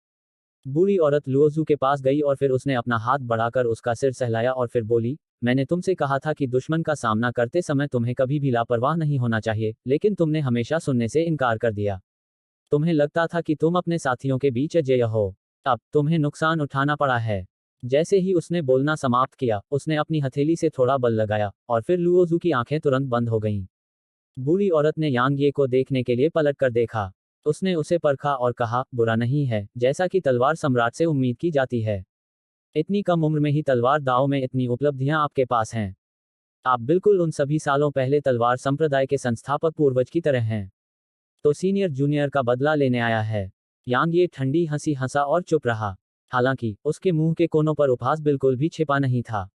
बूढ़ी औरत लुओजू के पास गई और फिर उसने अपना हाथ बढ़ाकर उसका सिर सहलाया और फिर बोली, मैंने तुमसे कहा था कि दुश्मन का सामना करते समय तुम्हें कभी भी लापरवाह नहीं होना चाहिए, लेकिन तुमने हमेशा सुनने से इनकार कर दिया। तुम्हें लगता था कि तुम अपने साथियों के बीच अजेय हो। अब तुम्हें नुकसान उठाना पड़ा है। जैसे ही उसने बोलना समाप्त किया, उसने अपनी हथेली से थोड़ा बल लगाया और फिर लुओजू की आंखें तुरंत बंद हो गईं। बूढ़ी औरत ने यांग ये को देखने के लिए पलट कर देखा। उसने उसे परखा और कहा, बुरा नहीं है, जैसा कि तलवार सम्राट से उम्मीद की जाती है। इतनी कम उम्र में ही तलवार दाव में इतनी उपलब्धियां आपके पास हैं। आप बिल्कुल उन सभी सालों पहले तलवार संप्रदाय के संस्थापक पूर्वज की तरह हैं। तो सीनियर जूनियर का बदला लेने आया है। यांग ये ठंडी हंसी हंसा और चुप रहा। हालांकि उसके मुंह के कोनों पर उपहास बिल्कुल भी छिपा नहीं था।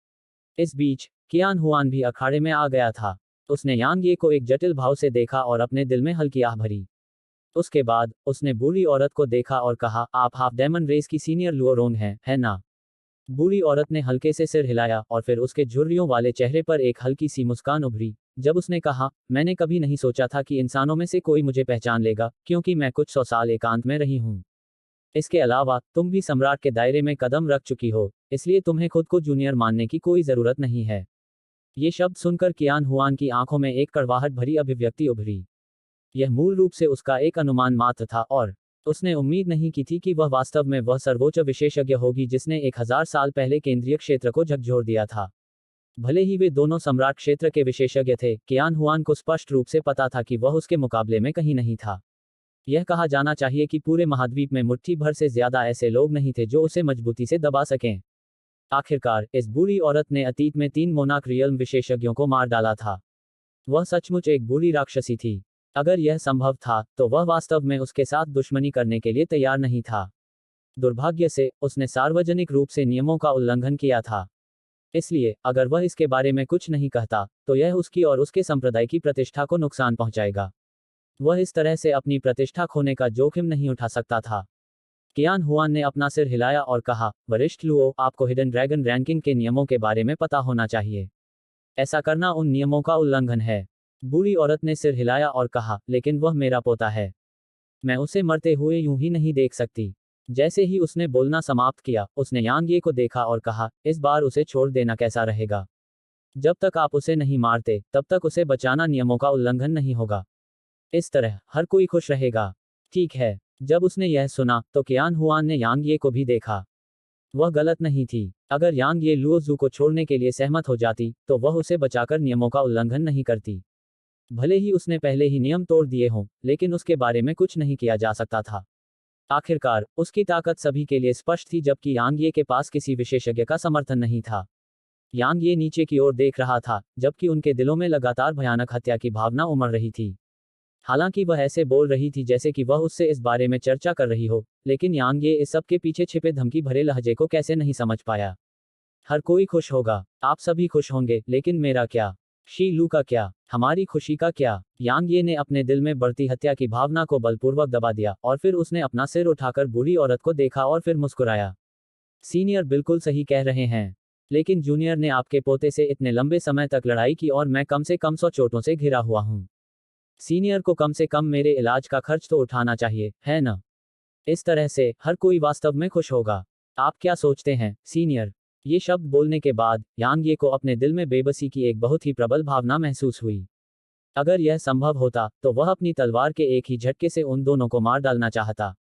इस बीच कियान हुआन भी अखाड़े में आ गया था। उसने यांग ये को एक जटिल भाव से देखा और अपने दिल में हल्की आह भरी। उसके बाद उसने बूढ़ी औरत को देखा और कहा, आप हाफ डेमन रेस की सीनियर लुओरोंग हैं, है ना? बूढ़ी औरत ने हल्के से सिर हिलाया और फिर उसके झुर्रियों वाले चेहरे पर एक हल्की सी मुस्कान उभरी जब उसने कहा, मैंने कभी नहीं सोचा था कि इंसानों में से कोई मुझे पहचान लेगा, क्योंकि मैं कुछ 100 साल एकांत में रही हूँ। इसके अलावा तुम भी सम्राट के दायरे में कदम रख चुकी हो, इसलिए तुम्हें खुद को जूनियर मानने की कोई जरूरत नहीं है। ये शब्द सुनकर कियान हुआन की आंखों में एक कड़वाहट भरी अभिव्यक्ति उभरी। यह मूल रूप से उसका एक अनुमान मात्र था और उसने उम्मीद नहीं की थी कि वह वास्तव में वह सर्वोच्च विशेषज्ञ होगी जिसने 1000 साल पहले केंद्रीय क्षेत्र को झकझोर दिया था। भले ही वे दोनों सम्राट क्षेत्र के विशेषज्ञ थे, कियान हुआन को स्पष्ट रूप से पता था कि वह उसके मुकाबले में कहीं नहीं था। यह कहा जाना चाहिए कि पूरे महाद्वीप में मुट्ठी भर से ज्यादा ऐसे लोग नहीं थे जो उसे मजबूती से दबा सकें। आखिरकार इस बूढ़ी औरत ने अतीत में 3 मोनार्क रियल्म विशेषज्ञों को मार डाला था। वह सचमुच एक बूढ़ी राक्षसी थी। अगर यह संभव था तो वह वास्तव में उसके साथ दुश्मनी करने के लिए तैयार नहीं था। दुर्भाग्य से उसने सार्वजनिक रूप से नियमों का उल्लंघन किया था। इसलिए अगर वह इसके बारे में कुछ नहीं कहता तो यह उसकी और उसके संप्रदाय की प्रतिष्ठा को नुकसान पहुंचाएगा। वह इस तरह से अपनी प्रतिष्ठा खोने का जोखिम नहीं उठा सकता था। कियान हुआन ने अपना सिर हिलाया और कहा, वरिष्ठ लुओ, आपको हिडन ड्रैगन रैंकिंग के नियमों के बारे में पता होना चाहिए। ऐसा करना उन नियमों का उल्लंघन है। बूढ़ी औरत ने सिर हिलाया और कहा, लेकिन वह मेरा पोता है। मैं उसे मरते हुए यूं ही नहीं देख सकती। जैसे ही उसने बोलना समाप्त किया, उसने यांग ये को देखा और कहा, इस बार उसे छोड़ देना कैसा रहेगा? जब तक आप उसे नहीं मारते, तब तक उसे बचाना नियमों का उल्लंघन नहीं होगा। इस तरह हर कोई खुश रहेगा। ठीक है। जब उसने यह सुना तो कियान हुआन ने यांग ये को भी देखा। वह गलत नहीं थी। अगर यांग ये लुओजू को छोड़ने के लिए सहमत हो जाती तो वह उसे बचाकर नियमों का उल्लंघन नहीं करती। भले ही उसने पहले ही नियम तोड़ दिए हों, लेकिन उसके बारे में कुछ नहीं किया जा सकता था। आखिरकार उसकी ताकत सभी के लिए स्पष्ट थी, जबकि यांग ये के पास किसी विशेषज्ञ का समर्थन नहीं था। यांग ये नीचे की ओर देख रहा था, जबकि उनके दिलों में लगातार भयानक हत्या की भावना उमड़ रही थी। हालांकि वह ऐसे बोल रही थी जैसे कि वह उससे इस बारे में चर्चा कर रही हो, लेकिन यांग ये इस सब के पीछे छिपे धमकी भरे लहजे को कैसे नहीं समझ पाया। हर कोई खुश होगा, आप सभी खुश होंगे, लेकिन मेरा क्या? शी लू का क्या? हमारी खुशी का क्या? यांग ये ने अपने दिल में बढ़ती हत्या की भावना को बलपूर्वक दबा दिया और फिर उसने अपना सिर उठाकर बूढ़ी औरत को देखा और फिर मुस्कुराया। सीनियर बिल्कुल सही कह रहे हैं, लेकिन जूनियर ने आपके पोते से इतने लंबे समय तक लड़ाई की और मैं कम से कम 100 चोटों से घिरा हुआ हूँ। सीनियर को कम से कम मेरे इलाज का खर्च तो उठाना चाहिए, है ना? इस तरह से हर कोई वास्तव में खुश होगा। आप क्या सोचते हैं, सीनियर? ये शब्द बोलने के बाद यांग ये को अपने दिल में बेबसी की एक बहुत ही प्रबल भावना महसूस हुई। अगर यह संभव होता तो वह अपनी तलवार के एक ही झटके से उन दोनों को मार डालना चाहता।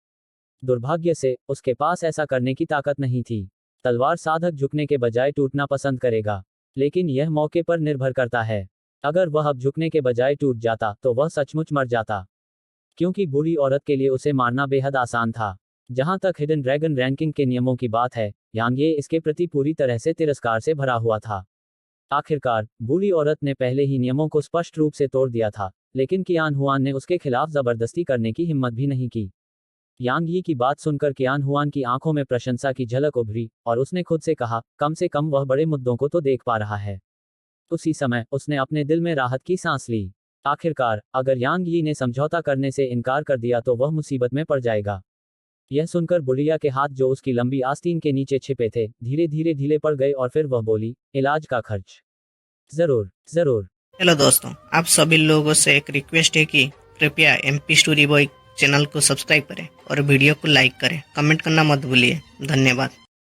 दुर्भाग्य से उसके पास ऐसा करने की ताकत नहीं थी। तलवार साधक झुकने के बजाय टूटना पसंद करेगा, लेकिन यह मौके पर निर्भर करता है। अगर वह अब झुकने के बजाय टूट जाता तो वह सचमुच मर जाता, क्योंकि बूढ़ी औरत के लिए उसे मारना बेहद आसान था। जहां तक हिडन ड्रैगन रैंकिंग के नियमों की बात है, यांग ये इसके प्रति पूरी तरह से तिरस्कार से भरा हुआ था। आखिरकार बूढ़ी औरत ने पहले ही नियमों को स्पष्ट रूप से तोड़ दिया था, लेकिन कियान हुआन ने उसके खिलाफ जबरदस्ती करने की हिम्मत भी नहीं की। यांग यी की बात सुनकर कियान हुआन की आंखों में प्रशंसा की झलक उभरी और उसने खुद से कहा, कम से कम वह बड़े मुद्दों को तो देख पा रहा है। उसी समय उसने अपने दिल में राहत की सांस ली। आखिरकार अगर यांग यी ने समझौता करने से इनकार कर दिया तो वह मुसीबत में पड़ जाएगा। यह सुनकर बुढ़िया के हाथ जो उसकी लंबी आस्तीन के नीचे छिपे थे धीरे धीरे ढीले पड़ गए और फिर वह बोली, इलाज का खर्च जरूर जरूर। हेलो दोस्तों, आप सभी लोगों से एक रिक्वेस्ट है कि कृपया MP स्टोरी बॉय चैनल को सब्सक्राइब करें और वीडियो को लाइक करें। कमेंट करना मत भूलिए। धन्यवाद।